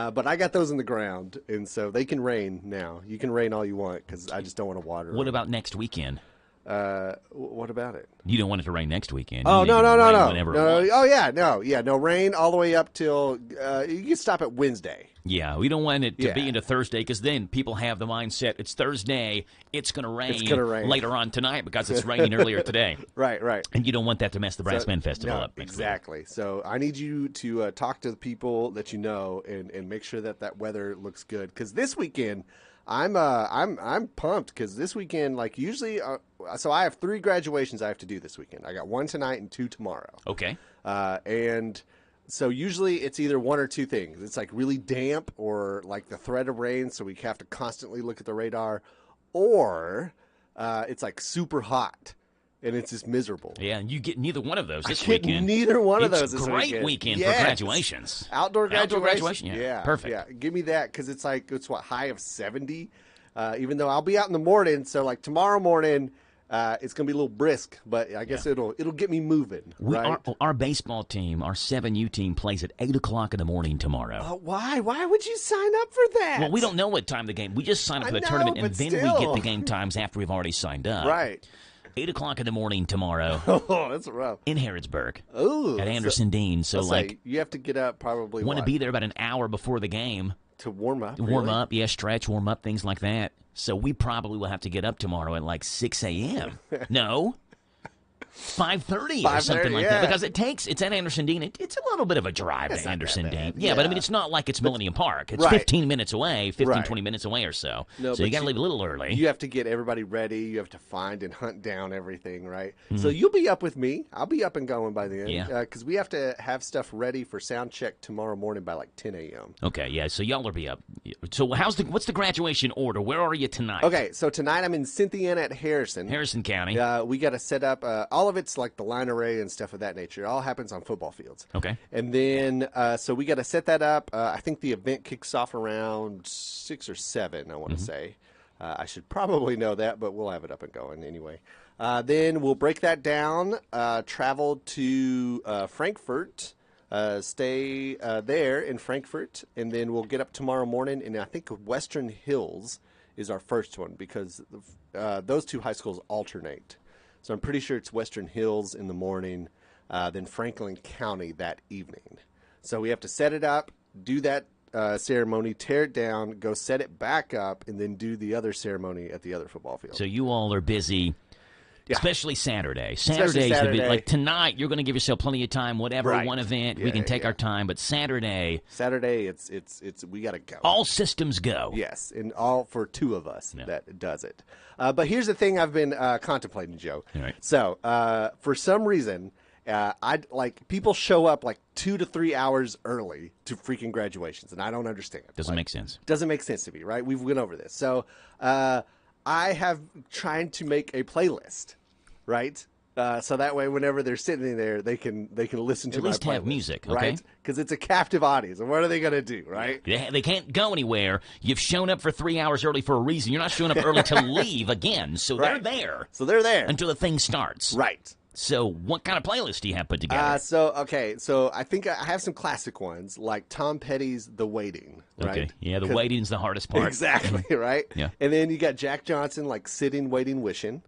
But I got those in the ground, and so they can rain now. You can rain all you want because I just don't want to water. What about next weekend? What about it? You don't want it to rain next weekend. Oh, no. Oh, no rain all the way up till you can stop at Wednesday. Yeah, we don't want it to be into Thursday because then people have the mindset it's Thursday, it's going to rain later on tonight because it's raining earlier today. Right. And you don't want that to mess the Brass Bend Festival up. Exactly. So I need you to talk to the people that you know and make sure that weather looks good because this weekend I'm pumped because this weekend usually so I have 3 graduations I have to do this weekend. I got 1 tonight and 2 tomorrow. Okay. And so usually it's either one or two things. It's really damp or the threat of rain, so we have to constantly look at the radar, or it's super hot. And it's just miserable. Yeah, and you get neither one of those this weekend. Neither one of those this weekend. It's a great weekend for graduations. Outdoor graduation? Yeah, perfect. Yeah, give me that because it's high of 70. Even though I'll be out in the morning, so tomorrow morning it's going to be a little brisk, but I guess it'll get me moving. Our baseball team, our 7U team, plays at 8 o'clock in the morning tomorrow. Why? Why would you sign up for that? Well, we don't know what time the game. We just sign up for the tournament, and then we get the game times after we've already signed up. Right. 8 o'clock in the morning tomorrow. Oh, that's rough. In Harrodsburg. Oh. At Anderson Dean. So, you have to get up probably. Want to be there about an hour before the game. To warm up. Stretch, warm up, things like that. So we probably will have to get up tomorrow at 6 a.m. No. 5:30 or something like that. Because it's at Anderson Dean. It's a little bit of a drive to Anderson Dean. Yeah, but it's not like it's Millennium Park. It's 15 minutes away, 20 minutes away or so. No, so you got to leave a little early. You have to get everybody ready. You have to find and hunt down everything, right? Mm-hmm. So you'll be up with me. I'll be up and going by then. Yeah. Because we have to have stuff ready for sound check tomorrow morning by 10 a.m. Okay, yeah. So y'all will be up. So what's the graduation order? Where are you tonight? Okay, so tonight I'm in Cynthiana at Harrison County. We got to set up all of it's the line array and stuff of that nature. It all happens on football fields. Okay. And then, so we got to set that up. I think the event kicks off around 6 or 7, I want to say. I should probably know that, but we'll have it up and going anyway. Then we'll break that down, travel to Frankfort, stay there in Frankfort, and then we'll get up tomorrow morning. And I think Western Hills is our first one because those two high schools alternate. So I'm pretty sure it's Western Hills in the morning, then Franklin County that evening. So we have to set it up, do that ceremony, tear it down, go set it back up, and then do the other ceremony at the other football field. So you all are busy. Yeah. Especially Saturday. Especially Saturday. Like tonight, you're going to give yourself plenty of time. Whatever, Right. one event, Yeah, we can take yeah. our time. But Saturday, it's we got to go. all systems go. Yes, and all for two of us that does it. But here's the thing I've been contemplating, Joe. All right. So for some reason, people show up like 2 to 3 hours early to freaking graduations, and I don't understand. Doesn't make sense. Doesn't make sense to me, right? We've went over this. So I have trying to make a playlist, right? So that way, whenever they're sitting there, they can listen to At least my have playlist, music, okay? right? Because it's a captive audience, and what are they going to do, right? They can't go anywhere. You've shown up for 3 hours early for a reason. You're not showing up early to leave again. So Right. they're there. So they're there until the thing starts. Right. So what kind of playlist do you have put together? So I think I have some classic ones like Tom Petty's "The Waiting." Right? Okay. Yeah, the waiting's the hardest part. Exactly. Right. Yeah. And then you got Jack Johnson like "Sitting, Waiting, Wishing."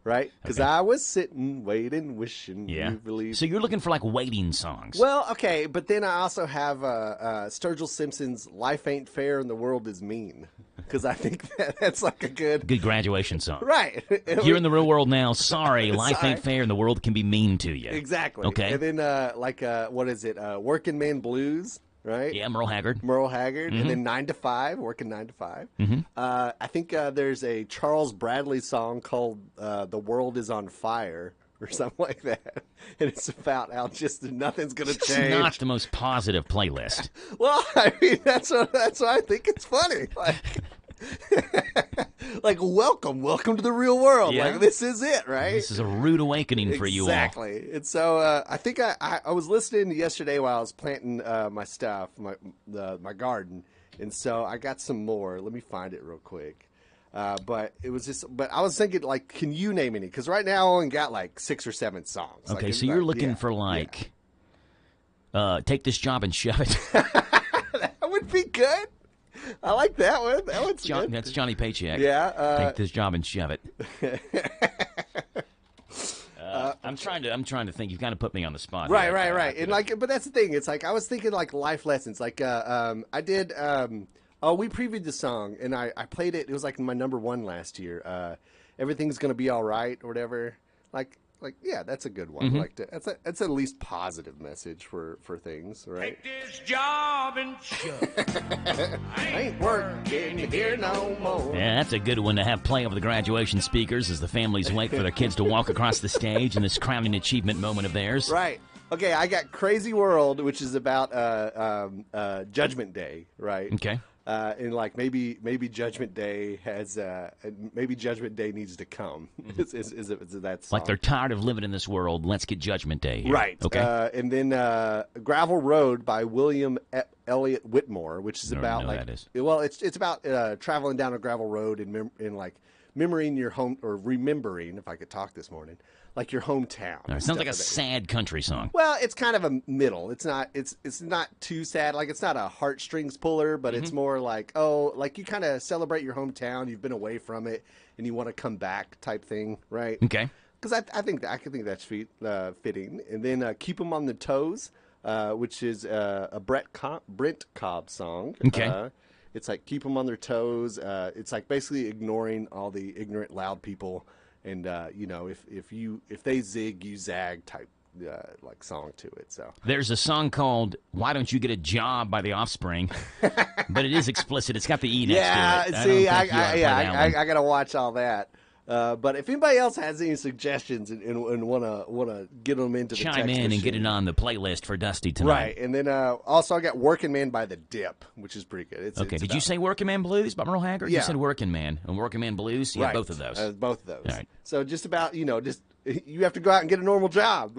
Right? Because I was sitting, waiting, wishing. Yeah. You believe. So you're looking for like waiting songs. Well, okay, but then I also have Sturgill Simpson's "Life Ain't Fair and the World Is Mean," because I think that's like a good graduation song. Right. You're in the real world now. Sorry, life Sorry. ain't fair and the world can be mean to you. Exactly. Okay. And then what is it? Working Man Blues. Right? Yeah, Merle Haggard. Merle Haggard. Mhm. And then 9 to 5, working 9 to 5. Mhm. I think there's a Charles Bradley song called The World is on Fire or something like that. And it's about how just nothing's going to It's change. not the most positive playlist. Well, I mean, that's why I think it's funny. Like, welcome to the real world. Yeah. Like, this is it, right? This is a rude awakening for you all. Exactly. And so I think I was listening yesterday while I was planting my stuff, my garden, and so I got some more. Let me find it real quick. But it was just. But I was thinking, like, can you name any? Because right now I only got like 6 or 7 songs. Okay, like, so you're looking for like, take this job and shove it. That would be good. I like that one. That one's good. That's Johnny Paycheck. Yeah. Take this job and shove it. I'm trying to think. You've kind of put me on the spot. Right. here. And like, but that's the thing. It's like I was thinking like life lessons. Like, I did. We previewed the song and I played it. It was like my number 1 last year. Everything's gonna be all right or whatever. Like, yeah, that's a good one. Mhm. Like, that's at least positive message for things, right? Take this job and shove. I ain't working here no more. Yeah, that's a good one to have play over the graduation speakers as the families wait for their kids to walk across the stage in this crowning achievement moment of theirs. Right. Okay, I got Crazy World, which is about Judgment Day, right? Okay. And like maybe Judgment Day has maybe Judgment Day needs to come. Is that song? Like they're tired of living in this world. Let's get Judgment Day here. Right. Okay. And then Gravel Road by William Elliott Whitmore, which is I don't about know like who that is. well, it's about traveling down a gravel road and like remembering your home or remembering, if I could talk this morning, like your hometown. All right, sounds like a sad country song. Well, it's kind of a middle. It's not too sad. Like it's not a heartstrings puller, but it's more like, oh, like you kind of celebrate your hometown. You've been away from it and you want to come back type thing, right? Okay. Because I think that's fitting. And then Keep 'Em on the Toes, which is a Brent Cobb song. Okay. It's like keep 'em on their toes. It's like basically ignoring all the ignorant, loud people. And if they zig, you zag type like song to it. So There's a song called "Why Don't You Get a Job" by The Offspring, but it is explicit. It's got the E next to it. See, I I gotta watch all that. But if anybody else has any suggestions and wanna get them into the chime text in and machine. get it on the playlist for Dusty tonight. Right, and then also I got "Working Man" by The Dip, which is pretty good. Okay, did you say "Working Man Blues" by Merle Haggard? Yeah. You said "Working Man" and "Working Man Blues." Yeah, Right. both of those. Both of those. All right. So just about just you have to go out and get a normal job.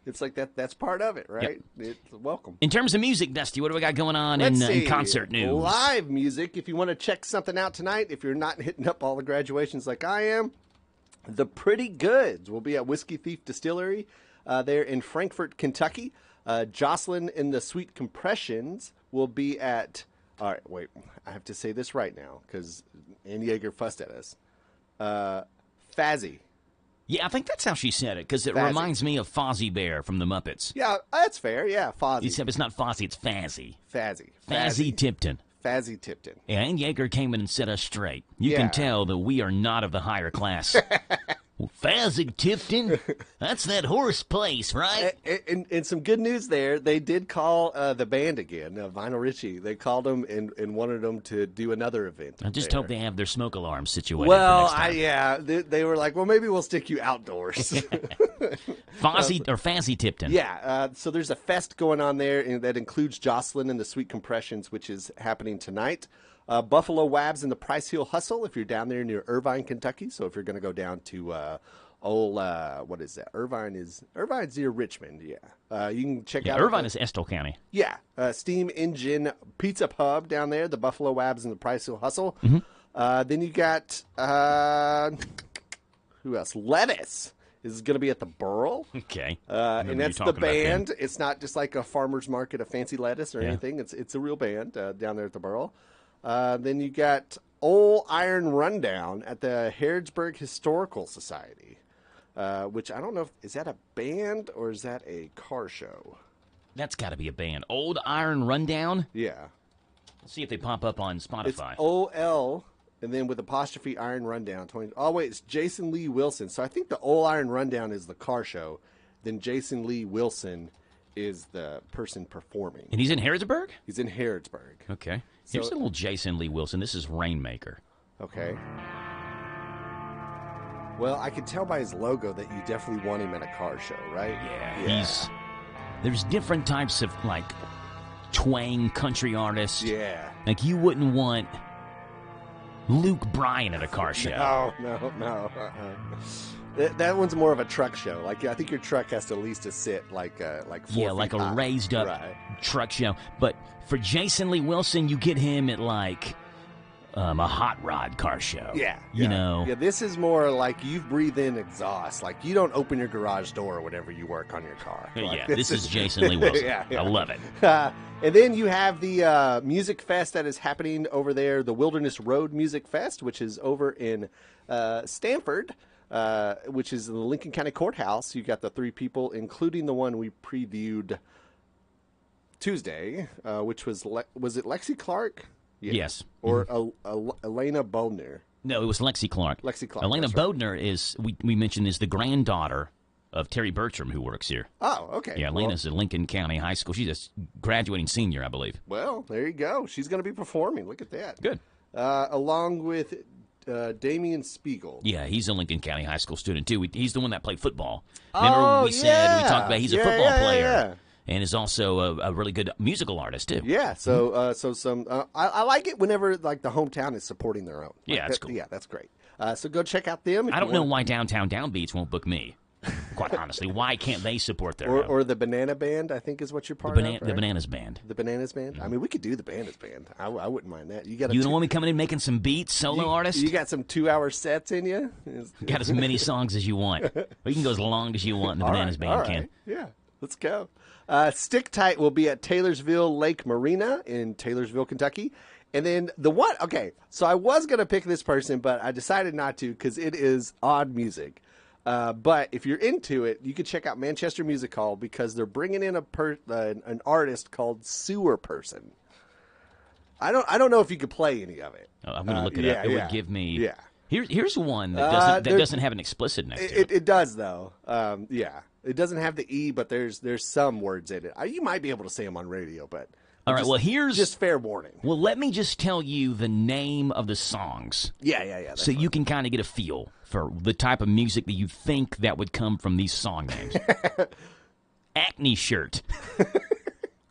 It's like that. That's part of it, right? It's welcome. In terms of music, Dusty, what do we got going on Let's in see. concert news? Live music. If you want to check something out tonight, if you're not hitting up all the graduations like I am, the Pretty Goods will be at Whiskey Thief Distillery there in Frankfort, Kentucky. Jocelyn and the Sweet Compressions will be at. All right, wait. I have to say this right now because Ann Yeager fussed at us. Fazzy. Yeah, I think that's how she said it, because it reminds me of Fozzie Bear from the Muppets. Yeah, that's fair. Yeah, Fozzie. Except it's not Fozzie, it's Fazzie. Fazzie Tipton. Fazzie Tipton. Yeah, and Yeager came in and set us straight. You can tell that we are not of the higher class. Well, Fazzie Tipton, that's that horse place, right? And some good news there. They did call the band again, Vinyl Richie. They called them and wanted them to do another event. I just hope they have their smoke alarm situated Well, for next time. they were like, well, maybe we'll stick you outdoors. Fazzie Tipton. Yeah, so there's a fest going on there and that includes Jocelyn and the Sweet Compressions, which is happening tonight. Buffalo Wabs and the Price Hill Hustle if you're down there near Irvine, Kentucky. So if you're going to go down to what is that? Irvine's near Richmond, yeah. You can check out Irvine is Estill County. Yeah, Steam Engine Pizza Pub down there, the Buffalo Wabs and the Price Hill Hustle. Then you got who else? Lettuce is going to be at the Burl. Okay, and that's the band. It's not just like a farmer's market of fancy lettuce or anything. It's a real band down there at the Burl. Then you got Old Iron Rundown at the Harrodsburg Historical Society, which I don't know is that a band or is that a car show? That's got to be a band. Old Iron Rundown? Yeah. Let's see if they pop up on Spotify. It's O-L, and then with apostrophe Iron Rundown. Oh, wait, it's Jason Lee Wilson. So I think the Old Iron Rundown is the car show. Then Jason Lee Wilson is the person performing. And he's in Harrodsburg? He's in Harrodsburg. Okay. Here's a little Jason Lee Wilson. This is Rainmaker. Okay. Well, I could tell by his logo that you definitely want him at a car show, right? Yeah. There's different types of, like, twang country artists. Yeah. Like, you wouldn't want Luke Bryan at a car show. No. That one's more of a truck show. Like, I think your truck has to at least sit like 4 feet like a high. raised up truck show. But for Jason Lee Wilson, you get him at like a hot rod car show. You know. Yeah, this is more like you breathe in exhaust. Like you don't open your garage door whenever you work on your car. Like, this is Jason Lee Wilson. I love it. And then you have the music fest that is happening over there, the Wilderness Road Music Fest, which is over in Stanford. Which is in the Lincoln County Courthouse. You got the 3 people, including the one we previewed Tuesday, which was it Lexi Clark? Yeah. Yes. Or Elena Bodner? No, it was Lexi Clark. Elena Bodner is we mentioned is the granddaughter of Terry Bertram, who works here. Oh, okay. Yeah, Elena's at Lincoln County High School. She's a graduating senior, I believe. Well, there you go. She's going to be performing. Look at that. Good. Along with Damian Spiegel. Yeah, he's a Lincoln County High School student, too. He's the one that played football. Remember we talked about he's a football player and is also a really good musical artist, too. Yeah, so I like it whenever like the hometown is supporting their own. Like, that's cool. Yeah, that's great. So go check out them. I don't know why Downtown Downbeats won't book me. Quite honestly, why can't they support their own? Or the Banana Band, I think is what you're part of, right? The Bananas Band. The Bananas Band? I mean, we could do the Bananas Band. I wouldn't mind that. You don't want me coming in making some beats, solo artist? You got some 2-hour sets in you? Got as many songs as you want. Or you can go as long as you want in the Bananas Band, Ken. Yeah, let's go. Stick Tight will be at Taylorsville Lake Marina in Taylorsville, Kentucky. And then the one, okay, so I was going to pick this person, but I decided not to because it is odd music. But if you're into it, you can check out Manchester Music Hall because they're bringing in an artist called Sewer Person. I don't know if you could play any of it. Oh, I'm going to look it up. It would give me. Yeah. Here's one that doesn't have an explicit next to it. It does though. It doesn't have the E, but there's some words in it. You might be able to say them on radio, but. All right, well, here's... Just fair warning. Well, let me just tell you the name of the songs. Yeah. So you can kind of get a feel for the type of music that you think that would come from these song names. Acne Shirt.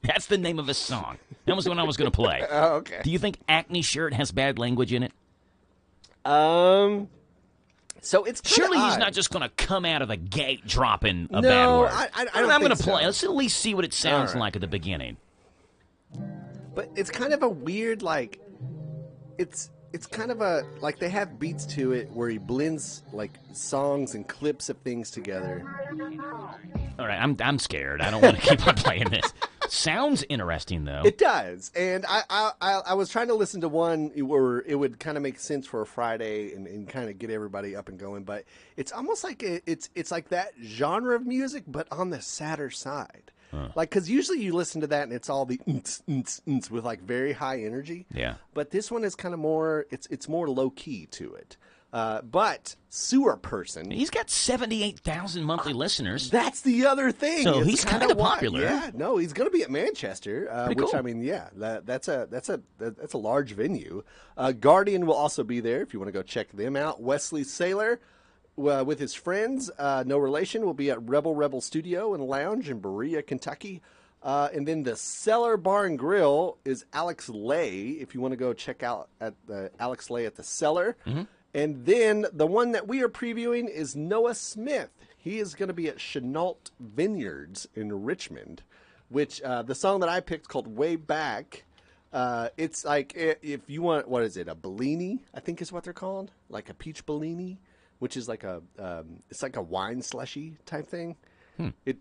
That's the name of a song. That was the one I was going to play. Oh, okay. Do you think Acne Shirt has bad language in it? So it's surely odd. He's not just going to come out of the gate dropping a bad word. I'm going to play. Let's at least see what it sounds like at the beginning. But it's kind of a weird, like, it's kind of a, like, they have beats to it where he blends, like, songs and clips of things together. All right, I'm scared. I don't want to keep on playing this. Sounds interesting, though. It does. And I was trying to listen to one where it would kind of make sense for a Friday and kind of get everybody up and going. But it's almost like it's like that genre of music, but on the sadder side. Like, because usually you listen to that and it's all the with like very high energy. Yeah. But this one is kind of more, it's more low key to it. But Sewer Person, he's got 78,000 monthly listeners. That's the other thing. So he's kind of popular. Yeah, no, he's going to be at Manchester, which cool. I mean, yeah, that's a large venue. Guardian will also be there if you want to go check them out. Wesley Saylor with his friends, no relation, will be at Rebel Studio and Lounge in Berea, Kentucky. And then the Cellar Bar and Grill is Alex Lay. If you want to go check out at Alex Lay at the Cellar. Mm-hmm. And then the one that we are previewing is Noah Smith. He is going to be at Chenault Vineyards in Richmond, which the song that I picked called Way Back. It's like, if you want, what is it, a Bellini, I think is what they're called, like a peach Bellini, which is like it's like a wine slushy type thing.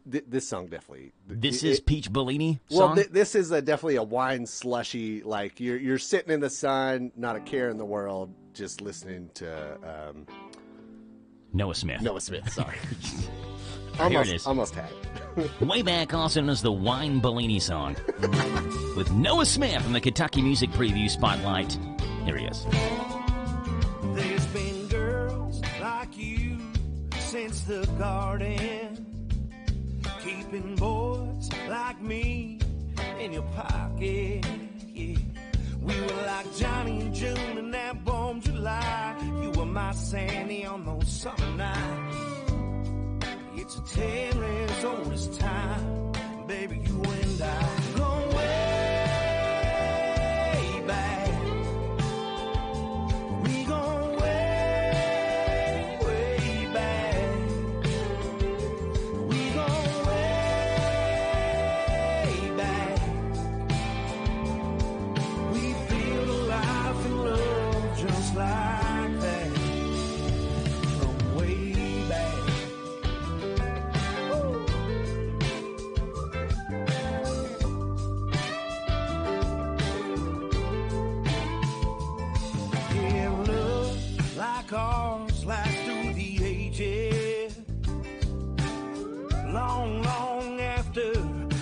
This song definitely. This is Peach Bellini song? Well, this is definitely a wine slushy. Like you're sitting in the sun, not a care in the world, just listening to Noah Smith. Noah Smith, sorry. Here it is. Almost had it. Way Back, also known as the Wine Bellini song, with Noah Smith in the Kentucky Music Preview Spotlight. Here he is. There's been girls like you since the garden, keeping boys like me in your pocket, yeah. We were like Johnny and June in that warm July. You were my Sandy on those summer nights. It's a tale as old as time, baby, you and I go way back. We go way, way back. We go way back. We feel the life and love just like that. From way back. Yeah, love like ours lasts through the ages. Long, long after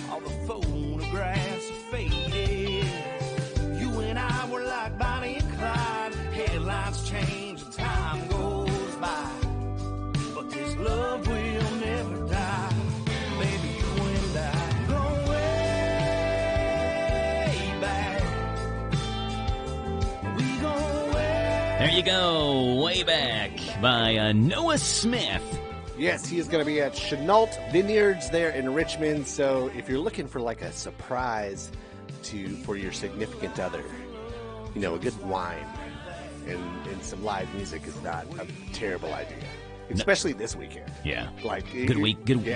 all the photographs are faded. You and I were like Bonnie and Clyde. Headlines change and time goes by, but this love will never die. Baby, you and I go way back. We go way. There you go, Way Back by Noah Smith. Yes, he is going to be at Chenault Vineyards there in Richmond. So if you're looking for like a surprise for your significant other, you know, a good wine and some live music is not a terrible idea, especially this weekend. Yeah, like good weekend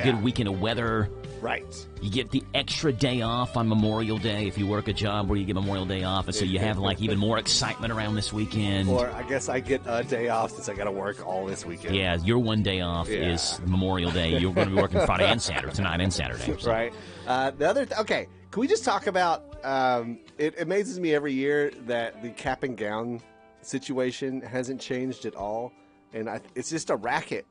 of weather. Right. You get the extra day off on Memorial Day if you work a job where you get Memorial Day off, and so you have like even more excitement around this weekend. Or I guess I get a day off since I got to work all this weekend. Yeah, your one day off is Memorial Day. You're going to be working Friday and Saturday, tonight and Saturday. So. Right. The other okay, can we just talk about? It amazes me every year that the cap and gown situation hasn't changed at all, and it's just a racket.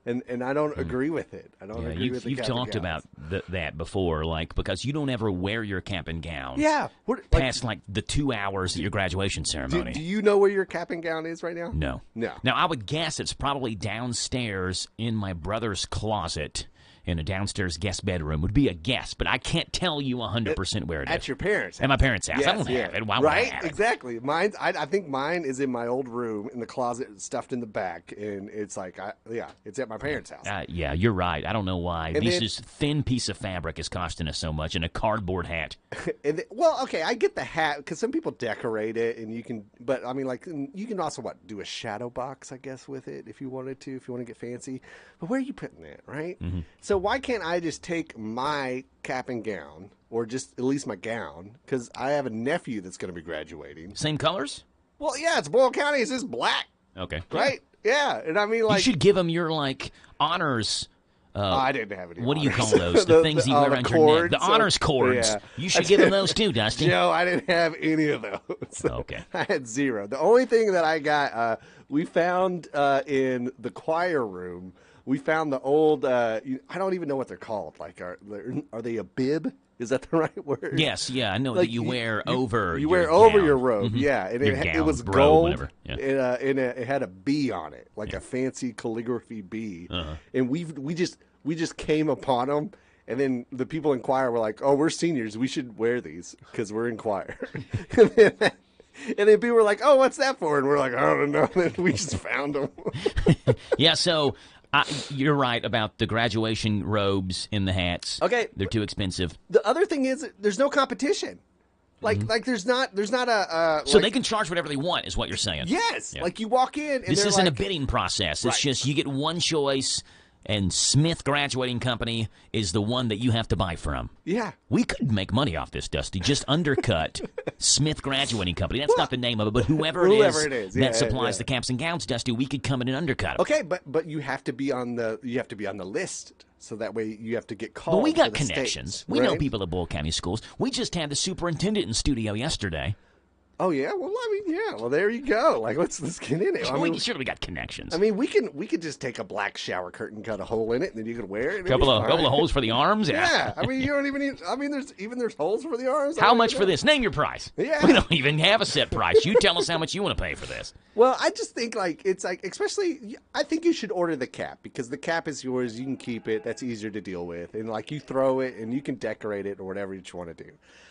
And I don't agree with it. I don't agree with the You've cap and talked gowns. about that before, like, because you don't ever wear your cap and gown. Yeah. Past, like, the 2 hours at your graduation ceremony. Do you know where your cap and gown is right now? No. No. Now, I would guess it's probably downstairs in my brother's closet in a downstairs guest bedroom. Would be a guess, but I can't tell you 100% where it is. At your parents' house. At my parents' house. Yes, I don't have it. Why would I right? have it? Exactly. I think mine is in my old room in the closet, stuffed in the back, and it's like, it's at my parents' house. Yeah, you're right. I don't know why. And This thin piece of fabric is costing us so much, and a cardboard hat. Well, okay, I get the hat because some people decorate it, and you can. But I mean, like, you can also do a shadow box, I guess, with it if you wanted to, if you want to get fancy. But where are you putting that, right? Mm-hmm. So why can't I just take my cap and gown, or just at least my gown, because I have a nephew that's going to be graduating. Same colors? Well, yeah, it's Boyle County. It's just black. Okay. Right? Yeah, and I mean, like, you should give him your, like, honors I didn't have any. What do you call honors. those? The things you wear the around cords, your neck. The honors cords. Yeah. You should give them those too, Dusty. Joe, I didn't have any of those. Okay. I had zero. The only thing that I got, we found in the choir room, we found the old, I don't even know what they're called. Like, are they a bib? Is that the right word? Yes, yeah, I know that you wear over. You wear your over gown. your robe, Mhm. yeah, and Your it gown, was robe, gold, whatever. Yeah. and it had a bee on it, like a fancy calligraphy bee, and we just came upon them, and then the people in choir were like, "Oh, we're seniors, we should wear these because we're in choir," and then people were like, "Oh, what's that for?" And we're like, "I don't know." And we just found them. Yeah, so. You're right about the graduation robes and the hats. Okay. They're too expensive. The other thing is there's no competition. Like there's not a so they can charge whatever they want is what you're saying. Yes. Yeah. Like you walk in and this they're isn't like, a bidding process. It's Right. just you get one choice, and Smith Graduating Company is the one that you have to buy from. Yeah. We could make money off this, Dusty. Just undercut Smith Graduating Company. That's not the name of it, but whoever it is Yeah, that supplies yeah. the caps and gowns, Dusty, we could come in and undercut them. Okay, but you have to be on the list, so that way you have to get called. But we got for the connections. states, We know right? people at Bull County schools. We just had the superintendent in studio yesterday. Oh yeah, well I mean yeah, well there you go. Like let's get in it. I mean, Sure, we got connections. I mean we could just take a black shower curtain, cut a hole in it, and then you could wear it. and it'd couple be of fine. holes for the arms. Yeah, I mean you don't even need. I mean there's holes for the arms. I How don't much even for know. this? Name your price. Yeah. We don't even have a set price. You tell us how much you want to pay for this. Well, I just think it's especially I think you should order the cap because the cap is yours. You can keep it. That's easier to deal with, and like you throw it and you can decorate it or whatever you want to do.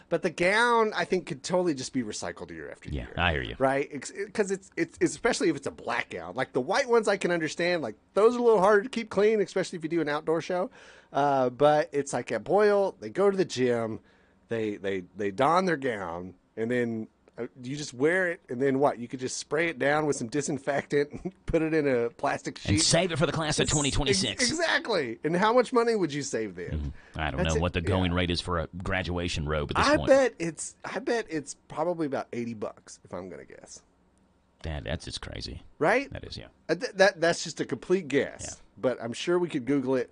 But the gown, I think, could totally just be recycled year after year. Yeah, I hear you. Right? Because it's especially if it's a black gown. Like the white ones, I can understand. Like those are a little harder to keep clean, especially if you do an outdoor show. But it's like at Boyle, they go to the gym, they don their gown, and then you just wear it, and then what? You could just spray it down with some disinfectant and put it in a plastic sheet. And save it for the class of 2026. Exactly. And how much money would you save then? I don't know what the going rate is for a graduation robe at this I point. bet it's probably about $80 if I'm going to guess. That's just crazy. Right? That is, yeah. That's just a complete guess. Yeah. But I'm sure we could Google it.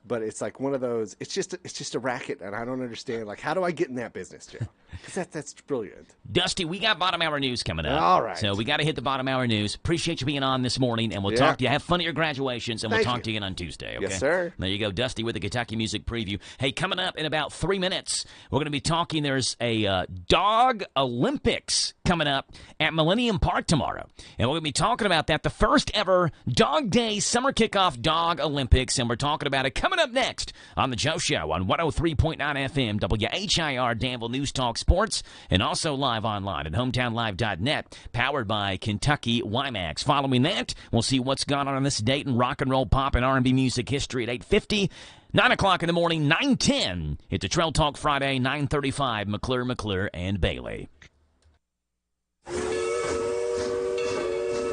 But it's like one of those. It's just a racket, and I don't understand. Like, how do I get in that business, Joe? Because that's brilliant. Dusty, we got bottom hour news coming up. All right. So we got to hit the bottom hour news. Appreciate you being on this morning, and we'll talk to you. Have fun at your graduations, and we'll talk to you again on Tuesday. Okay? Yes, sir. There you go, Dusty with the Kentucky Music Preview. Hey, coming up in about 3 minutes, we're going to be talking. There's a Dog Olympics coming up at Millennium Park tomorrow, and we're going to be talking about that. The first ever Dog Day Summer Kickoff Dog Olympics, and we're talking about it coming up next on The Joe Show on 103.9 FM, WHIR Danville News Talk Sports, and also live online at hometownlive.net, powered by Kentucky WiMAX. Following that, we'll see what's gone on this date in rock and roll, pop, and R&B music history at 8:50. 9 o'clock in the morning, 9:10. It's a Trail Talk Friday, 9:35, McClure, and Bailey.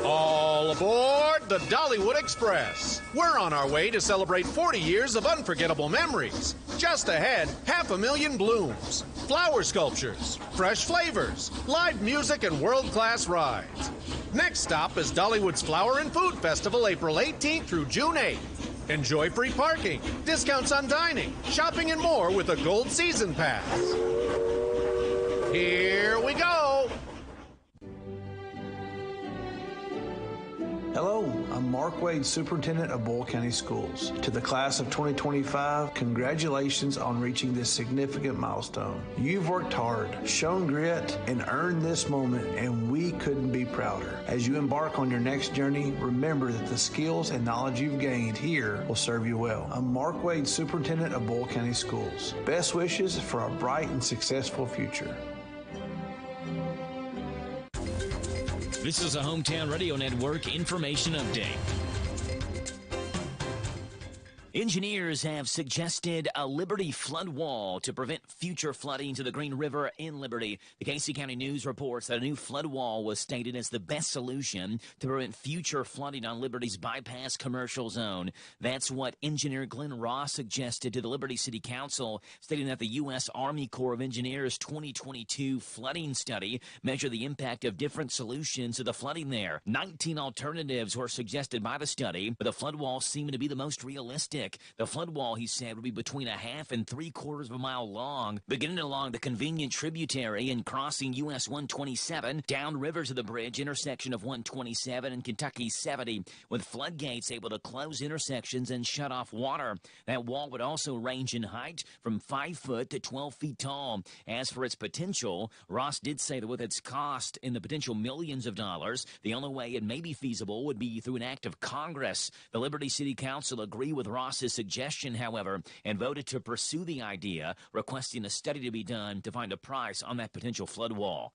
All aboard the Dollywood Express. We're on our way to celebrate 40 years of unforgettable memories. Just ahead, 500,000 blooms, flower sculptures, fresh flavors, live music, and world-class rides. Next stop is Dollywood's Flower and Food Festival, April 18th through June 8th. Enjoy free parking, discounts on dining, shopping, and more with a Gold Season Pass. Here we go. Hello, I'm Mark Wade, Superintendent of Bull County Schools. To the class of 2025, congratulations on reaching this significant milestone. You've worked hard, shown grit, and earned this moment, and we couldn't be prouder. As you embark on your next journey, remember that the skills and knowledge you've gained here will serve you well. I'm Mark Wade, Superintendent of Bull County Schools. Best wishes for a bright and successful future. This is a Hometown Radio Network information update. Engineers have suggested a Liberty flood wall to prevent future flooding to the Green River in Liberty. The Casey County News reports that a new flood wall was stated as the best solution to prevent future flooding on Liberty's bypass commercial zone. That's what engineer Glenn Ross suggested to the Liberty City Council, stating that the U.S. Army Corps of Engineers 2022 flooding study measured the impact of different solutions to the flooding there. 19 alternatives were suggested by the study, but the flood wall seemed to be the most realistic. quick. The flood wall, he said, would be between 1/2 and 3/4 of a mile long, beginning along the convenient tributary and crossing US 127, downriver to the bridge intersection of 127 and Kentucky 70, with floodgates able to close intersections and shut off water. That wall would also range in height from 5 foot to 12 feet tall. As for its potential, Ross did say that with its cost in the potential millions of dollars, the only way it may be feasible would be through an act of Congress. The Liberty City Council agreed with Ross's suggestion, however, and voted to pursue the idea, requesting a study to be done to find a price on that potential flood wall.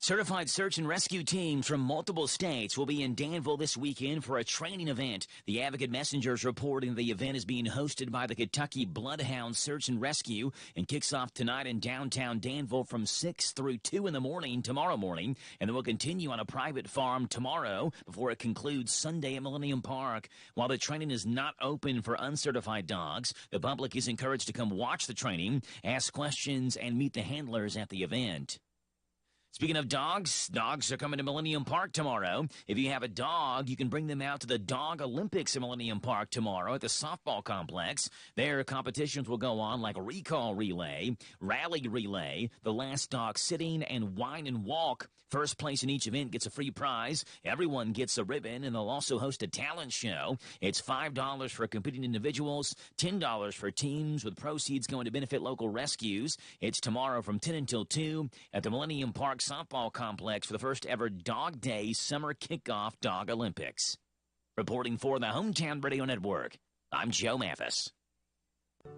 Certified search and rescue teams from multiple states will be in Danville this weekend for a training event. The Advocate Messenger's reporting the event is being hosted by the Kentucky Bloodhound Search and Rescue and kicks off tonight in downtown Danville from 6 through 2 in the morning tomorrow morning, and then will continue on a private farm tomorrow before it concludes Sunday at Millennium Park. While the training is not open for uncertified dogs, the public is encouraged to come watch the training, ask questions, and meet the handlers at the event. Speaking of dogs are coming to Millennium Park tomorrow. If you have a dog, you can bring them out to the Dog Olympics at Millennium Park tomorrow at the softball complex. Their competitions will go on like recall relay, rally relay, the last dog sitting, and wine and walk. First place in each event gets a free prize. Everyone gets a ribbon, and they'll also host a talent show. It's $5 for competing individuals, $10 for teams, with proceeds going to benefit local rescues. It's tomorrow from 10 until 2 at the Millennium Park Softball Complex for the first ever Dog Day Summer Kickoff Dog Olympics. Reporting for the Hometown Radio Network, I'm Joe Mathis.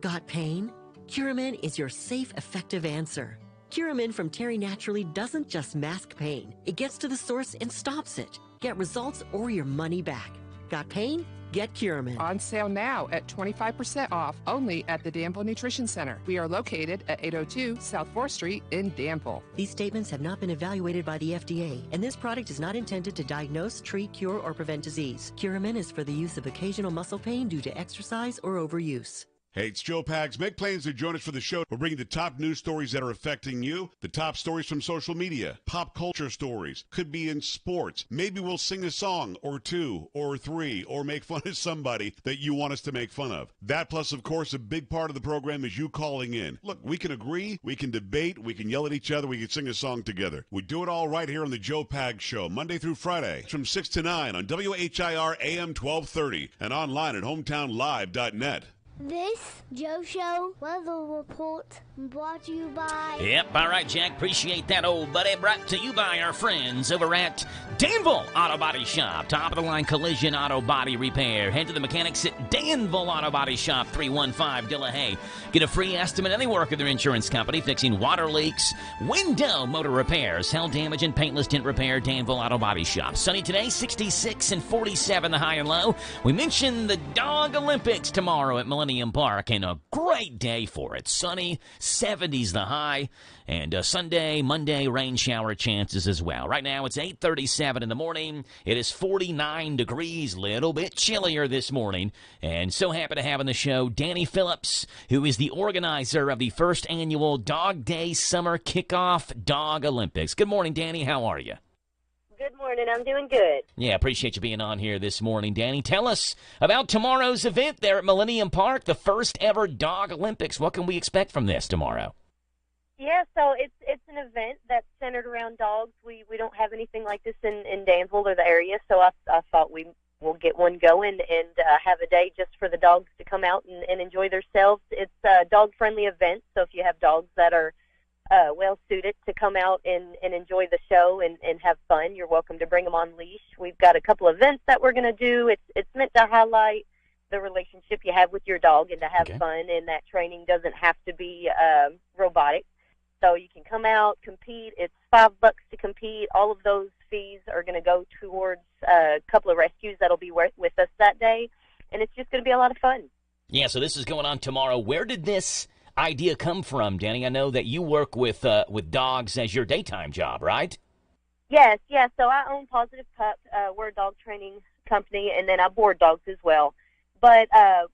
Got pain? Curamin is your safe, effective answer. Curamin from Terry Naturally doesn't just mask pain. It gets to the source and stops it. Get results or your money back. Got pain? Get Curamin. On sale now at 25% off only at the Danville Nutrition Center. We are located at 802 South 4th Street in Danville. These statements have not been evaluated by the FDA, and this product is not intended to diagnose, treat, cure, or prevent disease. Curamin is for the use of occasional muscle pain due to exercise or overuse. Hey, it's Joe Pags. Make plans to join us for the show. We're bringing the top news stories that are affecting you, the top stories from social media, pop culture stories, could be in sports. Maybe we'll sing a song or two or three or make fun of somebody that you want us to make fun of. That plus, of course, a big part of the program is you calling in. Look, we can agree, we can debate, we can yell at each other, we can sing a song together. We do it all right here on the Joe Pags Show, Monday through Friday from 6 to 9 on WHIR AM 1230 and online at hometownlive.net. This Joe Show weather report brought to you by... Yep, all right, Jack. Appreciate that, old buddy. Brought to you by our friends over at Danville Auto Body Shop. Top-of-the-line collision auto body repair. Head to the mechanics at Danville Auto Body Shop, 315 Delahaye. Get a free estimate anywhere with their insurance company, fixing water leaks, window motor repairs, hail damage, and paintless tint repair. Danville Auto Body Shop. Sunny today, 66 and 47 the high and low. We mentioned the Dog Olympics tomorrow at Millennium Park, and a great day for it. Sunny, 70s the high, and Sunday, Monday, rain shower chances as well. Right now, it's 8:37 in the morning. It is 49 degrees, little bit chillier this morning, and so happy to have on the show Danny Phillips, who is the organizer of the first annual Dog Day Summer Kickoff Dog Olympics. Good morning, Danny. How are you? Good morning. I'm doing good. Yeah, appreciate you being on here this morning, Danny. Tell us about tomorrow's event there at Millennium Park, the first ever Dog Olympics. What can we expect from this tomorrow? Yeah, so it's an event that's centered around dogs. We don't have anything like this in Danville or the area, so I thought we will get one going and have a day just for the dogs to come out and enjoy themselves. It's a dog-friendly event, so if you have dogs that are well-suited to come out and enjoy the show and have fun, you're welcome to bring them on leash. We've got a couple events that we're going to do. It's meant to highlight the relationship you have with your dog and to have fun, and that training doesn't have to be robotic. So you can come out, compete. It's $5 to compete. All of those fees are going to go towards a couple of rescues that'll be with us that day, and it's just going to be a lot of fun. Yeah, so this is going on tomorrow. Where did this idea come from, Danny? I know that you work with dogs as your daytime job, right? Yes. So I own Positive Pup. We're a dog training company, and then I board dogs as well. But I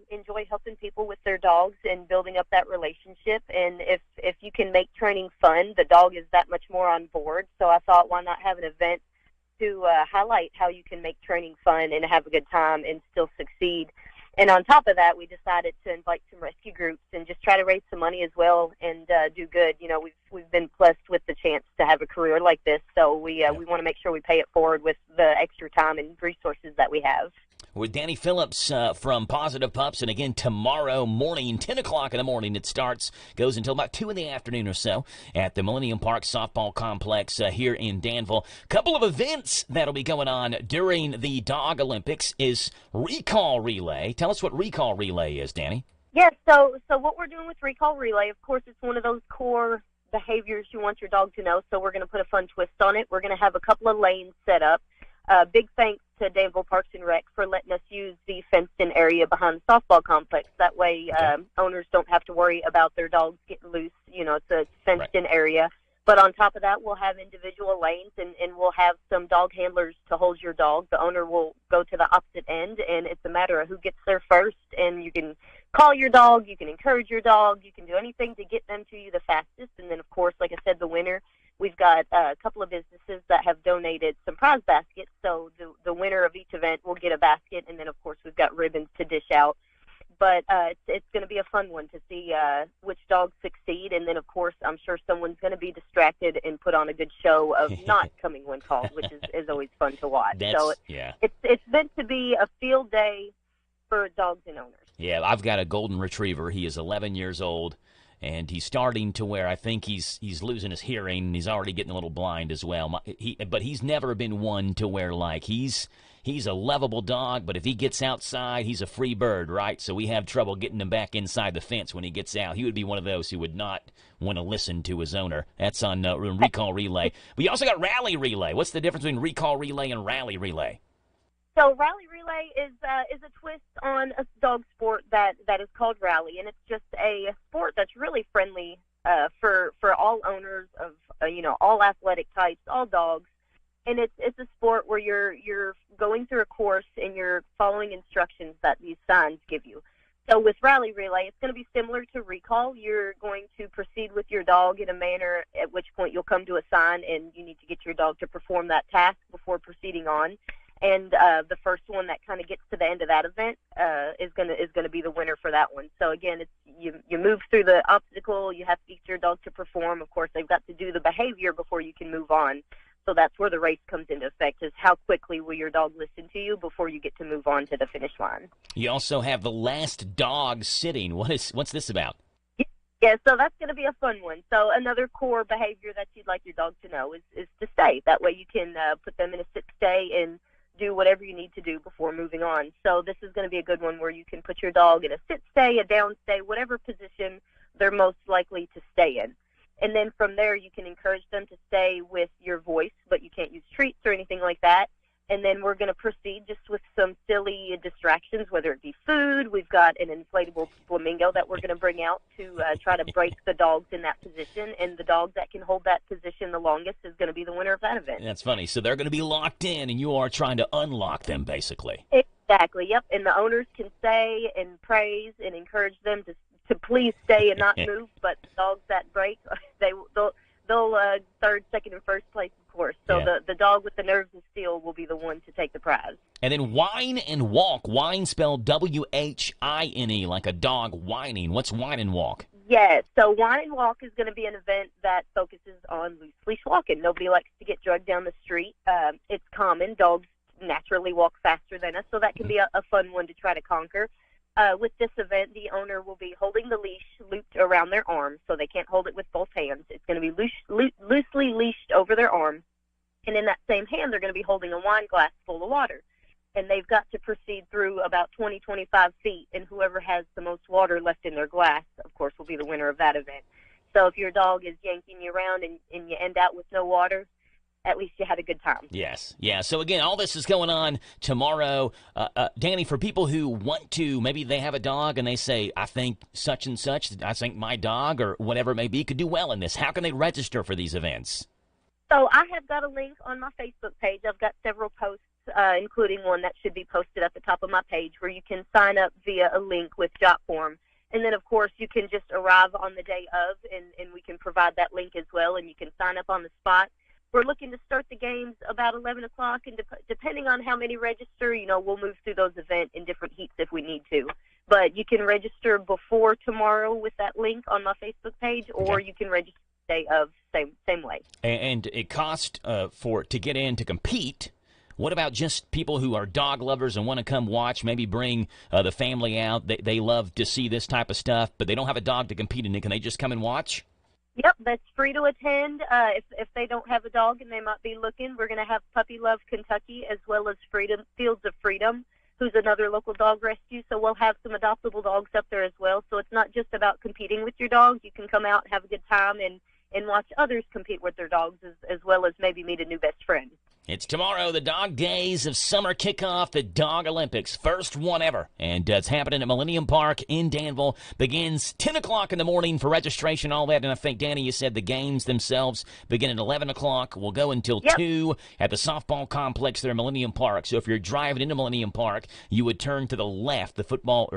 enjoy helping people with their dogs and building up that relationship. And if you can make training fun, the dog is that much more on board. So I thought, why not have an event to highlight how you can make training fun and have a good time and still succeed. And on top of that, we decided to invite some rescue groups and just try to raise some money as well and do good. You know, we've been blessed with the chance to have a career like this, so we want to make sure we pay it forward with the extra time and resources that we have. With Danny Phillips from Positive Pups, and again tomorrow morning, 10 o'clock in the morning it starts, goes until about 2 in the afternoon or so at the Millennium Park Softball Complex here in Danville. Couple of events that'll be going on during the Dog Olympics is Recall Relay. Tell us what Recall Relay is, Danny. Yes, so what we're doing with Recall Relay, of course, it's one of those core behaviors you want your dog to know, so we're going to put a fun twist on it. We're going to have a couple of lanes set up. Big thanks to Danville Parks and Rec for letting us use the fenced-in area behind the softball complex. That way owners don't have to worry about their dogs getting loose. You know, it's a fenced-in area. But on top of that, we'll have individual lanes, and we'll have some dog handlers to hold your dog. The owner will go to the opposite end, and it's a matter of who gets there first. And you can call your dog, you can encourage your dog, you can do anything to get them to you the fastest. And then, of course, like I said, the winner, we've got a couple of businesses that have donated some prize baskets. So the winner of each event will get a basket, and then, of course, we've got ribbons to dish out. But it's going to be a fun one to see which dogs succeed. And then, of course, I'm sure someone's going to be distracted and put on a good show of not coming when called, which is always fun to watch. It's meant to be a field day for dogs and owners. Yeah, I've got a golden retriever. He is 11 years old, and he's starting to where I think he's losing his hearing, and he's already getting a little blind as well. But he's never been one to where, like, he's a lovable dog, but if he gets outside, he's a free bird, right? So we have trouble getting him back inside the fence when he gets out. He would be one of those who would not want to listen to his owner. That's on Recall Relay. We also got Rally Relay. What's the difference between Recall Relay and Rally Relay? So Rally Relay is a twist on a dog sport that is called Rally, and it's just a sport that's really friendly for all owners of all athletic types, all dogs. And it's a sport where you're going through a course and you're following instructions that these signs give you. So with Rally Relay, it's going to be similar to Recall. You're going to proceed with your dog in a manner at which point you'll come to a sign and you need to get your dog to perform that task before proceeding on. And the first one that kind of gets to the end of that event is going to be the winner for that one. So again, it's you move through the obstacle. You have to get your dog to perform. Of course, they've got to do the behavior before you can move on. So that's where the race comes into effect, is how quickly will your dog listen to you before you get to move on to the finish line. You also have the last dog sitting. What's this about? Yeah, so that's going to be a fun one. So another core behavior that you'd like your dog to know is to stay. That way you can put them in a sit-stay and do whatever you need to do before moving on. So this is going to be a good one where you can put your dog in a sit-stay, a down-stay, whatever position they're most likely to stay in. And then from there, you can encourage them to stay with your voice, but you can't use treats or anything like that. And then we're going to proceed just with some silly distractions, whether it be food. We've got an inflatable flamingo that we're going to bring out to try to break the dogs in that position. And the dog that can hold that position the longest is going to be the winner of that event. That's funny. So they're going to be locked in, and you are trying to unlock them, basically. Exactly, yep. And the owners can say and praise and encourage them to please stay and not move, but dogs that break, they'll third, second, and first place, of course. So the dog with the nerves of steel will be the one to take the prize. And then whine and walk. Whine spelled W-H-I-N-E, like a dog whining. What's whine and walk? Yes, so whine and walk is going to be an event that focuses on loose leash walking. Nobody likes to get drugged down the street. It's common. Dogs naturally walk faster than us, so that can be a fun one to try to conquer. With this event, the owner will be holding the leash looped around their arm, so they can't hold it with both hands. It's going to be loosely leashed over their arm, and in that same hand, they're going to be holding a wine glass full of water. And they've got to proceed through about 20-25 feet, and whoever has the most water left in their glass, of course, will be the winner of that event. So if your dog is yanking you around and you end out with no water, at least you had a good time. Yes. Yeah. So, again, all this is going on tomorrow. Danny, for people who want to, maybe they have a dog and they say, I think such and such, I think my dog or whatever it may be could do well in this. How can they register for these events? So I have got a link on my Facebook page. I've got several posts, including one that should be posted at the top of my page, where you can sign up via a link with JotForm. And then, of course, you can just arrive on the day of, and we can provide that link as well, and you can sign up on the spot. we're looking to start the games about 11 o'clock, and depending on how many register, we'll move through those events in different heats if we need to. But you can register before tomorrow with that link on my Facebook page, or you can register the day of, same way. And it costs to get in to compete. What about just people who are dog lovers and want to come watch, maybe bring the family out? They love to see this type of stuff, but they don't have a dog to compete in it. Can they just come and watch? Yep, that's free to attend. If they don't have a dog and they might be looking, we're going to have Puppy Love Kentucky as well as Fields of Freedom, who's another local dog rescue. So we'll have some adoptable dogs up there as well. So it's not just about competing with your dog. You can come out and have a good time and watch others compete with their dogs as well as maybe meet a new best friend. It's tomorrow, the Dog Days of Summer Kickoff, the Dog Olympics, first one ever. And it's happening at Millennium Park in Danville. Begins 10 o'clock in the morning for registration, all that. And I think, Danny, you said the games themselves begin at 11 o'clock. Will go until 2 at the softball complex there at Millennium Park. So if you're driving into Millennium Park, you would turn to the left, the football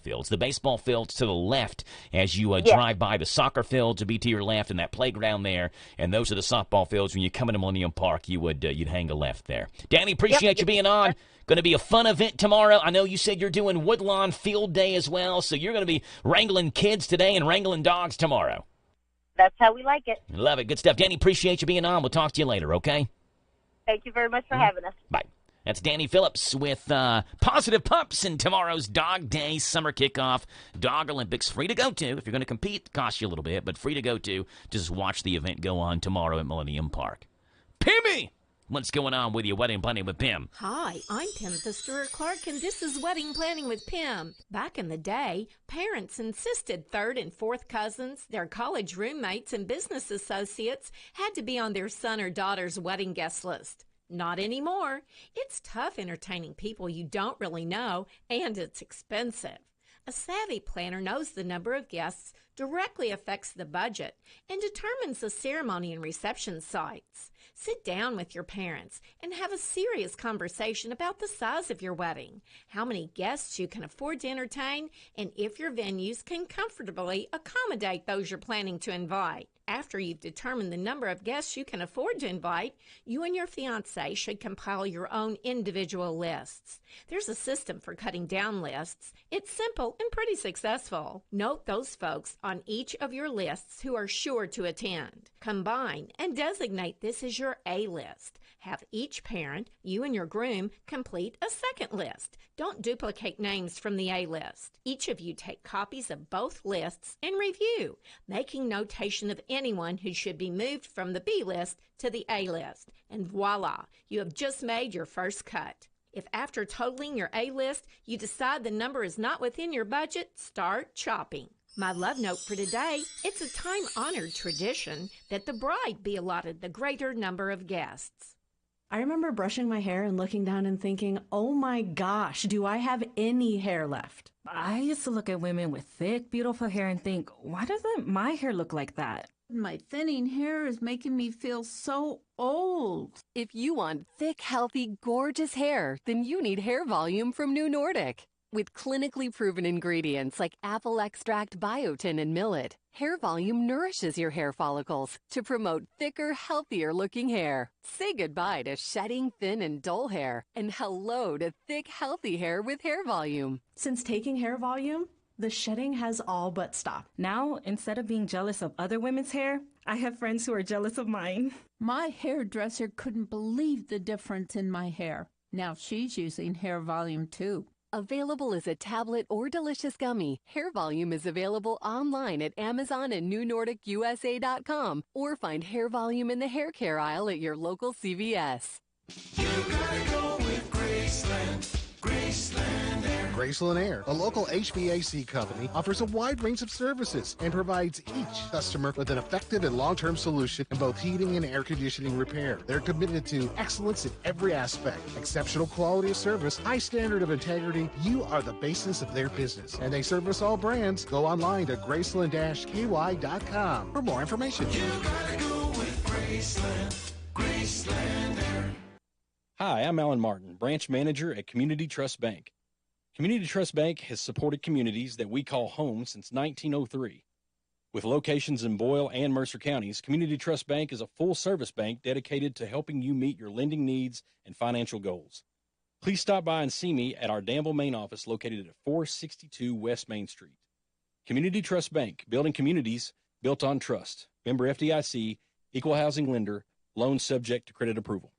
fields, the baseball fields to the left as you drive by. The soccer fields would be to your left and that playground there. And those are the softball fields. When you come into Millennium Park, you'd hang a left there. Danny, appreciate you being on. Going to be a fun event tomorrow. I know you said you're doing Woodlawn Field Day as well, so you're going to be wrangling kids today and wrangling dogs tomorrow. That's how we like it. Love it. Good stuff. Danny, appreciate you being on. We'll talk to you later, okay? Thank you very much for having us. Bye. That's Danny Phillips with Positive Pups in tomorrow's Dog Day Summer Kickoff Dog Olympics. Free to go to. If you're going to compete, costs you a little bit, but free to go to. Just watch the event go on tomorrow at Millennium Park. Pimmy! What's going on with your wedding planning with Pim? Hi, I'm Timothy Stewart Clark, and this is Wedding Planning with Pim. Back in the day, parents insisted third and fourth cousins, their college roommates, and business associates had to be on their son or daughter's wedding guest list. Not anymore. It's tough entertaining people you don't really know, and it's expensive. A savvy planner knows the number of guests directly affects the budget and determines the ceremony and reception sites. Sit down with your parents and have a serious conversation about the size of your wedding, how many guests you can afford to entertain, and if your venues can comfortably accommodate those you're planning to invite. After you've determined the number of guests you can afford to invite, you and your fiancé should compile your own individual lists. There's a system for cutting down lists. It's simple and pretty successful. Note those folks on each of your lists who are sure to attend. Combine and designate this as your A list. Have each parent, you and your groom, complete a second list. Don't duplicate names from the A list. Each of you take copies of both lists and review, making notation of anyone who should be moved from the B list to the A list. And voila, you have just made your first cut. If after totaling your A list, you decide the number is not within your budget, start chopping. My love note for today, it's a time-honored tradition that the bride be allotted the greater number of guests. I remember brushing my hair and looking down and thinking, oh my gosh, do I have any hair left? I used to look at women with thick, beautiful hair and think, why doesn't my hair look like that? My thinning hair is making me feel so old. If you want thick, healthy, gorgeous hair, then you need Hair Volume from New Nordic. With clinically proven ingredients like apple extract, biotin, and millet, Hair Volume nourishes your hair follicles to promote thicker, healthier-looking hair. Say goodbye to shedding, thin, and dull hair, and hello to thick, healthy hair with Hair Volume. Since taking Hair Volume, the shedding has all but stopped. Now, instead of being jealous of other women's hair, I have friends who are jealous of mine. My hairdresser couldn't believe the difference in my hair. Now she's using Hair Volume too. Available as a tablet or delicious gummy, Hair Volume is available online at Amazon and NewNordicUSA.com, or find Hair Volume in the hair care aisle at your local CVS. You gotta go with Graceland. Graceland Air. Graceland Air, a local HVAC company, offers a wide range of services and provides each customer with an effective and long-term solution in both heating and air conditioning repair. They're committed to excellence in every aspect, exceptional quality of service, high standard of integrity. You are the basis of their business, and they service all brands. Go online to Graceland-KY.com for more information. You gotta go with Graceland. Graceland Air. Hi, I'm Alan Martin, branch manager at Community Trust Bank. Community Trust Bank has supported communities that we call home since 1903. With locations in Boyle and Mercer counties, Community Trust Bank is a full-service bank dedicated to helping you meet your lending needs and financial goals. Please stop by and see me at our Danville main office located at 462 West Main Street. Community Trust Bank, building communities built on trust. Member FDIC, equal housing lender, loan subject to credit approval.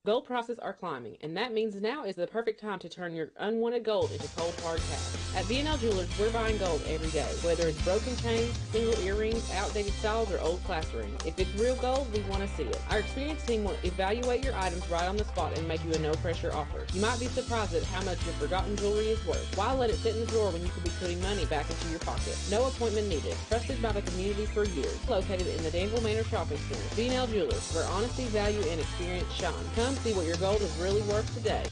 Gold prices are climbing, and that means now is the perfect time to turn your unwanted gold into cold hard cash. At B&L Jewelers, we're buying gold every day, whether it's broken chains, single earrings, outdated styles, or old class rings. If it's real gold, we want to see it. Our experienced team will evaluate your items right on the spot and make you a no-pressure offer. You might be surprised at how much your forgotten jewelry is worth. Why let it sit in the drawer when you could be putting money back into your pocket? No appointment needed. Trusted by the community for years. Located in the Danville Manor Shopping Center. B&L Jewelers, where honesty, value, and experience shine. Come see what your gold is really worth today.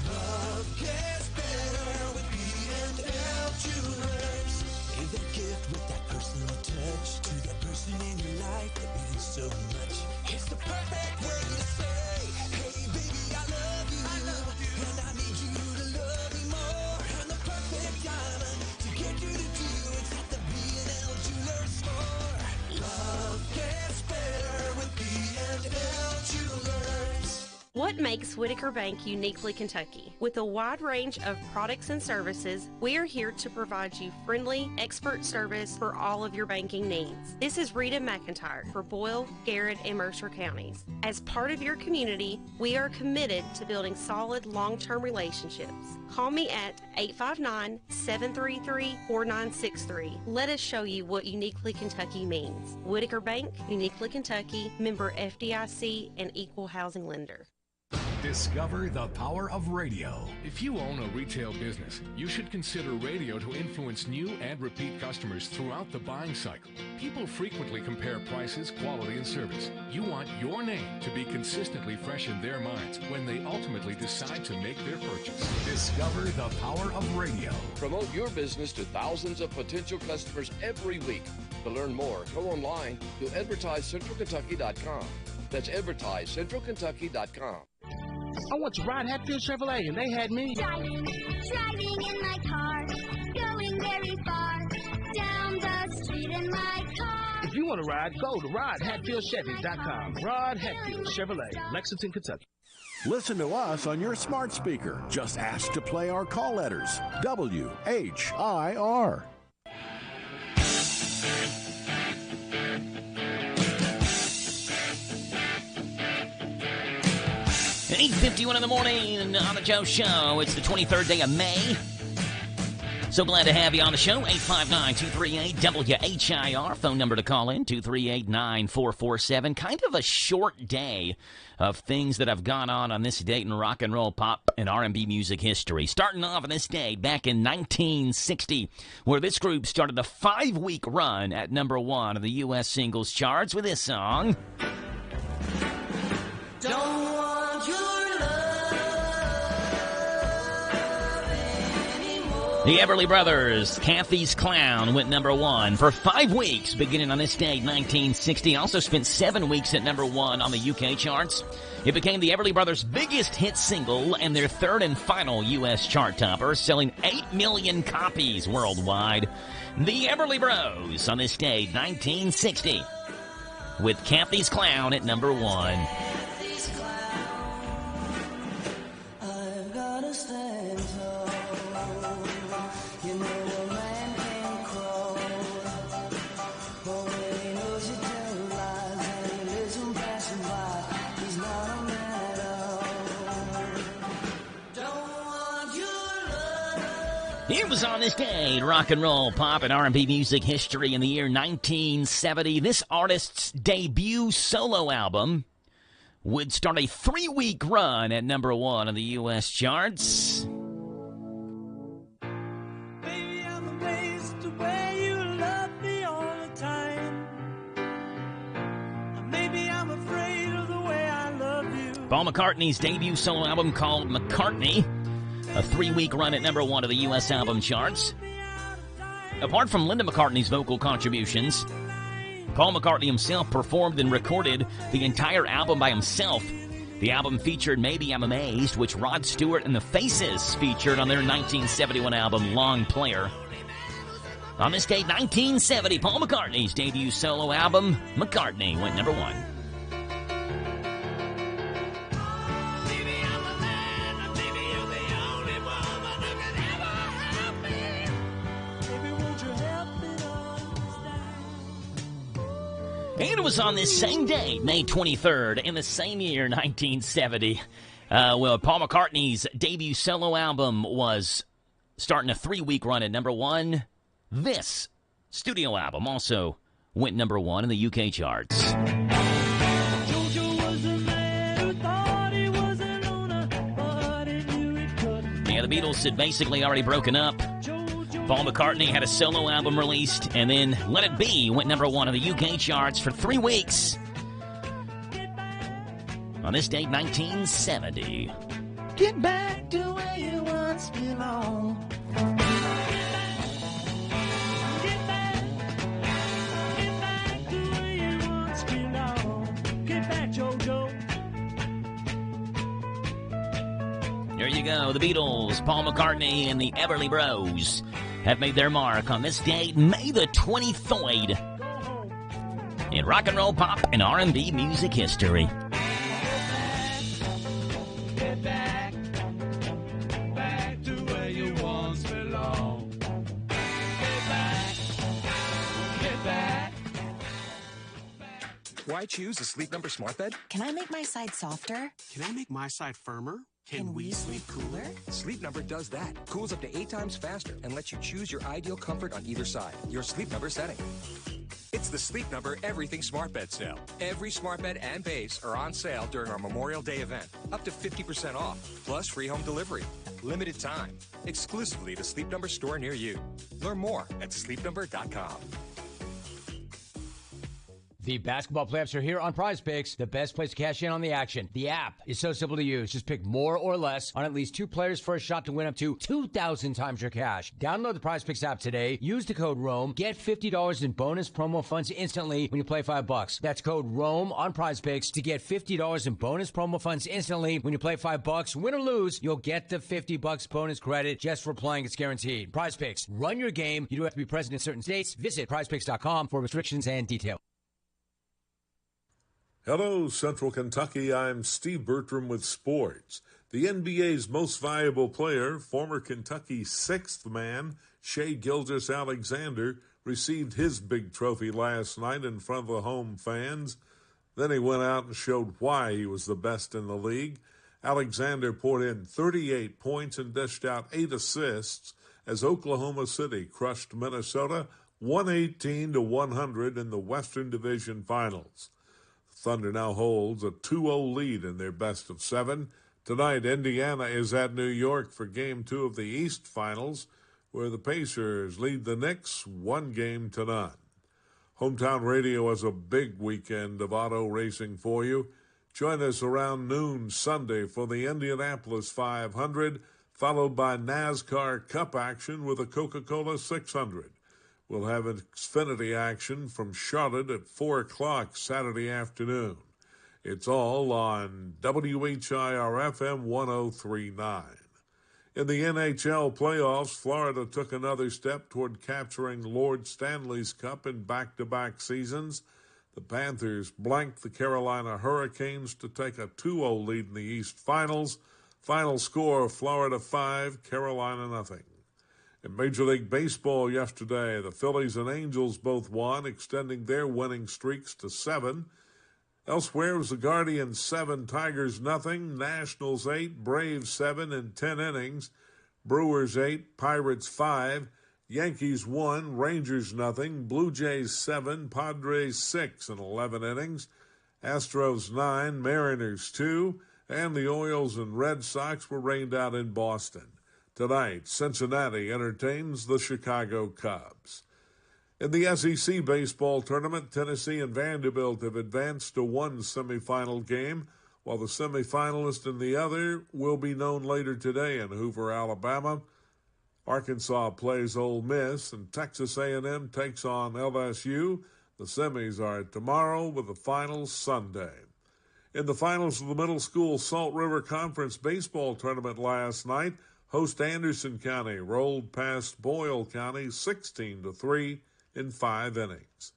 Love gets better with B&L Jewelers. Give that gift with that personal touch to that person in your life that means so much. It's the perfect way to say, hey baby, I love you, and I need you to love me more. And the perfect diamond to get you to do it's at the B&L Jewelers store. Love gets better with B&L Jewelers. What makes Whitaker Bank uniquely Kentucky? With a wide range of products and services, we are here to provide you friendly, expert service for all of your banking needs. This is Rita McIntyre for Boyle, Garrett, and Mercer counties. As part of your community, we are committed to building solid, long-term relationships. Call me at 859-733-4963. Let us show you what uniquely Kentucky means. Whitaker Bank, uniquely Kentucky, member FDIC, and equal housing lender. Discover the power of radio. If you own a retail business, you should consider radio to influence new and repeat customers throughout the buying cycle. People frequently compare prices, quality, and service. You want your name to be consistently fresh in their minds when they ultimately decide to make their purchase. Discover the power of radio. Promote your business to thousands of potential customers every week. To learn more, go online to advertisecentralkentucky.com. That's advertisecentralkentucky.com. I went to Rod Hatfield Chevrolet, and they had me driving in my car, going very far, down the street in my car. If you want to ride, go to RodHatfieldChevy.com. Rod Hatfield Chevrolet, Lexington, Kentucky. Listen to us on your smart speaker. Just ask to play our call letters. WHIR. 8:51 in the morning on the Joe Show. It's the 23rd day of May. So glad to have you on the show. 859-238-WHIR. Phone number to call in, 238-9447. Kind of a short day of things that have gone on this date in rock and roll, pop, and R&B music history. Starting off on this day back in 1960, where this group started a 5-week run at number 1 of the U.S. singles charts with this song. Don't want your The Everly Brothers, Kathy's Clown, went number 1 for 5 weeks beginning on this day, 1960. Also spent 7 weeks at number 1 on the UK charts. It became the Everly Brothers' biggest hit single and their third and final U.S. chart topper, selling 8 million copies worldwide. The Everly Bros on this day, 1960, with Kathy's Clown at number 1. It was on this day in rock and roll, pop, and R&B music history in the year 1970. This artist's debut solo album would start a 3-week run at number 1 on the U.S. charts. Baby, I'm amazed the way you love me all the time. Maybe I'm afraid of the way I love you. Paul McCartney's debut solo album called McCartney. A 3-week run at number 1 of the U.S. album charts. Apart from Linda McCartney's vocal contributions, Paul McCartney himself performed and recorded the entire album by himself. The album featured Maybe I'm Amazed, which Rod Stewart and the Faces featured on their 1971 album Long Player. On this date, 1970, Paul McCartney's debut solo album, McCartney, went number 1. And it was on this same day, May 23rd, in the same year, 1970, Paul McCartney's debut solo album was starting a 3-week run at number 1. This studio album also went number 1 in the UK charts. Yeah, the Beatles had basically already broken up. Paul McCartney had a solo album released, and then Let It Be went number 1 in the UK charts for 3 weeks. On this date, 1970. Get back to where you once belong. There you go, the Beatles, Paul McCartney, and the Everly Bros have made their mark on this date, May the 23rd, in rock and roll, pop, and R&B music history. Get back to where you once belong. Get back. Why choose a Sleep Number smart bed? Can I make my side softer? Can I make my side firmer? Can we sleep cooler? Sleep Number does that. Cools up to 8 times faster and lets you choose your ideal comfort on either side. Your Sleep Number setting. It's the Sleep Number Everything Smart Bed sale. Every smart bed and base are on sale during our Memorial Day event. Up to 50% off, plus free home delivery. Limited time. Exclusively at a Sleep Number store near you. Learn more at sleepnumber.com. The basketball playoffs are here on Prize Picks, the best place to cash in on the action. The app is so simple to use. Just pick more or less on at least 2 players for a shot to win up to 2,000 times your cash. Download the Prize Picks app today. Use the code ROAM. Get $50 in bonus promo funds instantly when you play $5. That's code ROAM on Prize Picks to get $50 in bonus promo funds instantly when you play $5. Win or lose, you'll get the $50 bonus credit just for playing. It's guaranteed. Prize Picks. Run your game. You do have to be present in certain states. Visit prizepicks.com for restrictions and details. Hello, Central Kentucky. I'm Steve Bertram with sports. The NBA's most valuable player, former Kentucky sixth man, Shai Gilgeous-Alexander, received his big trophy last night in front of the home fans. Then he went out and showed why he was the best in the league. Alexander poured in 38 points and dished out 8 assists as Oklahoma City crushed Minnesota 118-100 in the Western Division Finals. Thunder now holds a 2-0 lead in their best of 7. Tonight, Indiana is at New York for Game 2 of the East Finals, where the Pacers lead the Knicks 1-0. Hometown Radio has a big weekend of auto racing for you. Join us around noon Sunday for the Indianapolis 500, followed by NASCAR Cup action with a Coca-Cola 600. We'll have Xfinity action from Charlotte at 4 o'clock Saturday afternoon. It's all on WHIR FM 103.9. In the NHL playoffs, Florida took another step toward capturing Lord Stanley's Cup in back-to-back seasons. The Panthers blanked the Carolina Hurricanes to take a 2-0 lead in the East Finals. Final score, Florida 5, Carolina nothing. In Major League Baseball yesterday, the Phillies and Angels both won, extending their winning streaks to 7. Elsewhere, it was the Guardians 7, Tigers nothing, Nationals 8, Braves 7 in 10 innings, Brewers 8, Pirates 5, Yankees 1, Rangers nothing, Blue Jays 7, Padres 6 in 11 innings, Astros 9, Mariners 2, and the Orioles and Red Sox were rained out in Boston. Tonight, Cincinnati entertains the Chicago Cubs. In the SEC baseball tournament, Tennessee and Vanderbilt have advanced to one semifinal game, while the semifinalist in the other will be known later today in Hoover, Alabama. Arkansas plays Ole Miss, and Texas A&M takes on LSU. The semis are tomorrow with the finals Sunday. In the finals of the Middle School Salt River Conference baseball tournament last night, Host Anderson County rolled past Boyle County 16-3 in 5 innings.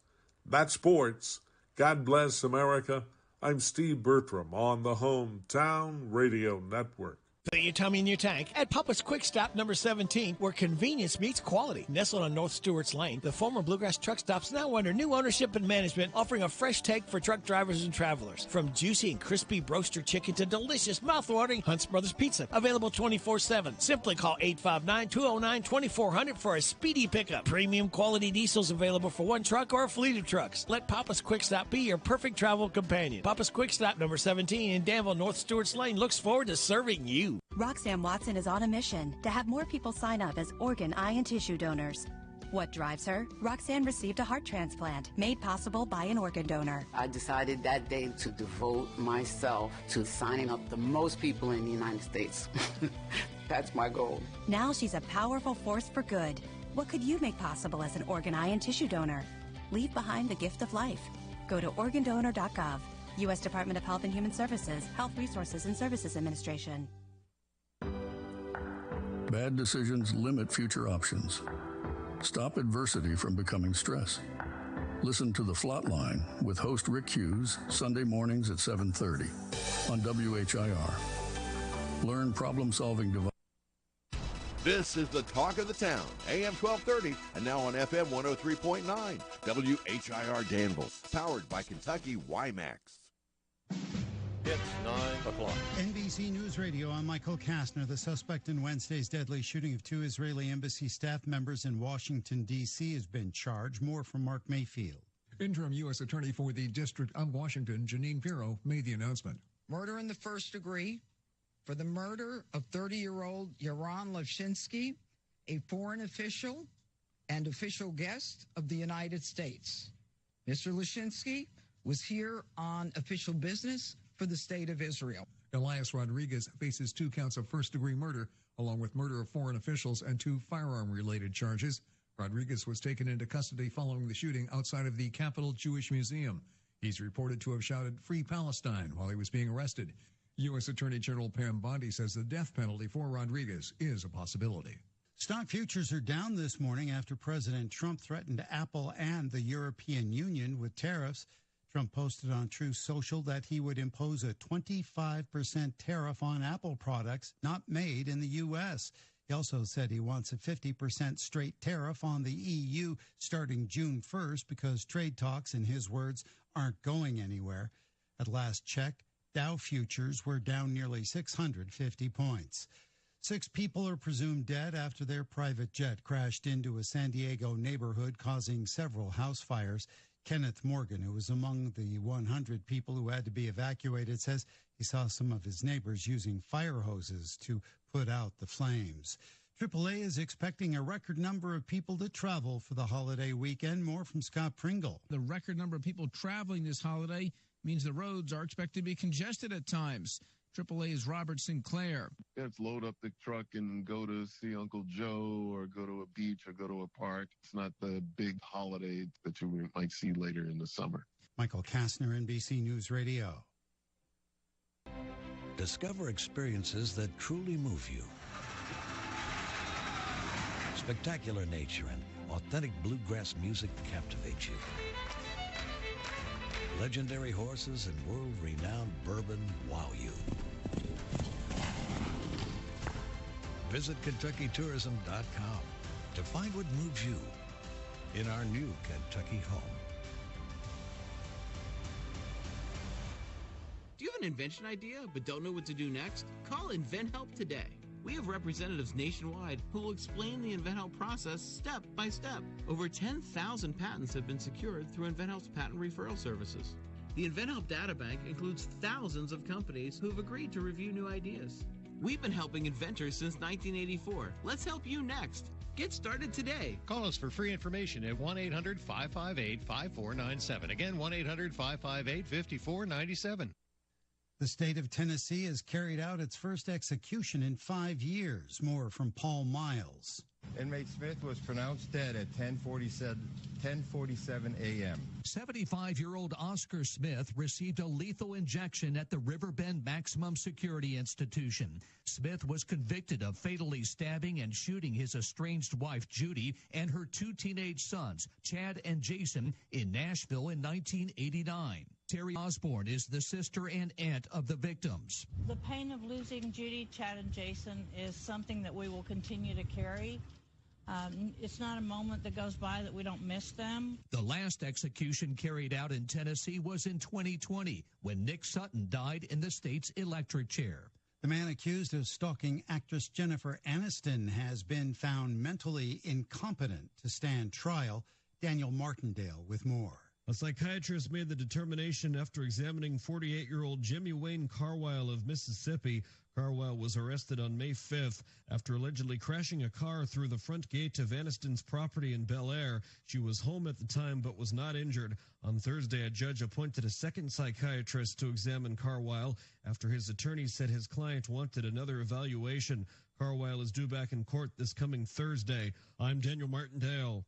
That's sports. God bless America. I'm Steve Bertram on the Hometown Radio Network. Put your tummy in your tank at Papa's Quick Stop number 17, where convenience meets quality. Nestled on North Stewart's Lane, the former Bluegrass Truck Stop's now under new ownership and management, offering a fresh take for truck drivers and travelers. From juicy and crispy broaster chicken to delicious mouth-watering Hunt's Brothers Pizza, available 24/7. Simply call 859-209-2400 for a speedy pickup. Premium quality diesels available for one truck or a fleet of trucks. Let Papa's Quick Stop be your perfect travel companion. Papa's Quick Stop number 17 in Danville, North Stewart's Lane looks forward to serving you. Roxanne Watson is on a mission to have more people sign up as organ, eye, and tissue donors. What drives her? Roxanne received a heart transplant made possible by an organ donor. I decided that day to devote myself to signing up the most people in the United States. That's my goal. Now she's a powerful force for good. What could you make possible as an organ, eye, and tissue donor? Leave behind the gift of life. Go to organdonor.gov. U.S. Department of Health and Human Services, Health Resources and Services Administration. Bad decisions limit future options. Stop adversity from becoming stress. Listen to The Flatline with host Rick Hughes, Sunday mornings at 7:30 on WHIR. Learn problem-solving devices. This is the talk of the town, AM 1230, and now on FM 103.9, WHIR Danville, powered by Kentucky WiMAX. It's 9 o'clock. NBC News Radio, I'm Michael Kastner. The suspect in Wednesday's deadly shooting of 2 Israeli embassy staff members in Washington, D.C. has been charged. More from Mark Mayfield. Interim U.S. Attorney for the District of Washington, Janine Pirro, made the announcement. Murder in the first degree for the murder of 30-year-old Yaron Levshinsky, a foreign official and official guest of the United States. Mr. Levshinsky was here on official business for the state of Israel. Elias Rodriguez faces 2 counts of first-degree murder, along with murder of foreign officials and 2 firearm-related charges. Rodriguez was taken into custody following the shooting outside of the Capitol Jewish Museum. He's reported to have shouted, "Free Palestine," while he was being arrested. U.S. Attorney General Pam Bondi says the death penalty for Rodriguez is a possibility. Stock futures are down this morning after President Trump threatened Apple and the European Union with tariffs. Trump posted on Truth Social that he would impose a 25% tariff on Apple products not made in the U.S. He also said he wants a 50% straight tariff on the EU starting June 1st because trade talks, in his words, aren't going anywhere. At last check, Dow futures were down nearly 650 points. 6 people are presumed dead after their private jet crashed into a San Diego neighborhood, causing several house fires. Kenneth Morgan, who was among the 100 people who had to be evacuated, says he saw some of his neighbors using fire hoses to put out the flames. AAA is expecting a record number of people to travel for the holiday weekend. More from Scott Pringle. The record number of people traveling this holiday means the roads are expected to be congested at times. AAA's Robert Sinclair. Let's load up the truck and go to see Uncle Joe or go to a beach or go to a park. It's not the big holiday that you might see later in the summer. Michael Kastner, NBC News Radio. Discover experiences that truly move you. Spectacular nature and authentic bluegrass music captivate you. Legendary horses and world-renowned bourbon wow you. Visit KentuckyTourism.com to find what moves you in our new Kentucky home. Do you have an invention idea but don't know what to do next? Call InventHelp today. We have representatives nationwide who will explain the InventHelp process step by step. Over 10,000 patents have been secured through InventHelp's patent referral services. The InventHelp databank includes thousands of companies who have agreed to review new ideas. We've been helping inventors since 1984. Let's help you next. Get started today. Call us for free information at 1-800-558-5497. Again, 1-800-558-5497. The state of Tennessee has carried out its first execution in 5 years. More from Paul Miles. Inmate Smith was pronounced dead at 10:47 a.m. 75-year-old Oscar Smith received a lethal injection at the Riverbend Maximum Security Institution. Smith was convicted of fatally stabbing and shooting his estranged wife, Judy, and her 2 teenage sons, Chad and Jason, in Nashville in 1989. Terry Osborne is the sister and aunt of the victims. The pain of losing Judy, Chad, and Jason is something that we will continue to carry. It's not a moment that goes by that we don't miss them. The last execution carried out in Tennessee was in 2020 when Nick Sutton died in the state's electric chair. The man accused of stalking actress Jennifer Aniston has been found mentally incompetent to stand trial. Daniel Martindale with more. A psychiatrist made the determination after examining 48-year-old Jimmy Wayne Carwile of Mississippi. Carwile was arrested on May 5th after allegedly crashing a car through the front gate of Aniston's property in Bel Air. She was home at the time but was not injured. On Thursday, a judge appointed a second psychiatrist to examine Carwile after his attorney said his client wanted another evaluation. Carwile is due back in court this coming Thursday. I'm Daniel Martindale.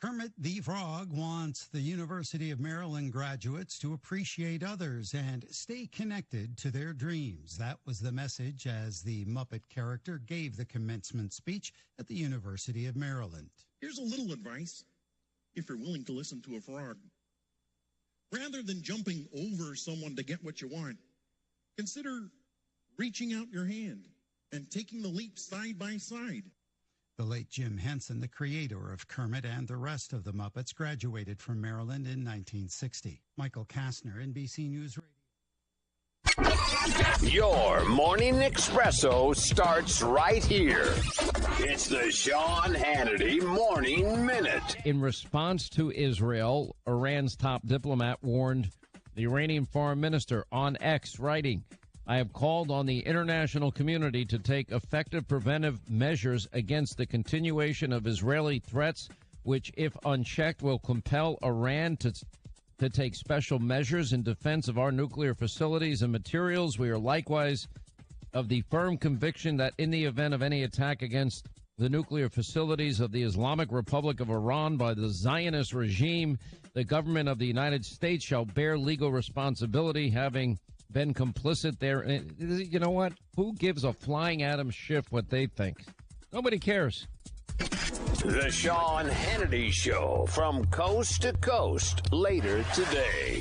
Kermit the Frog wants the University of Maryland graduates to appreciate others and stay connected to their dreams. That was the message as the Muppet character gave the commencement speech at the University of Maryland. Here's a little advice, if you're willing to listen to a frog. Rather than jumping over someone to get what you want, consider reaching out your hand and taking the leap side by side. The late Jim Henson, the creator of Kermit and the rest of the Muppets, graduated from Maryland in 1960. Michael Kastner, NBC News Radio. Your morning espresso starts right here. It's the Sean Hannity Morning Minute. In response to Israel, Iran's top diplomat warned the Iranian foreign minister on X, writing, I have called on the international community to take effective preventive measures against the continuation of Israeli threats, which, if unchecked, will compel Iran to take special measures in defense of our nuclear facilities and materials. We are likewise of the firm conviction that in the event of any attack against the nuclear facilities of the Islamic Republic of Iran by the Zionist regime, the government of the United States shall bear legal responsibility, having been complicit there. You know what? Who gives a flying atom shift what they think? Nobody cares. The Sean Hannity Show from coast to coast later today.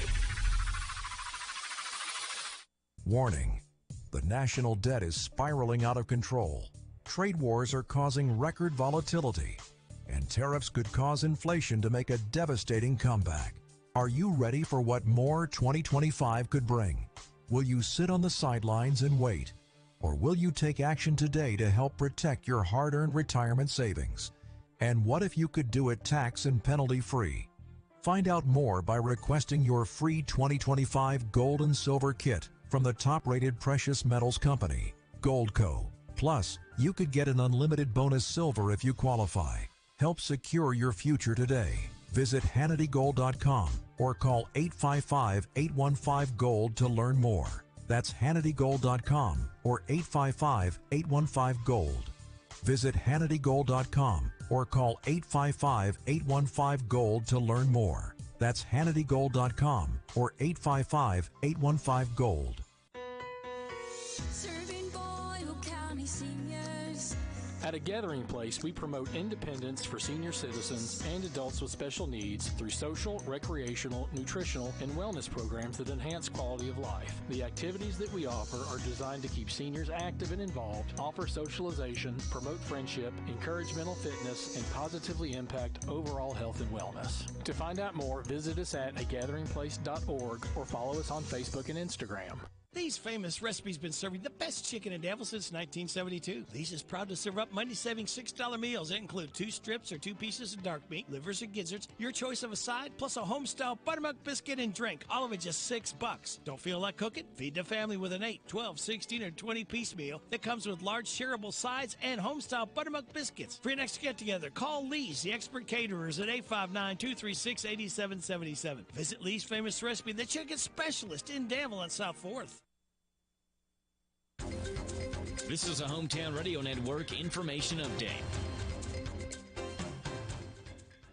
Warning. The national debt is spiraling out of control. Trade wars are causing record volatility. And tariffs could cause inflation to make a devastating comeback. Are you ready for what more 2025 could bring? Will you sit on the sidelines and wait? Or will you take action today to help protect your hard-earned retirement savings? And what if you could do it tax and penalty-free? Find out more by requesting your free 2025 Gold and Silver Kit from the top-rated precious metals company, Goldco. Plus, you could get an unlimited bonus silver if you qualify. Help secure your future today. Visit HannityGold.com or call 855-815-GOLD to learn more. That's HannityGold.com or 855-815-GOLD. Visit HannityGold.com or call 855-815-GOLD to learn more. That's HannityGold.com or 855-815-GOLD. Serving Boyle County seniors. At A Gathering Place, we promote independence for senior citizens and adults with special needs through social, recreational, nutritional, and wellness programs that enhance quality of life. The activities that we offer are designed to keep seniors active and involved, offer socialization, promote friendship, encourage mental fitness, and positively impact overall health and wellness. To find out more, visit us at agatheringplace.org or follow us on Facebook and Instagram. These Famous Recipes been serving the best chicken in Danville since 1972. These is proud to serve up money-saving $6 meals that include 2 strips or 2 pieces of dark meat, livers or gizzards, your choice of a side, plus a home-style buttermilk biscuit and drink. All of it just $6. Don't feel like cooking? Feed the family with an 8, 12, 16, or 20-piece meal that comes with large shareable sides and home-style buttermilk biscuits. For your next get-together, call Lee's, the expert caterers, at 859-236-8777. Visit Lee's Famous Recipe, the chicken specialist in Danville and South 4th. This is a Hometown Radio Network information update.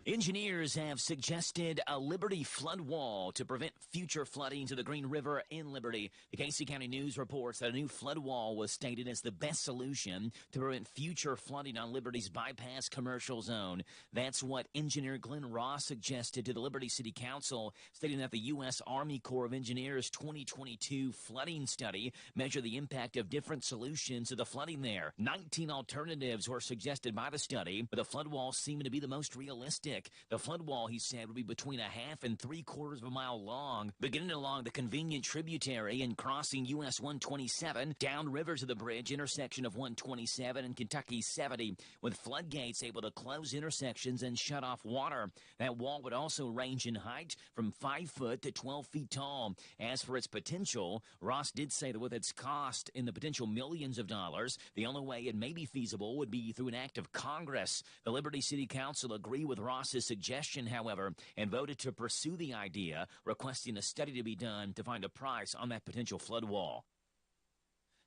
Engineers have suggested a Liberty flood wall to prevent future flooding to the Green River in Liberty. The Casey County News reports that a new flood wall was stated as the best solution to prevent future flooding on Liberty's bypass commercial zone. That's what engineer Glenn Ross suggested to the Liberty City Council, stating that the U.S. Army Corps of Engineers 2022 flooding study measured the impact of different solutions to the flooding there. 19 alternatives were suggested by the study, but the flood wall seemed to be the most realistic. The flood wall, he said, would be between 1/2 and 3/4 of a mile long, beginning along the convenient tributary and crossing US 127 downriver to the bridge intersection of 127 and Kentucky 70, with floodgates able to close intersections and shut off water. That wall would also range in height from 5 foot to 12 feet tall. As for its potential, Ross did say that with its cost in the potential millions of dollars, the only way it may be feasible would be through an act of Congress. The Liberty City Council agreed with Ross's suggestion, however, and voted to pursue the idea, requesting a study to be done to find a price on that potential flood wall.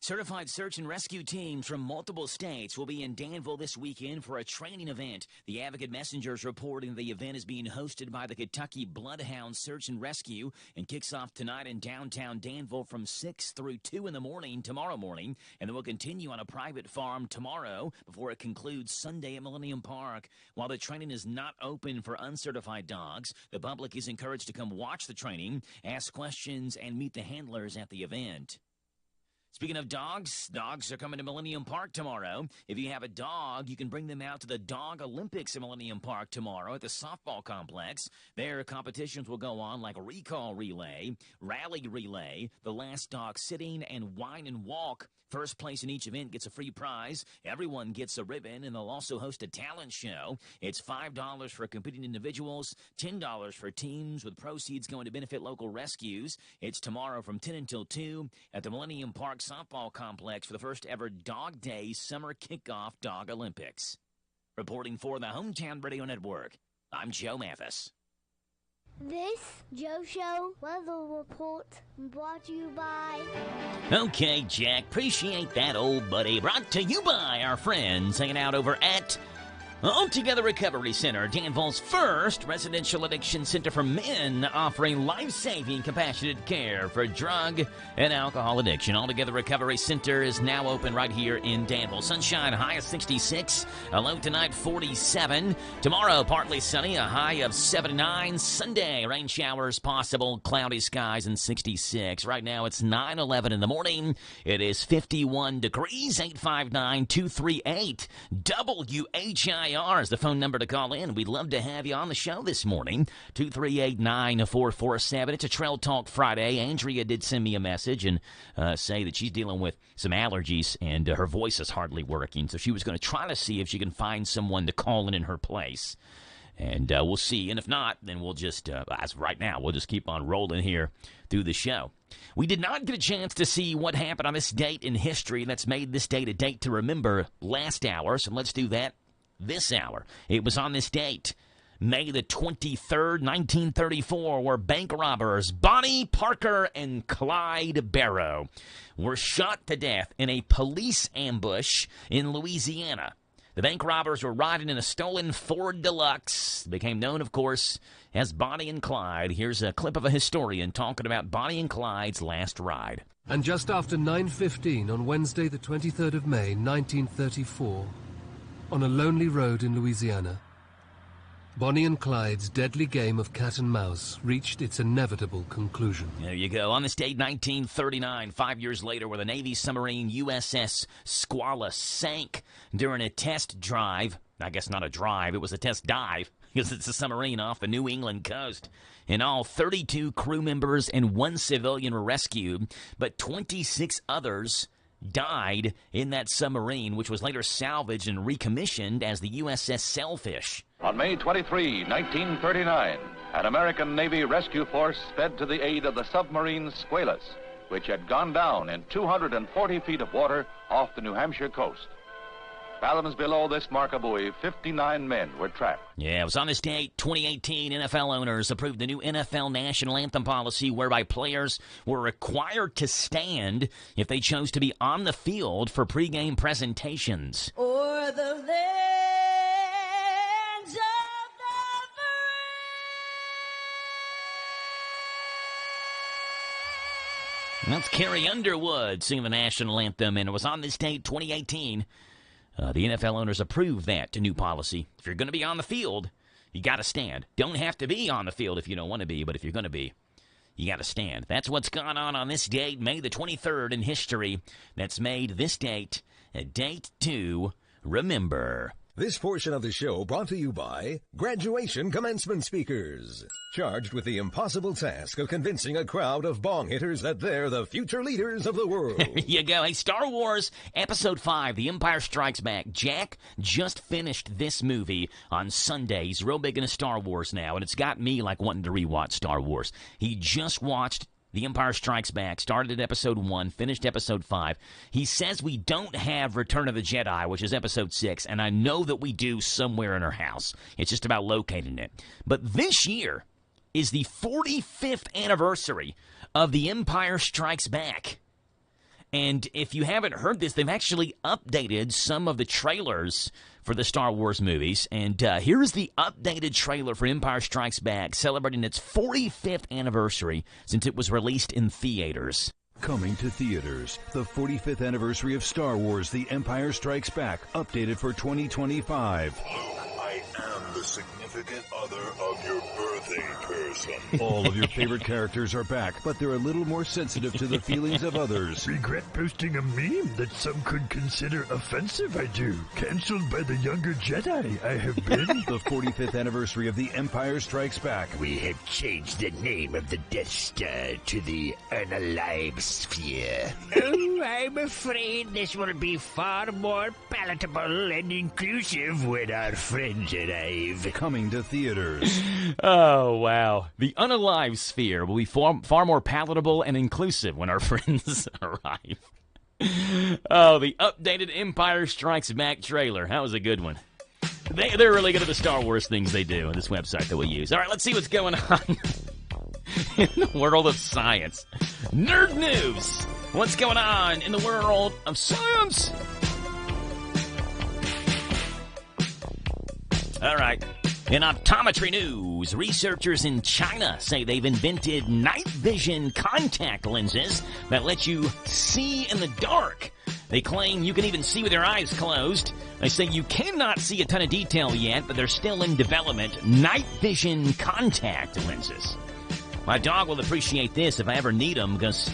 Certified search and rescue teams from multiple states will be in Danville this weekend for a training event. The Advocate Messenger's reporting the event is being hosted by the Kentucky Bloodhound Search and Rescue and kicks off tonight in downtown Danville from 6 through 2 in the morning tomorrow morning, and then will continue on a private farm tomorrow before it concludes Sunday at Millennium Park. While the training is not open for uncertified dogs, the public is encouraged to come watch the training, ask questions, and meet the handlers at the event. Speaking of dogs are coming to Millennium Park tomorrow. If you have a dog, you can bring them out to the Dog Olympics at Millennium Park tomorrow at the softball complex. Their competitions will go on like recall relay, rally relay, the last dog sitting, and wine and walk. First place in each event gets a free prize. Everyone gets a ribbon, and they'll also host a talent show. It's $5 for competing individuals, $10 for teams, with proceeds going to benefit local rescues. It's tomorrow from 10 until 2 at the Millennium Park Softball Complex for the first ever Dog Day Summer Kickoff Dog Olympics. Reporting for the Hometown Radio Network, I'm Joe Mathis. This Joe Show weather report brought to you by... Okay, Jack, appreciate that, old buddy. Brought to you by our friends hanging out over at Altogether Recovery Center, Danville's first residential addiction center for men, offering life-saving, compassionate care for drug and alcohol addiction. Altogether Recovery Center is now open right here in Danville. Sunshine, high of 66, a low tonight 47. Tomorrow, partly sunny, a high of 79. Sunday, rain showers possible, cloudy skies, and 66. Right now, it's 9:11 in the morning. It is 51 degrees, 859-238 WHIR is the phone number to call in. We'd love to have you on the show this morning. 238-9447. It's a Trail Talk Friday. Andrea did send me a message and say that she's dealing with some allergies and her voice is hardly working. So she was going to try to see if she can find someone to call in her place. And we'll see. And if not, then we'll just, as of right now, we'll just keep on rolling here through the show. We did not get a chance to see what happened on this date in history that's made this date a date to remember last hour. So let's do that this hour. It was on this date, May the 23rd, 1934, where bank robbers Bonnie Parker and Clyde Barrow were shot to death in a police ambush in Louisiana. The bank robbers were riding in a stolen Ford Deluxe. They became known, of course, as Bonnie and Clyde. Here's a clip of a historian talking about Bonnie and Clyde's last ride. And just after 9:15 on Wednesday, the 23rd of May, 1934, on a lonely road in Louisiana, Bonnie and Clyde's deadly game of cat and mouse reached its inevitable conclusion. There you go. On this date, 1939, 5 years later, where the Navy submarine USS Squala sank during a test drive. I guess not a drive, it was a test dive, because it's a submarine off the New England coast. In all, 32 crew members and 1 civilian were rescued, but 26 others died in that submarine, which was later salvaged and recommissioned as the USS Sailfish. On May 23, 1939, an American Navy rescue force sped to the aid of the submarine Squalus, which had gone down in 240 feet of water off the New Hampshire coast. Fathoms below this marker buoy, 59 men were trapped. Yeah, it was on this date, 2018, NFL owners approved the new NFL national anthem policy whereby players were required to stand if they chose to be on the field for pregame presentations. O'er the lands of the That's Carrie Underwood singing the national anthem, and it was on this date, 2018. The NFL owners approved that new policy. If you're going to be on the field, you got to stand. Don't have to be on the field if you don't want to be, but if you're going to be, you got to stand. That's what's gone on this date, May the 23rd in history. That's made this date a date to remember. This portion of the show brought to you by Graduation Commencement Speakers, charged with the impossible task of convincing a crowd of bong hitters that they're the future leaders of the world. There you go. Hey, Star Wars Episode 5, The Empire Strikes Back. Jack just finished this movie on Sunday. He's real big into Star Wars now, and it's got me like wanting to rewatch Star Wars. He just watched The Empire Strikes Back, started at Episode 1, finished Episode 5. He says we don't have Return of the Jedi, which is Episode 6, and I know that we do somewhere in our house. It's just about locating it. But this year is the 45th anniversary of The Empire Strikes Back. And if you haven't heard this, they've actually updated some of the trailers for the Star Wars movies. And here's the updated trailer for Empire Strikes Back, celebrating its 45th anniversary since it was released in theaters. Coming to theaters, the 45th anniversary of Star Wars, The Empire Strikes Back, updated for 2025. I am the significant other of your birthday person. All of your favorite characters are back, but they're a little more sensitive to the feelings of others. Regret posting a meme that some could consider offensive, I do. Cancelled by the younger Jedi I have been. The 45th anniversary of The Empire Strikes Back. We have changed the name of the Death Star to the Unalive Sphere. Oh, I'm afraid this will be far more palatable and inclusive when our friends arrive. Coming to theaters. Oh, wow. The Unalive Sphere will be far more palatable and inclusive when our friends arrive. Oh, the updated Empire Strikes Back trailer. That was a good one. They're really good at the Star Wars things they do on this website that we use. All right, let's see what's going on in the world of science. Nerd news. What's going on in the world of science? All right. In optometry news, researchers in China say they've invented night vision contact lenses that let you see in the dark. They claim you can even see with your eyes closed. They say you cannot see a ton of detail yet, but they're still in development. Night vision contact lenses. My dog will appreciate this if I ever need them, because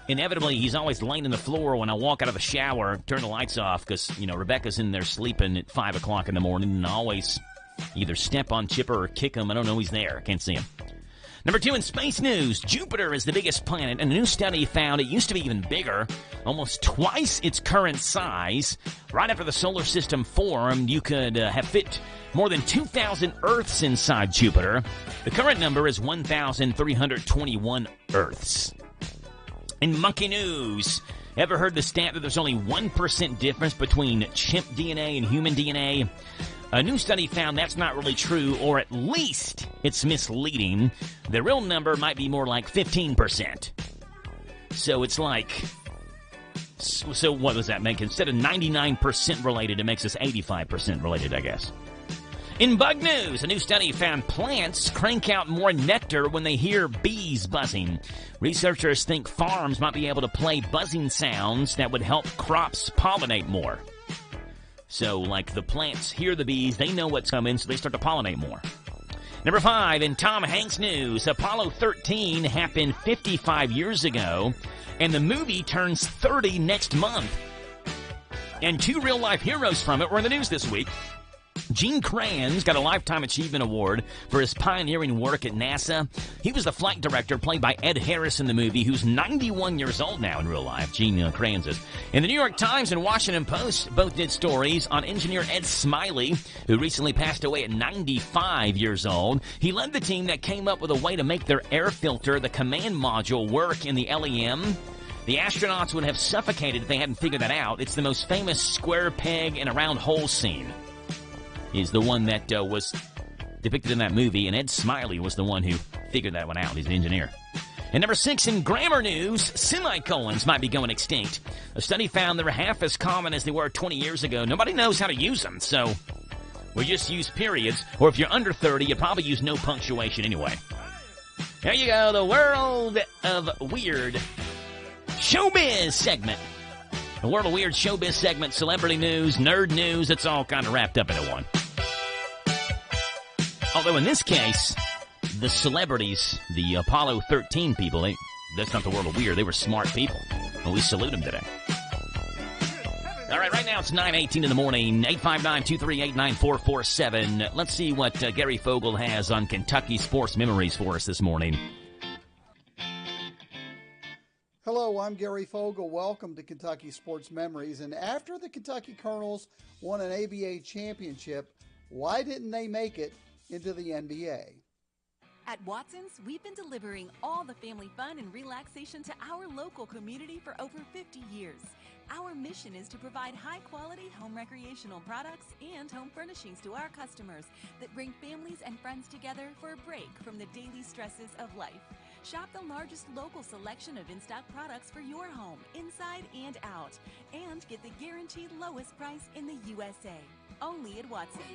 inevitably he's always laying on the floor when I walk out of the shower, turn the lights off, because, Rebecca's in there sleeping at 5 o'clock in the morning, and I always either step on Chipper or kick him. I don't know he's there. I can't see him. Number 2 in space news, Jupiter is the biggest planet, and a new study found it used to be even bigger, almost twice its current size. Right after the solar system formed, you could have fit more than 2,000 Earths inside Jupiter. The current number is 1,321 Earths. In monkey news, ever heard the stat that there's only 1% difference between chimp DNA and human DNA? A new study found that's not really true, or at least it's misleading. The real number might be more like 15%. So it's like... So what does that make? Instead of 99% related, it makes us 85% related, I guess. In bug news, a new study found plants crank out more nectar when they hear bees buzzing. Researchers think farms might be able to play buzzing sounds that would help crops pollinate more. So, like, the plants hear the bees, they know what's coming, so they start to pollinate more. Number 5, in Tom Hanks news, Apollo 13 happened 55 years ago, and the movie turns 30 next month. And 2 real-life heroes from it were in the news this week. Gene Kranz got a Lifetime Achievement Award for his pioneering work at NASA. He was the flight director played by Ed Harris in the movie, who's 91 years old now in real life, Gene Kranz is. And the New York Times and Washington Post both did stories on engineer Ed Smiley, who recently passed away at 95 years old. He led the team that came up with a way to make their air filter, the command module, work in the LEM. The astronauts would have suffocated if they hadn't figured that out. It's the most famous square peg in a round hole scene. Is the one that was depicted in that movie, and Ed Smiley was the one who figured that one out. He's an engineer. And number 6 in grammar news, semicolons might be going extinct. A study found they were half as common as they were 20 years ago. Nobody knows how to use them, so we just use periods. Or if you're under 30, you probably use no punctuation anyway. There you go, the world of weird. Showbiz segment. The World of Weird showbiz segment, celebrity news, nerd news, it's all kind of wrapped up into one. Although in this case, the celebrities, the Apollo 13 people, that's not the World of Weird. They were smart people. And we salute them today. All right now it's 9:18 in the morning, 859-238-9447. Let's see what Gary Fogle has on Kentucky sports memories for us this morning. Hello, I'm Gary Fogle. Welcome to Kentucky Sports Memories. And after the Kentucky Colonels won an ABA championship, why didn't they make it into the NBA? At Watson's, we've been delivering all the family fun and relaxation to our local community for over 50 years. Our mission is to provide high-quality home recreational products and home furnishings to our customers that bring families and friends together for a break from the daily stresses of life. Shop the largest local selection of in-stock products for your home, inside and out, and get the guaranteed lowest price in the USA. Only at Watson's.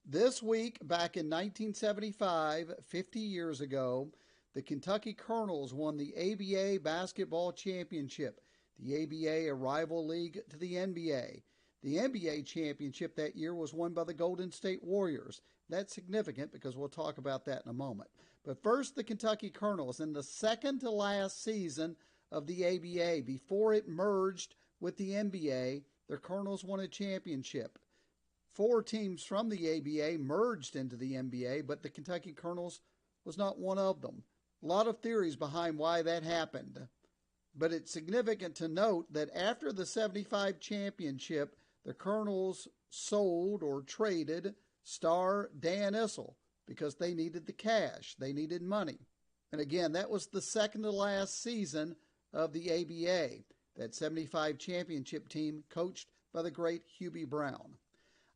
This week, back in 1975, 50 years ago, the Kentucky Colonels won the ABA basketball championship. The ABA, a rival league to the NBA. The NBA championship that year was won by the Golden State Warriors. That's significant because we'll talk about that in a moment. But first, the Kentucky Colonels. In the second to last season of the ABA, before it merged with the NBA, the Colonels won a championship. 4 teams from the ABA merged into the NBA, but the Kentucky Colonels was not one of them. A lot of theories behind why that happened. But it's significant to note that after the 75 championship, the Colonels sold or traded star Dan Issel because they needed the cash. They needed money. And again, that was the second to last season of the ABA, that 75 championship team coached by the great Hubie Brown.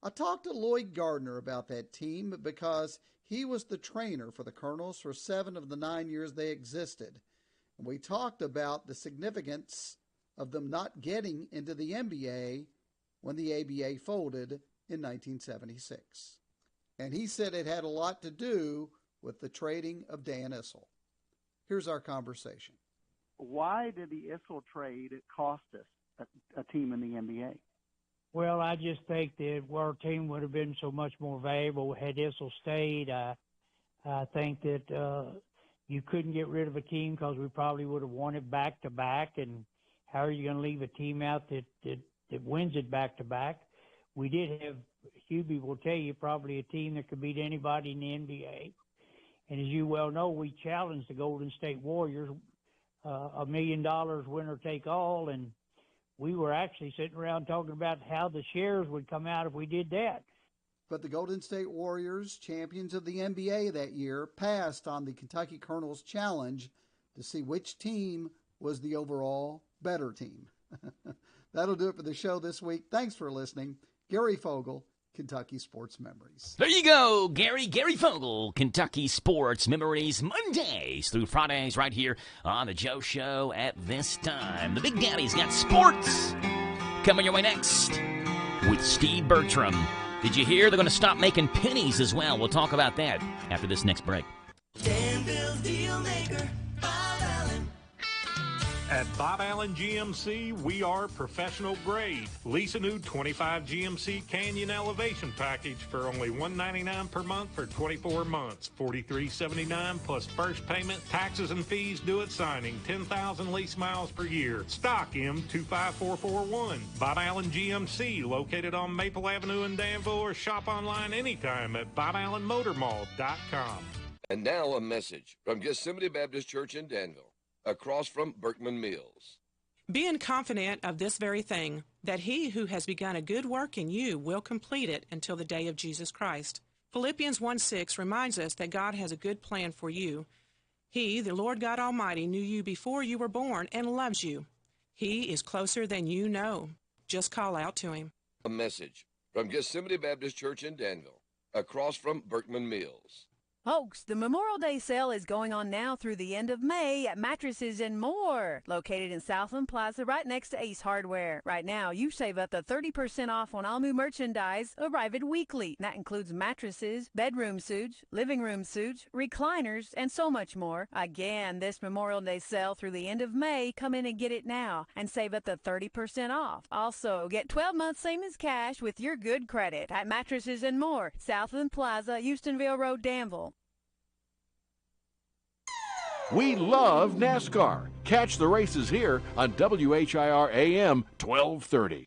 I talked to Lloyd Gardner about that team because he was the trainer for the Colonels for 7 of the 9 years they existed. And we talked about the significance of them not getting into the NBA when the ABA folded in 1976. And he said it had a lot to do with the trading of Dan Issel. Here's our conversation. Why did the Issel trade cost us a team in the NBA? Well, I just think that our team would have been so much more valuable had Issel stayed. I think that you couldn't get rid of a team because we probably would have won it back-to-back, and how are you going to leave a team out that wins it back-to-back? We did have, Hubie will tell you, probably a team that could beat anybody in the NBA. And as you well know, we challenged the Golden State Warriors, $1 million winner take all, and we were actually sitting around talking about how the shares would come out if we did that. But the Golden State Warriors, champions of the NBA that year, passed on the Kentucky Colonels challenge to see which team was the overall better team. That'll do it for the show this week. Thanks for listening. Gary Fogle, Kentucky Sports Memories. There you go, Gary Fogle, Kentucky Sports Memories, Mondays through Fridays right here on the Joe Show at this time. The Big Daddy's got sports coming your way next with Steve Bertram. Did you hear they're going to stop making pennies as well? We'll talk about that after this next break. Danville Dealmaker, Bob Allen. At Bob Allen GMC, we are professional grade. Lease a new 25 GMC Canyon Elevation package for only $199 per month for 24 months. $43.79 plus first payment, taxes and fees due at signing. 10,000 lease miles per year. Stock M25441. Bob Allen GMC, located on Maple Avenue in Danville, or shop online anytime at BobAllenMotorMall.com. And now a message from Yosemite Baptist Church in Danville, across from Berkman Mills. Being confident of this very thing, that he who has begun a good work in you will complete it until the day of Jesus Christ. Philippians 1:6 reminds us that God has a good plan for you. He, the Lord God Almighty, knew you before you were born and loves you. He is closer than you know. Just call out to him. A message from Yosemite Baptist Church in Danville, across from Berkman Mills. Folks, the Memorial Day sale is going on now through the end of May at Mattresses and More, located in Southland Plaza right next to Ace Hardware. Right now, you save up to 30% off on all new merchandise arriving weekly. That includes mattresses, bedroom suits, living room suits, recliners, and so much more. Again, this Memorial Day sale through the end of May, come in and get it now and save up to 30% off. Also, get 12 months same as cash with your good credit at Mattresses and More, Southland Plaza, Houstonville Road, Danville. We love NASCAR. Catch the races here on WHIR AM 1230.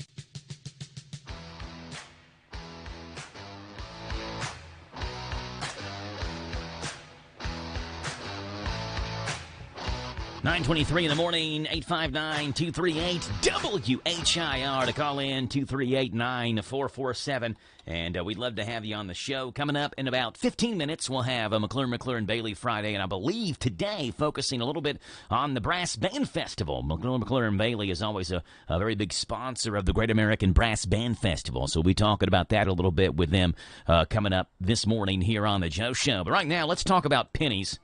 $9:23 in the morning, 859-238 WHIR to call in, 238-9447. And we'd love to have you on the show. Coming up in about 15 minutes, we'll have a McClure Bailey Friday. And I believe today, focusing a little bit on the Brass Band Festival. McClure Bailey is always a very big sponsor of the Great American Brass Band Festival. So we'll be talking about that a little bit with them coming up this morning here on The Joe Show. But right now, let's talk about pennies.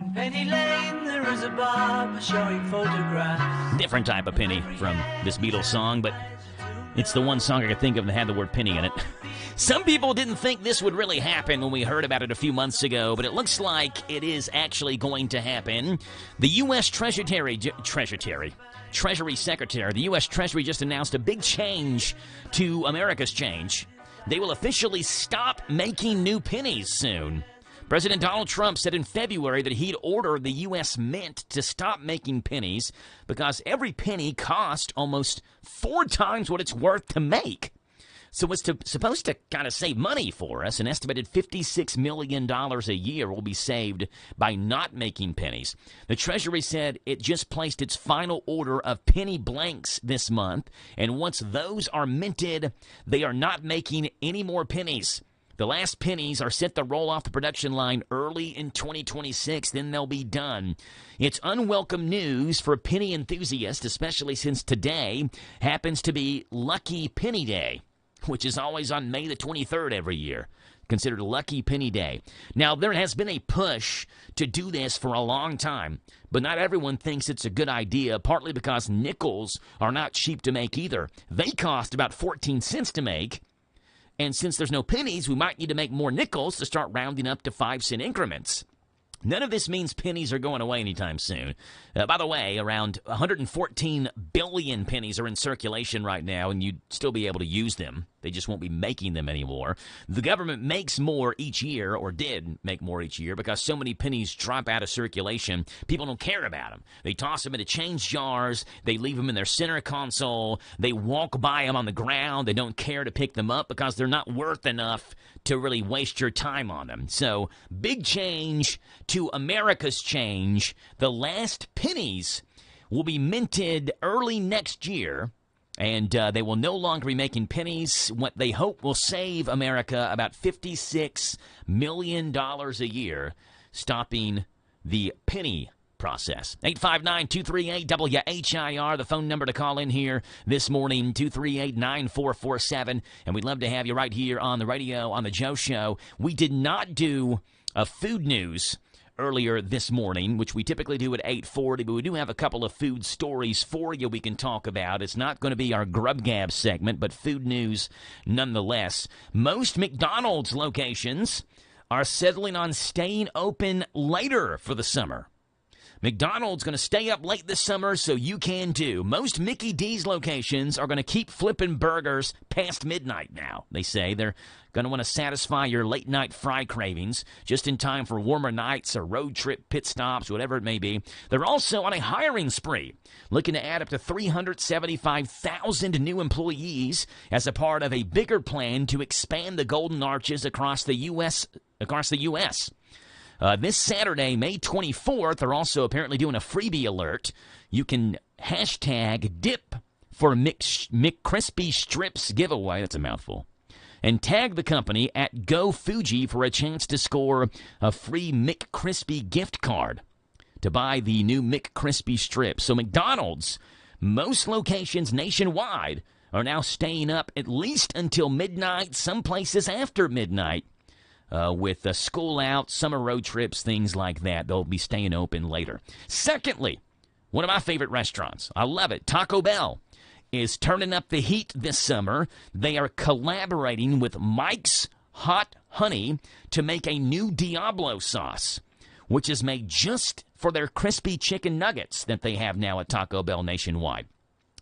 In Penny Lane, there is a barber showing photographs. Different type of penny from this Beatles song, but it's the one song I could think of that had the word penny in it. Some people didn't think this would really happen when we heard about it a few months ago, but it looks like it is actually going to happen. The U.S. Treasury Secretary, the U.S. Treasury just announced a big change to America's change. They will officially stop making new pennies soon. President Donald Trump said in February that he'd order the U.S. Mint to stop making pennies because every penny cost almost 4 times what it's worth to make. So it's supposed to kind of save money for us. An estimated $56 million a year will be saved by not making pennies. The Treasury said it just placed its final order of penny blanks this month, and once those are minted, they are not making any more pennies. The last pennies are set to roll off the production line early in 2026, then they'll be done. It's unwelcome news for penny enthusiasts, especially since today happens to be Lucky Penny Day, which is always on May the 23rd every year, considered Lucky Penny Day. Now, there has been a push to do this for a long time, but not everyone thinks it's a good idea, partly because nickels are not cheap to make either. They cost about 14 cents to make. And since there's no pennies, we might need to make more nickels to start rounding up to 5-cent increments. None of this means pennies are going away anytime soon. By the way, around 114 billion pennies are in circulation right now, and you'd still be able to use them. They just won't be making them anymore. The government makes more each year, or did make more each year, because so many pennies drop out of circulation. People don't care about them. They toss them into change jars. They leave them in their center console. They walk by them on the ground. They don't care to pick them up because they're not worth enough to really waste your time on them. So, big change to America's change. The last pennies will be minted early next year, and they will no longer be making pennies. What they hope will save America about $56 million a year, stopping the penny process. 859-238-WHIR, the phone number to call in here this morning, 238-9447. And we'd love to have you right here on the radio, on The Joe Show. We did not do a food news earlier this morning, which we typically do at 8:40, but we do have a couple of food stories for you we can talk about. It's not going to be our Grub Gab segment, but food news nonetheless. Most McDonald's locations are settling on staying open later for the summer. McDonald's going to stay up late this summer, so you can too. Most Mickey D's locations are going to keep flipping burgers past midnight now. They say they're going to want to satisfy your late-night fry cravings just in time for warmer nights or road trip pit stops, whatever it may be. They're also on a hiring spree, looking to add up to 375,000 new employees as a part of a bigger plan to expand the Golden Arches across the U.S. This Saturday, May 24th, they're also apparently doing a freebie alert. You can hashtag dip for McCrispy Strips giveaway. That's a mouthful. And tag the company at Go Fuji for a chance to score a free McCrispy gift card to buy the new McCrispy Strips. So McDonald's, most locations nationwide, are now staying up at least until midnight, some places after midnight, with school out, summer road trips, things like that. They'll be staying open later. Secondly, one of my favorite restaurants, I love it, Taco Bell, is turning up the heat this summer. They are collaborating with Mike's Hot Honey to make a new Diablo sauce, which is made just for their crispy chicken nuggets that they have now at Taco Bell nationwide.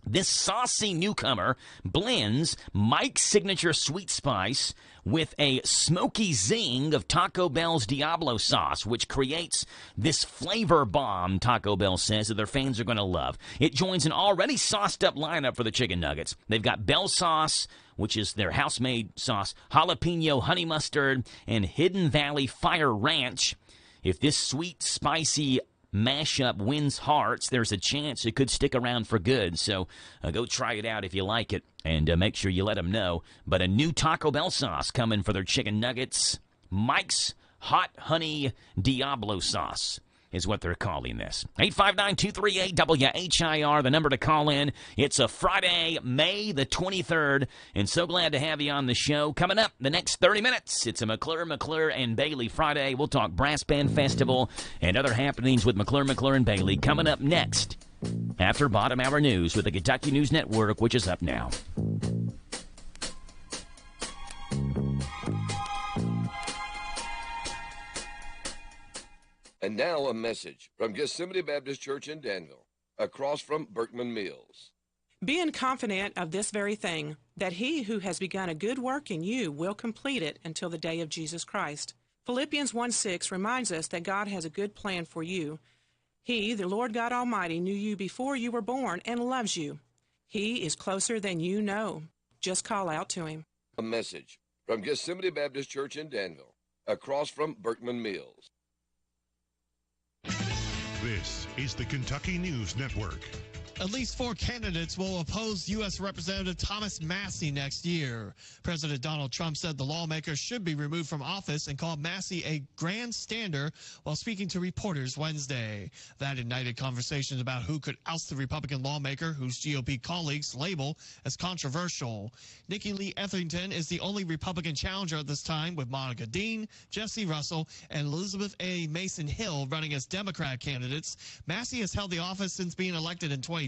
This saucy newcomer blends Mike's signature sweet spice with a smoky zing of Taco Bell's Diablo sauce, which creates this flavor bomb, Taco Bell says, that their fans are going to love. It joins an already sauced-up lineup for the chicken nuggets. They've got Bell sauce, which is their house-made sauce, jalapeno honey mustard, and Hidden Valley Fire Ranch. If this sweet, spicy mashup wins hearts, there's a chance it could stick around for good. So go try it out if you like it, and make sure you let them know. But a new Taco Bell sauce coming for their chicken nuggets. Mike's Hot Honey Diablo Sauce is what they're calling this. 859-238-WHIR, the number to call in. It's a Friday, May the 23rd, and so glad to have you on the show. Coming up the next 30 minutes, it's a McClure, and Bailey Friday. We'll talk Brass Band Festival and other happenings with McClure, and Bailey coming up next after Bottom Hour News with the Kentucky News Network, which is up now. And now a message from Gethsemane Baptist Church in Danville, across from Berkman Mills. Being confident of this very thing, that he who has begun a good work in you will complete it until the day of Jesus Christ. Philippians 1:6 reminds us that God has a good plan for you. He, the Lord God Almighty, knew you before you were born and loves you. He is closer than you know. Just call out to him. A message from Gethsemane Baptist Church in Danville, across from Berkman Mills. This is the Kentucky News Network. At least 4 candidates will oppose U.S. Representative Thomas Massie next year. President Donald Trump said the lawmaker should be removed from office and called Massie a grandstander while speaking to reporters Wednesday. That ignited conversations about who could oust the Republican lawmaker, whose GOP colleagues label as controversial. Nikki Lee Etherington is the only Republican challenger at this time, with Monica Dean, Jesse Russell, and Elizabeth A. Mason Hill running as Democrat candidates. Massie has held the office since being elected in 2012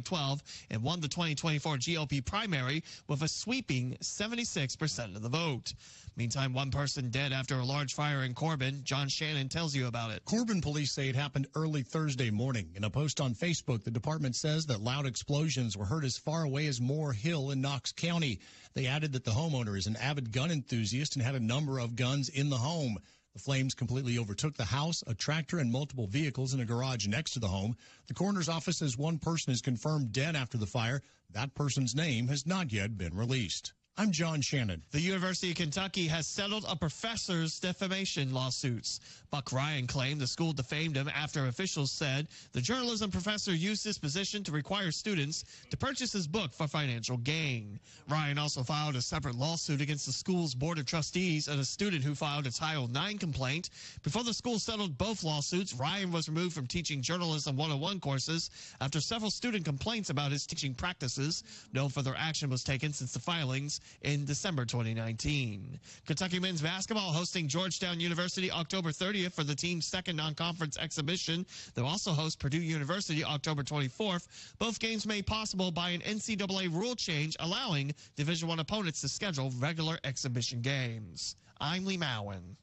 and won the 2024 GOP primary with a sweeping 76% of the vote. Meantime, one person dead after a large fire in Corbin. John Shannon tells you about it. Corbin police say it happened early Thursday morning. In a post on Facebook, the department says that loud explosions were heard as far away as Moore Hill in Knox County. They added that the homeowner is an avid gun enthusiast and had a number of guns in the home. The flames completely overtook the house, a tractor, and multiple vehicles in a garage next to the home. The coroner's office says one person is confirmed dead after the fire. That person's name has not yet been released. I'm John Shannon. The University of Kentucky has settled a professor's defamation lawsuits. Buck Ryan claimed the school defamed him after officials said the journalism professor used his position to require students to purchase his book for financial gain. Ryan also filed a separate lawsuit against the school's board of trustees and a student who filed a Title IX complaint. Before the school settled both lawsuits, Ryan was removed from teaching Journalism 101 courses after several student complaints about his teaching practices. No further action was taken since the filings in December 2019. Kentucky men's basketball hosting Georgetown University October 30th for the team's second non-conference exhibition. They'll also host Purdue University October 24th. Both games made possible by an NCAA rule change allowing Division I opponents to schedule regular exhibition games. I'm Lee Mowen.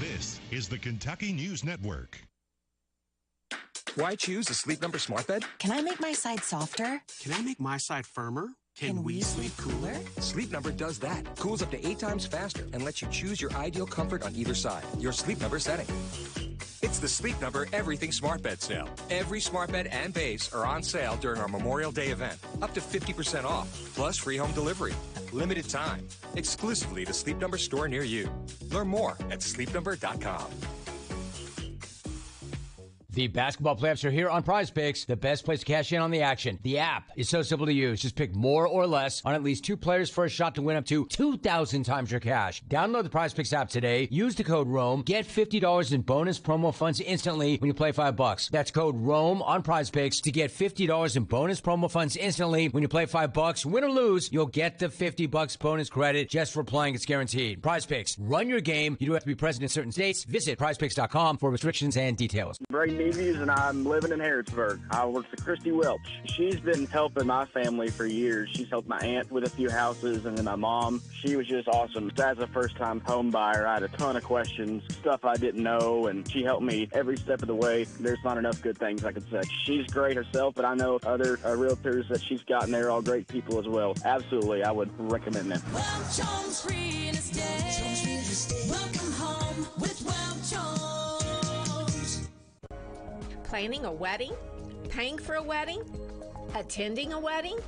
This is the Kentucky News Network. Why choose a Sleep Number smart bed? Can I make my side softer? Can I make my side firmer? Can we sleep cooler? Sleep Number does that. Cools up to 8 times faster and lets you choose your ideal comfort on either side. Your Sleep Number setting. It's the Sleep Number Everything Smart Bed sale. Every smart bed and base are on sale during our Memorial Day event. Up to 50% off, plus free home delivery. Limited time. Exclusively to Sleep Number store near you. Learn more at sleepnumber.com. The basketball playoffs are here on Prize Picks, the best place to cash in on the action. The app is so simple to use. Just pick more or less on at least 2 players for a shot to win up to 2,000 times your cash. Download the Prize Picks app today. Use the code ROAM. Get $50 in bonus promo funds instantly when you play $5. That's code ROAM on Prize Picks to get $50 in bonus promo funds instantly when you play $5. Win or lose, you'll get the $50 bonus credit just for playing. It's guaranteed. Prize Picks. Run your game. You do have to be present in certain states. Visit prizepicks.com for restrictions and details. Neves, and I'm living in Harrodsburg. I work for Christy Welch. She's been helping my family for years. She's helped my aunt with a few houses, and then my mom. She was just awesome. As a first-time home buyer, I had a ton of questions, stuff I didn't know, and she helped me every step of the way. There's not enough good things I could say. She's great herself, but I know other realtors that she's gotten there, all great people as well. Absolutely, I would recommend them. Welch Homes Real Estate. Welcome home with Welch Homes. Planning a wedding? Paying for a wedding? Attending a wedding?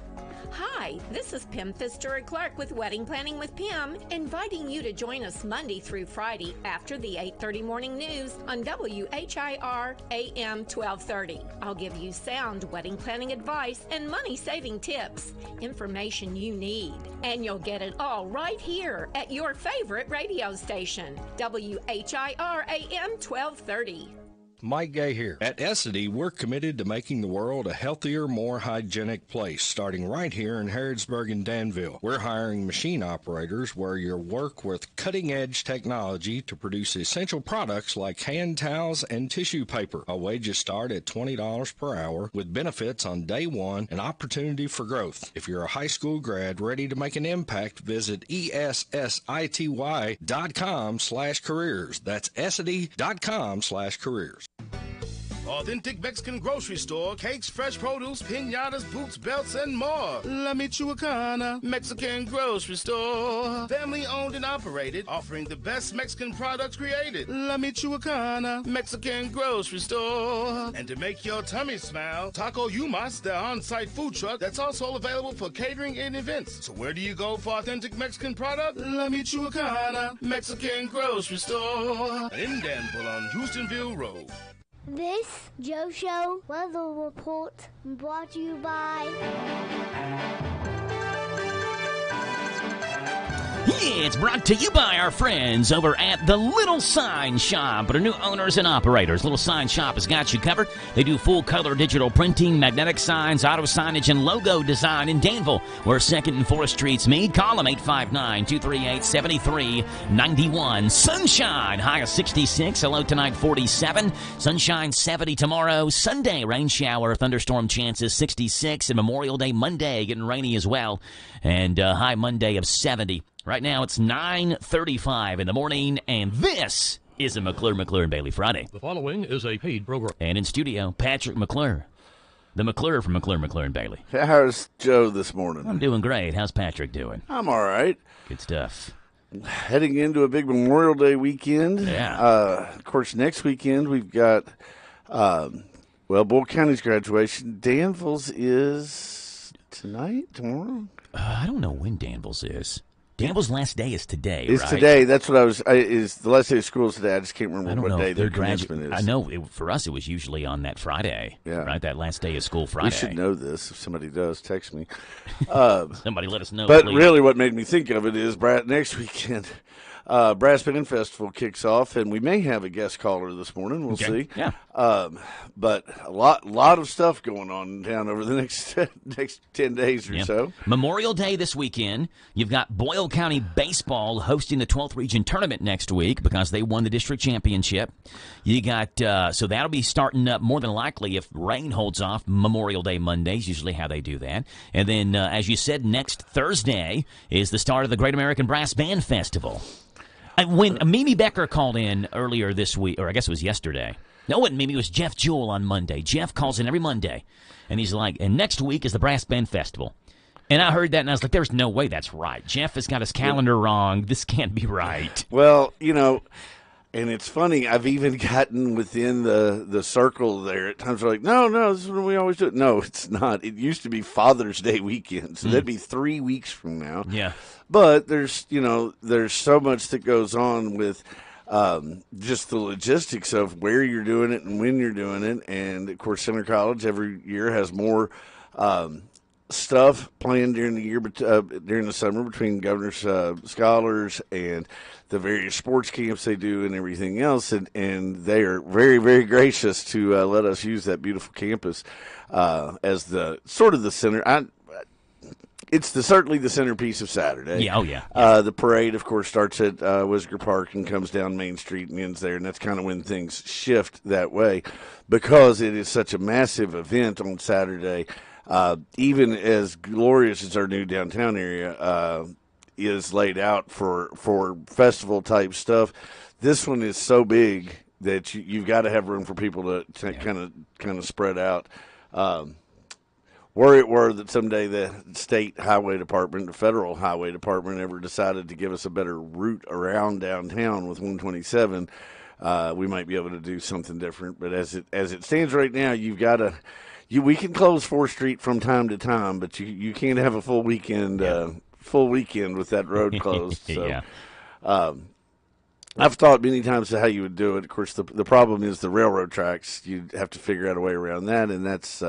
Hi, this is Pam Fitzgerald-Clark with Wedding Planning with Pam, inviting you to join us Monday through Friday after the 8:30 morning news on WHIR AM 1230. I'll give you sound wedding planning advice and money-saving tips, information you need, and you'll get it all right here at your favorite radio station, WHIR AM 1230. Mike Gay here. At Essity, we're committed to making the world a healthier, more hygienic place, starting right here in Harrodsburg and Danville. We're hiring machine operators where you'll work with cutting-edge technology to produce essential products like hand towels and tissue paper. Our wages start at $20 per hour with benefits on day one and opportunity for growth. If you're a high school grad ready to make an impact, visit ESSITY.com/careers. That's Essity.com/careers. Authentic Mexican grocery store, cakes, fresh produce, piñatas, boots, belts, and more. La Michoacana Mexican grocery store. Family owned and operated, offering the best Mexican products created. La Michoacana Mexican grocery store. And to make your tummy smile, Taco Yumas, their on-site food truck that's also available for catering and events. So where do you go for authentic Mexican product? La Michoacana Mexican grocery store. In Danville on Houstonville Road. This Joe Show weather report brought to you by... It's brought to you by our friends over at the Little Sign Shop. But our new owners and operators, Little Sign Shop has got you covered. They do full-color digital printing, magnetic signs, auto signage, and logo design in Danville, where 2nd and 4th Streets meet. Call them 859-238-7391. Sunshine, high of 66. Hello tonight, 47. Sunshine, 70 tomorrow. Sunday, rain shower, thunderstorm chances, 66. And Memorial Day Monday, getting rainy as well. And high Monday of 70. Right now, it's 9:35 in the morning, and this is a McClure and Bailey Friday. The following is a paid program. And in studio, Patrick McClure, the McClure from McClure and Bailey. How's Joe this morning? I'm doing great. How's Patrick doing? I'm all right. Good stuff. Heading into a big Memorial Day weekend. Yeah. Of course, next weekend we've got, Bull County's graduation. Danville's is tonight, tomorrow? I don't know when Danville's is. Danville's last day is today, It's right? today. That's what is the last day of school is today. I just can't remember what day their commencement is. I know for us it was usually on that Friday, right? That last day of school Friday. We should know this. If somebody does, text me. Somebody let us know, But please. really what made me think of it is next weekend, Brass Band Festival kicks off, and we may have a guest caller this morning. We'll see. Yeah. But a lot of stuff going on in town over the next 10 days or so. Memorial Day this weekend. You've got Boyle County Baseball hosting the 12th Region Tournament next week because they won the district championship. You got so that'll be starting up more than likely if rain holds off. Memorial Day Monday is usually how they do that. And then, as you said, next Thursday is the start of the Great American Brass Band Festival. When Mimi Becker called in earlier this week, or I guess it was yesterday. No, it wasn't Mimi. It was Jeff Jewell on Monday. Jeff calls in every Monday, and he's like, and next week is the Brass Band Festival. And I heard that, and I was like, there's no way that's right. Jeff has got his calendar wrong. This can't be right. Well, and it's funny, I've even gotten within the circle there. At times we're like, no, this is when we always do it. No, it's not. It used to be Father's Day weekend, so that'd be 3 weeks from now. Yeah. But there's so much that goes on with just the logistics of where you're doing it and when you're doing it. And, of course, Center College every year has more stuff planned during the year, during the summer between Governor's Scholars and the various sports camps they do and everything else. And they are very, very gracious to let us use that beautiful campus as the sort of the center. It's certainly the centerpiece of Saturday. Yeah, oh yeah. The parade, of course, starts at Whisker Park and comes down Main Street and ends there, and that's kind of when things shift that way because it is such a massive event on Saturday. Even as glorious as our new downtown area is laid out for festival-type stuff, this one is so big that you've got to have room for people to kind of spread out. Were it were that someday the state highway department, the federal highway department, ever decided to give us a better route around downtown with 127, we might be able to do something different. But as it stands right now, you've got to. We can close 4th Street from time to time, but you can't have a full weekend with that road closed. So, Yeah. I've thought many times how you would do it. Of course, the problem is the railroad tracks. You'd have to figure out a way around that, and that's.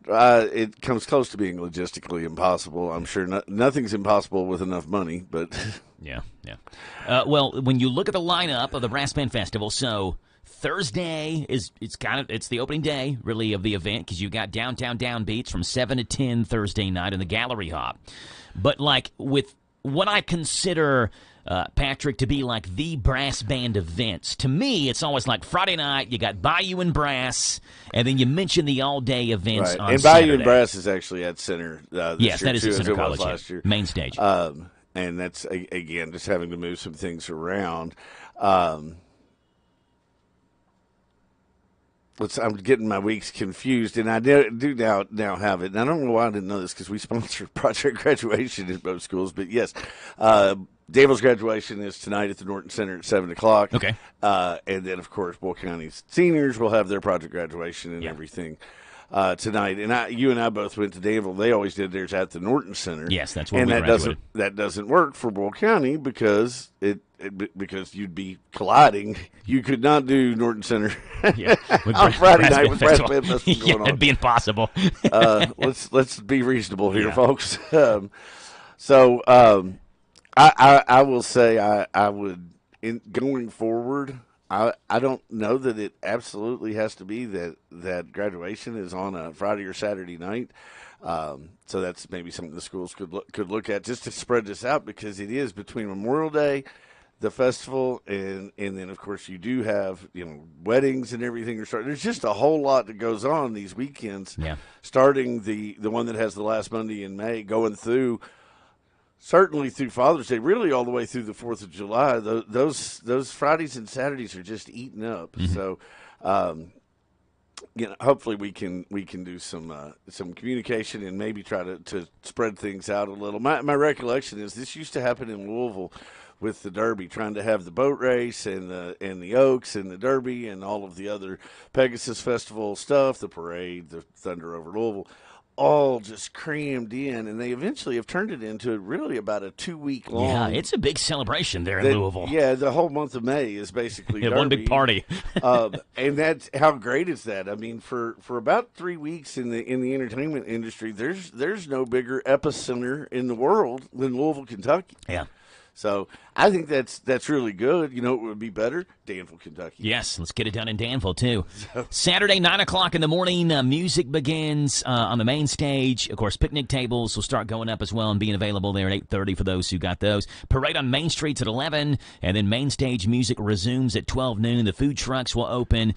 It comes close to being logistically impossible. I'm sure nothing's impossible with enough money, but yeah. Well, when you look at the lineup of the Brass Band Festival, so Thursday it's the opening day really of the event because you got downtown downbeats from 7 to 10 Thursday night in the Gallery Hop. But like with what I consider. Patrick, to be like the brass band events. To me, it's always like Friday night, you got Bayou and Brass, and then you mentioned the all-day events on and Saturday. Bayou and Brass is actually at Center this yes, year, that is too, at Center as it was College, last year. Main stage. And that's, again, just having to move some things around. I'm getting my weeks confused, and I do now have it. And I don't know why I didn't know this because we sponsor Project Graduation at both schools, but yes, Danville's graduation is tonight at the Norton Center at 7 o'clock. Okay. And then, of course, Bull County's seniors will have their project graduation and everything tonight. And you and I both went to Danville. They always did theirs at the Norton Center. Yes, that's where we graduated. That doesn't work for Bull County because because you'd be colliding. You could not do Norton Center on Friday night with Brass Band Festival going on. It'd be impossible. Let's be reasonable here, folks. I will say I would, going forward, I don't know that it absolutely has to be that graduation is on a Friday or Saturday night. So that's maybe something the schools could look at just to spread this out because it is between Memorial Day, the festival, and then, of course, you do have, weddings and everything. There's just a whole lot that goes on these weekends, starting the one that has the last Monday in May, going through – certainly through Father's Day, really all the way through the 4th of July. Those Fridays and Saturdays are just eaten up. Mm-hmm. So, hopefully we can do some communication and maybe try to spread things out a little. My recollection is this used to happen in Louisville with the Derby, trying to have the boat race and the Oaks and the Derby and all of the other Pegasus Festival stuff, the parade, the Thunder over Louisville. All just crammed in, and they eventually have turned it into really about a 2-week long. Yeah, it's a big celebration there in Louisville. Yeah, the whole month of May is basically Derby. One big party. And that's how great is that? I mean, for about 3 weeks in the entertainment industry, there's no bigger epicenter in the world than Louisville, Kentucky. Yeah. So I think that's really good. You know what would be better? Danville, Kentucky. Yes, let's get it done in Danville, too. Saturday, 9 o'clock in the morning, music begins on the main stage. Of course, picnic tables will start going up as well and being available there at 8:30 for those who got those. Parade on Main Street's at 11, and then main stage music resumes at 12 noon. The food trucks will open.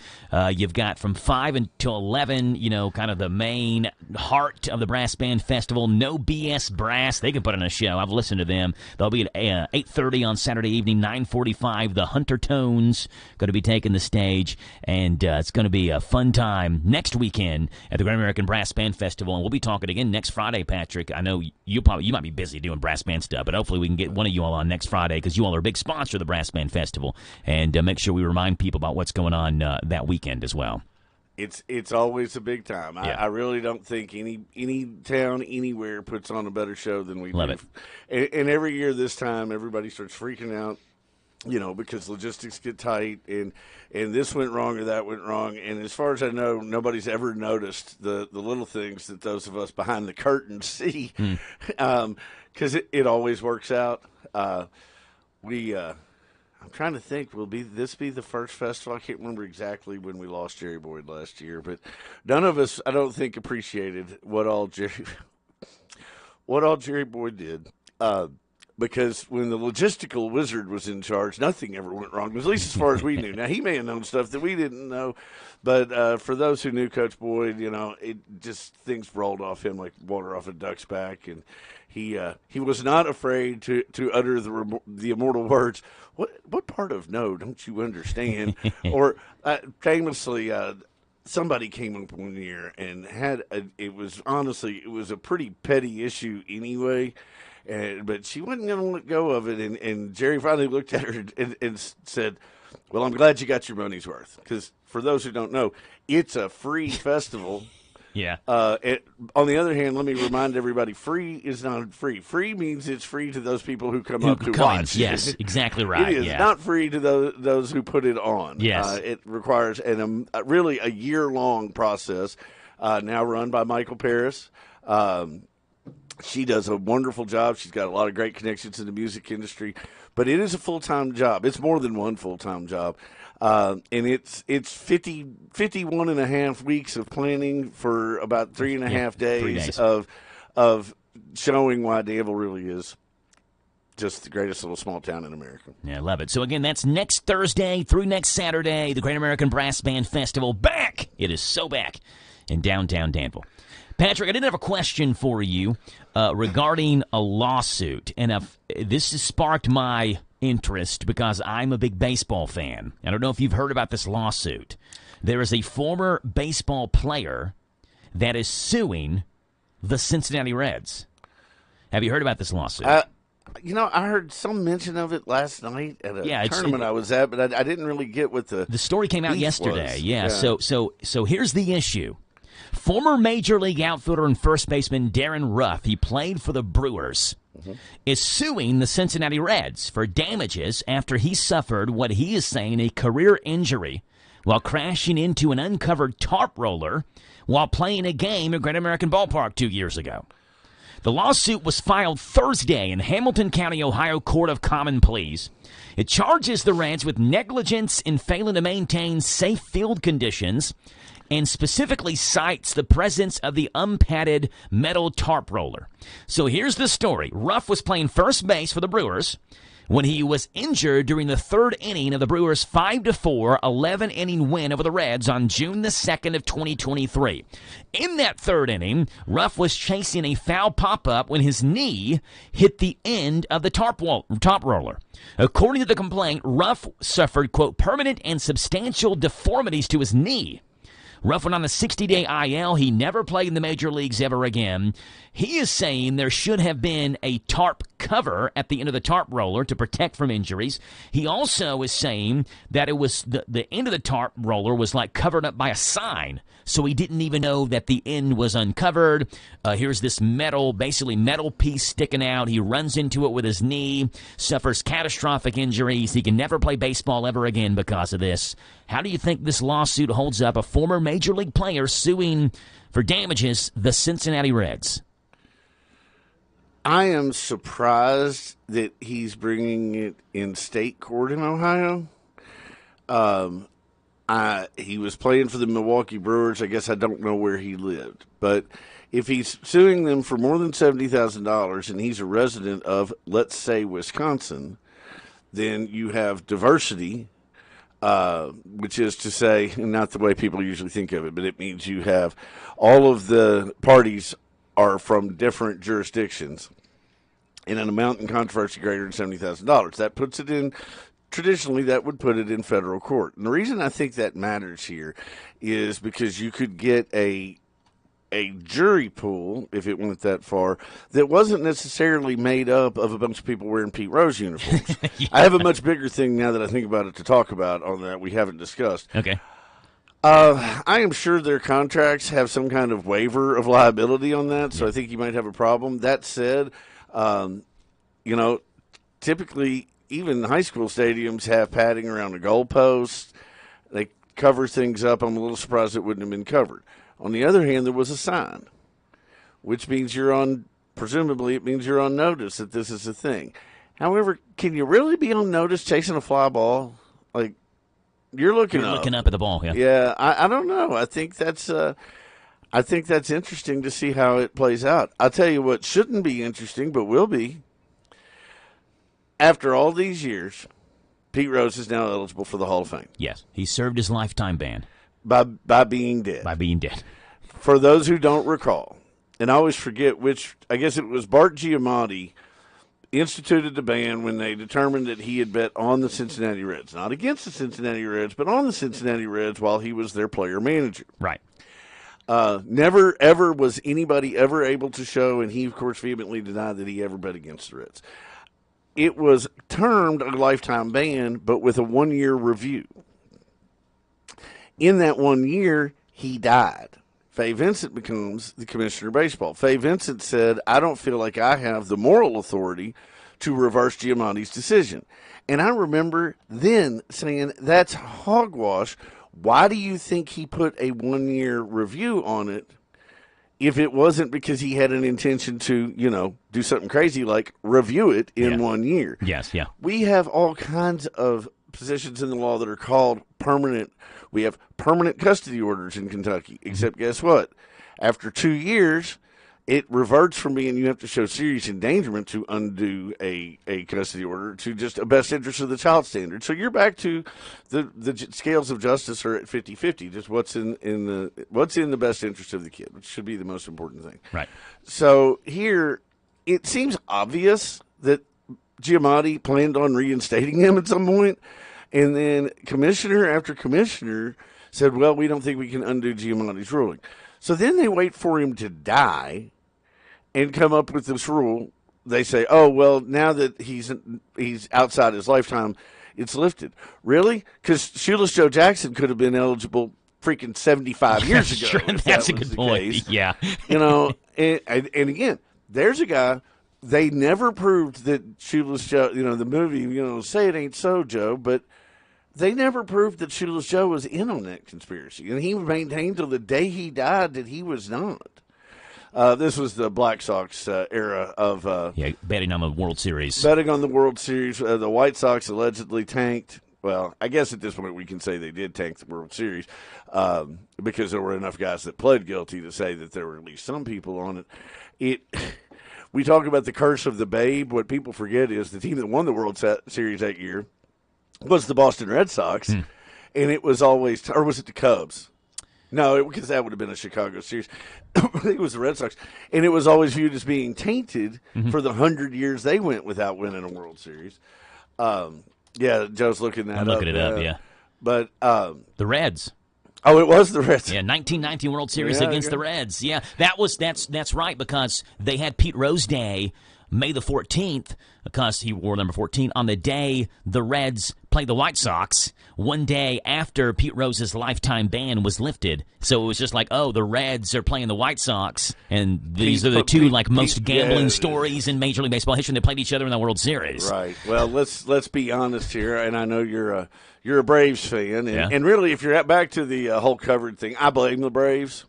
You've got from 5 until 11, kind of the main heart of the Brass Band Festival. No BS Brass. They can put on a show. I've listened to them. They'll be at 8:30 on Saturday evening, 9:45. The Hunter Tones going to be taking the stage, and it's going to be a fun time next weekend at the Great American Brass Band Festival. And we'll be talking again next Friday, Patrick. I know you might be busy doing brass band stuff, but hopefully we can get one of you all on next Friday because you all are a big sponsor of the Brass Band Festival, and make sure we remind people about what's going on that weekend as well. It's always a big time. Yeah. I really don't think any town anywhere puts on a better show than we Love do. it. And every year this time, everybody starts freaking out because logistics get tight, and this went wrong or that went wrong. And as far as I know, nobody's ever noticed the little things that those of us behind the curtain see, because it always works out. I'm trying to think, will this be the first festival? I can't remember exactly when we lost Jerry Boyd last year, but none of us, I don't think, appreciated what all Jerry Boyd did. Because when the logistical wizard was in charge, nothing ever went wrong, at least as far as we knew. Now, he may have known stuff that we didn't know, but for those who knew Coach Boyd, it just things rolled off him like water off a duck's back, and he was not afraid to utter the immortal words, what part of no don't you understand? Or famously, somebody came up one year and it was a pretty petty issue anyway. But she wasn't going to let go of it, and Jerry finally looked at her and said, well, I'm glad you got your money's worth, because for those who don't know, it's a free festival. Yeah. On the other hand, let me remind everybody, free is not free. Free means it's free to those people who come up to watch. Yes, exactly right. It is not free to those who put it on. Yes. It requires really a year-long process, now run by Michael Paris. She does a wonderful job. She's got a lot of great connections in the music industry, but it is a full-time job. It's more than one full-time job, and it's 51 and a half weeks of planning for about 3.5 days of showing why Danville really is just the greatest little small town in America. Yeah, I love it. So, again, that's next Thursday through next Saturday, the Great American Brass Band Festival back. It is so back in downtown Danville. Patrick, I did have a question for you regarding a lawsuit, and this has sparked my interest because I'm a big baseball fan. I don't know if you've heard about this lawsuit. There is a former baseball player that is suing the Cincinnati Reds. Have you heard about this lawsuit? I heard some mention of it last night at a tournament I was at, but I didn't really get what the story came out yesterday. Was. Yeah. So here's the issue. Former Major League outfielder and first baseman Darren Ruff, he played for the Brewers, is suing the Cincinnati Reds for damages after he suffered what he is saying a career injury while crashing into an uncovered tarp roller while playing a game at Great American Ballpark 2 years ago. The lawsuit was filed Thursday in Hamilton County, Ohio Court of Common Pleas. It charges the Reds with negligence in failing to maintain safe field conditions and specifically cites the presence of the unpadded metal tarp roller. So here's the story. Ruff was playing first base for the Brewers when he was injured during the third inning of the Brewers' 5-4 11-inning win over the Reds on June the 2nd of 2023. In that third inning, Ruff was chasing a foul pop-up when his knee hit the end of the tarp roller. According to the complaint, Ruff suffered, quote, permanent and substantial deformities to his knee. Ruff went on a 60-day IL. He never played in the major leagues ever again. He is saying there should have been a tarp cover at the end of the tarp roller to protect from injuries. He also is saying that it was the end of the tarp roller was like covered up by a sign, so he didn't even know that the end was uncovered. Here's this basically metal piece sticking out. He runs into it with his knee, suffers catastrophic injuries. He can never play baseball ever again because of this. How do you think this lawsuit holds up? A former major league player suing for damages the Cincinnati Reds. I am surprised that he's bringing it in state court in Ohio. He was playing for the Milwaukee Brewers. I guess I don't know where he lived. But if he's suing them for more than $70,000 and he's a resident of, let's say, Wisconsin, then you have diversity, which is to say, not the way people usually think of it, but it means you have all of the parties are from different jurisdictions in an amount in controversy greater than $70,000. That puts it in, traditionally that would put it in federal court. And the reason I think that matters here is because you could get a jury pool, if it went that far, that wasn't necessarily made up of a bunch of people wearing Pete Rose uniforms. Yeah. I have a much bigger thing now that I think about it to talk about on that we haven't discussed. Okay. I am sure their contracts have some kind of waiver of liability on that, so I think you might have a problem. That said, typically even high school stadiums have padding around the goalposts. They cover things up. I'm a little surprised it wouldn't have been covered. On the other hand, there was a sign, which means presumably it means you're on notice that this is a thing. However, can you really be on notice chasing a fly ball? Like, you're looking up at the ball, yeah. Yeah, I don't know. I think that's interesting to see how it plays out. I'll tell you what shouldn't be interesting, but will be. After all these years, Pete Rose is now eligible for the Hall of Fame. Yes, he served his lifetime ban. By being dead. By being dead. For those who don't recall, and I always forget which, I guess it was Bart Giamatti instituted the ban when they determined that he had bet on the Cincinnati Reds. Not against the Cincinnati Reds, but on the Cincinnati Reds while he was their player manager. Right. Never, ever was anybody ever able to show, and he, of course, vehemently denied that he ever bet against the Reds. It was termed a lifetime ban, but with a 1-year review. In that 1 year, he died. Fay Vincent becomes the commissioner of baseball. Fay Vincent said, I don't feel like I have the moral authority to reverse Giamatti's decision. And I remember then saying, that's hogwash. Why do you think he put a 1-year review on it if it wasn't because he had an intention to, do something crazy like review it in 1 year? Yes, yeah. We have all kinds of positions in the law that are called permanent. We have permanent custody orders in Kentucky, except guess what? After 2 years, it reverts from being you have to show serious endangerment to undo a custody order to just a best interest of the child standard. So you're back to the scales of justice are at 50-50, just what's in the best interest of the kid, which should be the most important thing. Right. So here, it seems obvious that Giamatti planned on reinstating him at some point. And then commissioner after commissioner said, well, we don't think we can undo Giamatti's ruling. So then they wait for him to die and come up with this rule. They say, oh, well, now that he's outside his lifetime, it's lifted. Really? Because Shoeless Joe Jackson could have been eligible freaking 75 years ago. Sure, that's a good point. Case. Yeah. And again, there's a guy. They never proved that Shoeless Joe, the movie, say it ain't so, Joe, but they never proved that Shoeless Joe was in on that conspiracy. And he maintained till the day he died that he was not. This was the Black Sox era of betting on the World Series. Betting on the World Series. The White Sox allegedly tanked. Well, I guess at this point we can say they did tank the World Series because there were enough guys that pled guilty to say that there were at least some people on it. We talk about the curse of the Babe. What people forget is the team that won the World Series that year was the Boston Red Sox, and it was always – or was it the Cubs? No, because that would have been a Chicago series. I think it was the Red Sox. And it was always viewed as being tainted for the 100 years they went without winning a World Series. Joe's looking that up. I'm looking it up, yeah. But the Reds. Oh, it was the Reds. Yeah, 1919 World Series against the Reds. Yeah, that's right, because they had Pete Rose Day, May the 14th, because he wore number 14, on the day the Reds played the White Sox, one day after Pete Rose's lifetime ban was lifted. So it was just like, oh, the Reds are playing the White Sox, and these are the two most gambling stories in Major League Baseball history. They played each other in the World Series. Right. Well, let's be honest here, and I know you're a Braves fan, and really, if you're back to the whole covered thing, I blame the Braves.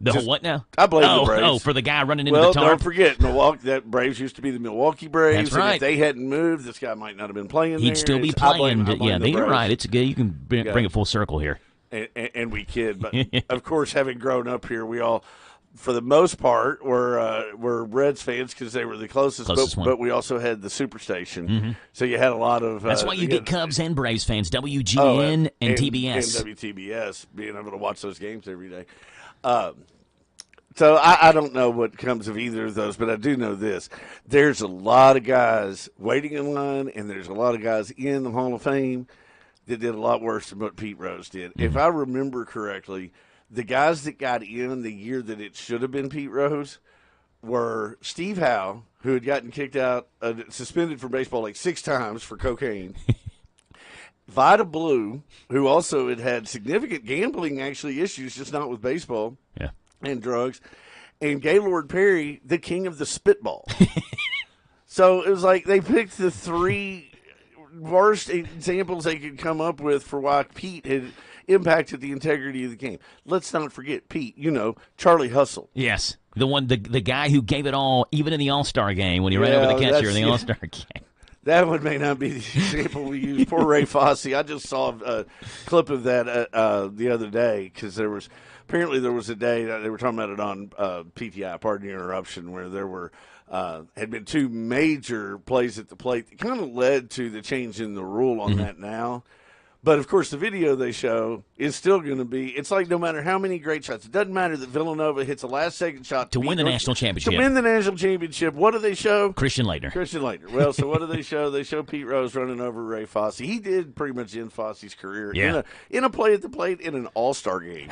Whole what now? I blame the Braves. Oh, for the guy running into the tarp? Well, don't forget, Milwaukee. That Braves used to be the Milwaukee Braves. That's right. And if they hadn't moved, this guy might not have been playing there. He'd still be playing. I blame you're right. It's good. You can bring it full circle here. And we kid. But, of course, having grown up here, we all, for the most part, were Reds fans because they were the closest one. But we also had the Superstation. Mm-hmm. So you had a lot of... That's why you get Cubs and Braves fans, WGN and TBS. And WTBS, being able to watch those games every day. So I don't know what comes of either of those, but I do know this. There's a lot of guys waiting in line, and there's a lot of guys in the Hall of Fame that did a lot worse than what Pete Rose did. Mm-hmm. If I remember correctly, the guys that got in the year that it should have been Pete Rose were Steve Howe, who had gotten kicked out, suspended from baseball like 6 times for cocaine. Vida Blue, who also had significant gambling issues, just not with baseball. Yeah. And drugs, and Gaylord Perry, the king of the spitball. So it was like they picked the 3 worst examples they could come up with for why Pete had impacted the integrity of the game. Let's not forget Pete, Charlie Hustle. Yes, the guy who gave it all, even in the All-Star game when he ran over the catcher in the All-Star game. That one may not be the example we use. Poor Ray Fosse. I just saw a clip of that the other day because there was a day that they were talking about it on PTI, pardon the interruption, where there were had been 2 major plays at the plate that kind of led to the change in the rule on that now. But, of course, the video they show is still going to be – it's like no matter how many great shots. It doesn't matter that Villanova hits a last-second shot. To win the national championship. To win the national championship. What do they show? Christian Laettner. Well, so what do they show? They show Pete Rose running over Ray Fosse. He did pretty much end Fosse's career in a play at the plate in an all-star game.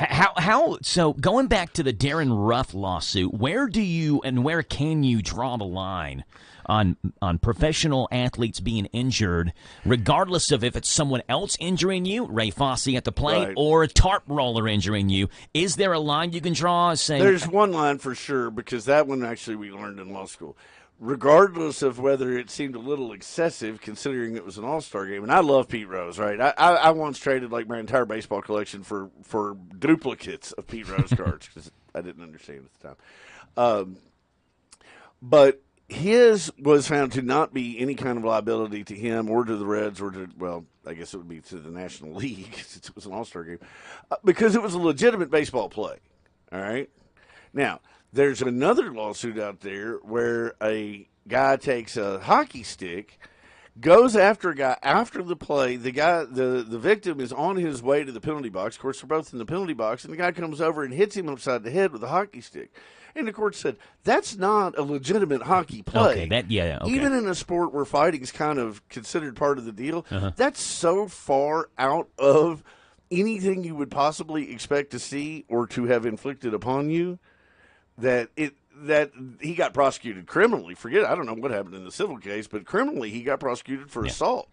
So going back to the Darren Ruff lawsuit, where do you and where can you draw the line on professional athletes being injured, regardless of if it's someone else injuring you, Ray Fosse at the plate, Right. or a tarp roller injuring you? Is there a line you can draw? There's one line for sure, because that one actually we learned in law school. Regardless of whether it seemed a little excessive, considering it was an all-star game, and I love Pete Rose, right? I once traded like my entire baseball collection for duplicates of Pete Rose cards because I didn't understand at the time. But his was found to not be any kind of liability to him or to the Reds or to, well, I guess it would be to the National League since it was an all-star game, because it was a legitimate baseball play, all right? Now, there's another lawsuit out there where a guy takes a hockey stick, goes after a guy after the play. The victim is on his way to the penalty box. Of course, they're both in the penalty box, and the guy comes over and hits him upside the head with a hockey stick. And the court said, that's not a legitimate hockey play. Okay. Even in a sport where fighting is kind of considered part of the deal, that's so far out of anything you would possibly expect to see or to have inflicted upon you that he got prosecuted criminally. I don't know what happened in the civil case, but criminally he got prosecuted for assault.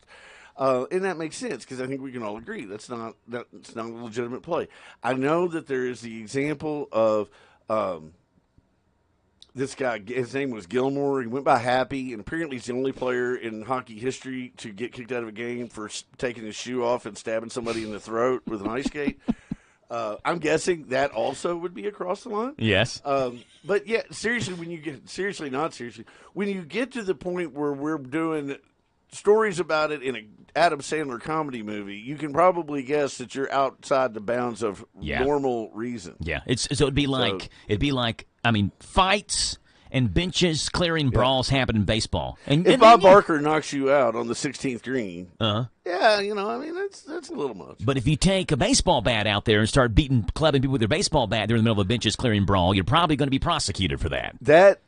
And that makes sense because I think we can all agree that's not a legitimate play. I know that there is the example of this guy, his name was Gilmore. He went by Happy, and apparently he's the only player in hockey history to get kicked out of a game for taking his shoe off and stabbing somebody in the throat with an ice skate. I'm guessing that also would be across the line. Yes. But yeah, seriously, when you get when you get to the point where we're doing stories about it in an Adam Sandler comedy movie, you can probably guess that you're outside the bounds of normal reason. Yeah. It'd be like fights and benches clearing brawls happen in baseball. And if Bob Barker knocks you out on the 16th green, yeah, that's a little much. But if you take a baseball bat out there and start clubbing people with your baseball bat there in the middle of a benches clearing brawl, you're probably going to be prosecuted for that.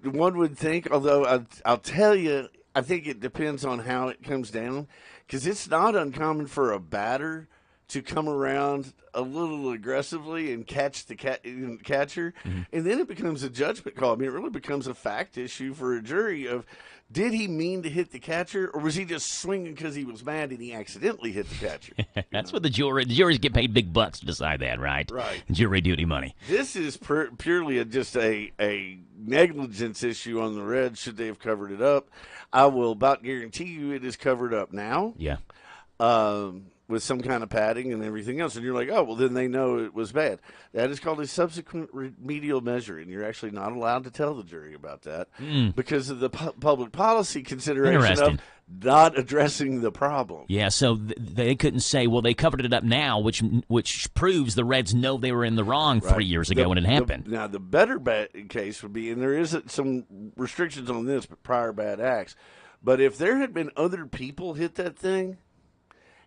One would think, although I'll tell you, I think it depends on how it comes down, because it's not uncommon for a batter to come around a little aggressively and catch the catcher, and then it becomes a judgment call. It really becomes a fact issue for a jury of, did he mean to hit the catcher, or was he just swinging because he was mad and he accidentally hit the catcher? That's what the juries get paid big bucks to decide that, right? Right. Jury duty money. This is purely just a negligence issue on the Reds, should they have covered it up. I will about guarantee you it is covered up now. Yeah. With some kind of padding and everything else. And you're like, oh, well, then they know it was bad. That is called a subsequent remedial measure, and you're actually not allowed to tell the jury about that because of the public policy consideration of not addressing the problem. Yeah, so they couldn't say, well, they covered it up now, which proves the Reds know they were in the wrong 3 years ago when it happened. Now, the better case would be, and there is some restrictions on this, but prior bad acts, but if there had been other people hit that thing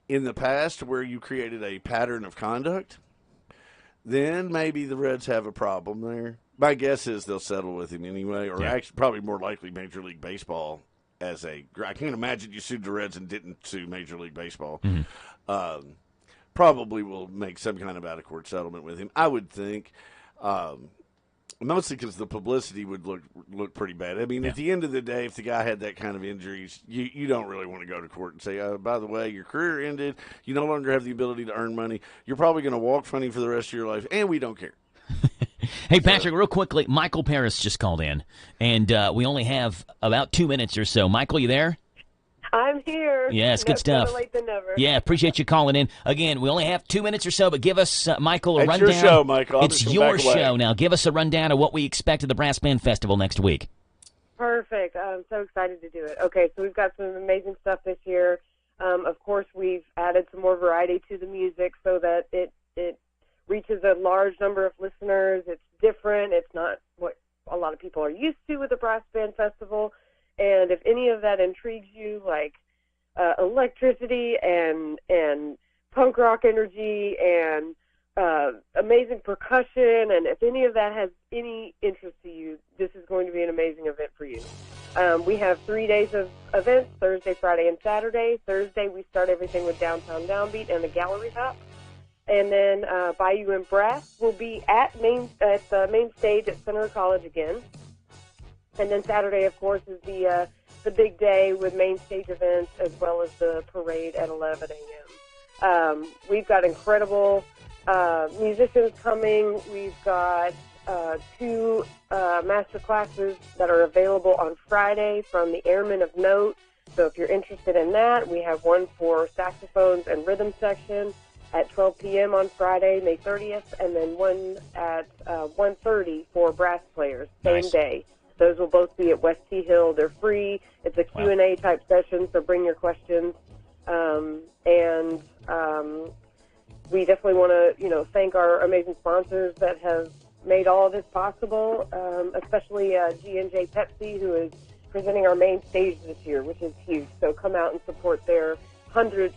in the past where you created a pattern of conduct, then maybe the Reds have a problem there. My guess is they'll settle with him anyway, or actually probably more likely Major League Baseball I can't imagine you sued the Reds and didn't sue Major League Baseball. Probably will make some kind of out-of-court settlement with him, I would think. Mostly because the publicity would look pretty bad. I mean, at the end of the day, if the guy had that kind of injuries, you don't really want to go to court and say, by the way, your career ended. You no longer have the ability to earn money. You're probably going to walk funny for the rest of your life, and we don't care. Hey, Patrick, real quickly, Michael Paris just called in, and we only have about 2 minutes or so. Michael, you there? I'm here. Yes, good stuff. Better late than never. Yeah, appreciate you calling in. Again, we only have 2 minutes or so, but give us, Michael, a rundown. It's your show, Michael. It's your show now. Give us a rundown of what we expect at the Brass Band Festival next week. Perfect. I'm so excited to do it. Okay, so we've got some amazing stuff this year. Of course, we've added some more variety to the music so that it reaches a large number of listeners. It's different. It's not what a lot of people are used to with the Brass Band Festival. And if any of that intrigues you, like electricity and punk rock energy and amazing percussion, and if any of that has any interest to you, this is going to be an amazing event for you. We have 3 days of events, Thursday, Friday, and Saturday. Thursday, we start everything with Downtown Downbeat and the Gallery Hop. And then Bayou and Brass will be at the main stage at Center College again. And then Saturday, of course, is the big day with main stage events as well as the parade at 11 a.m. We've got incredible musicians coming. We've got 2 master classes that are available on Friday from the Airmen of Note. So if you're interested in that, we have one for saxophones and rhythm section at 12 p.m. on Friday, May 30th, and then one at 1:30 for brass players, same day. Those will both be at West T Hill. They're free. It's a Q&A type session, so bring your questions. We definitely want to, thank our amazing sponsors that have made all of this possible, especially G&J Pepsi, who is presenting our main stage this year, which is huge. So come out and support their 100th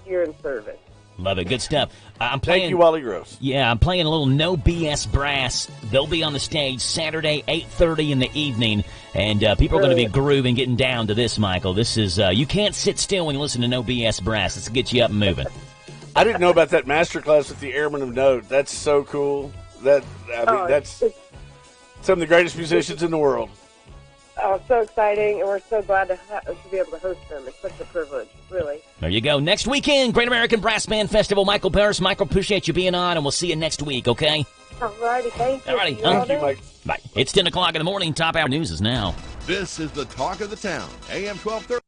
year in service. Love it. Good stuff. I'm playing. Thank you, Wally Gross. Yeah, I'm playing a little No BS Brass. They'll be on the stage Saturday, 8:30 in the evening, and people are going to be grooving, getting down to this, Michael. This is, you can't sit still when you listen to No BS Brass. It's to get you up and moving. I didn't know about that masterclass with the Airmen of Note. That's so cool. That's some of the greatest musicians in the world. Oh, so exciting, and we're so glad to be able to host them. It's such a privilege, really. There you go. Next weekend, Great American Brass Band Festival. Michael Paris. Michael, appreciate you being on, and we'll see you next week, okay? All righty, thank you. All righty. Thank you, Mike. Bye. It's 10 o'clock in the morning. Top Hour News is now. This is the talk of the town. AM 1230.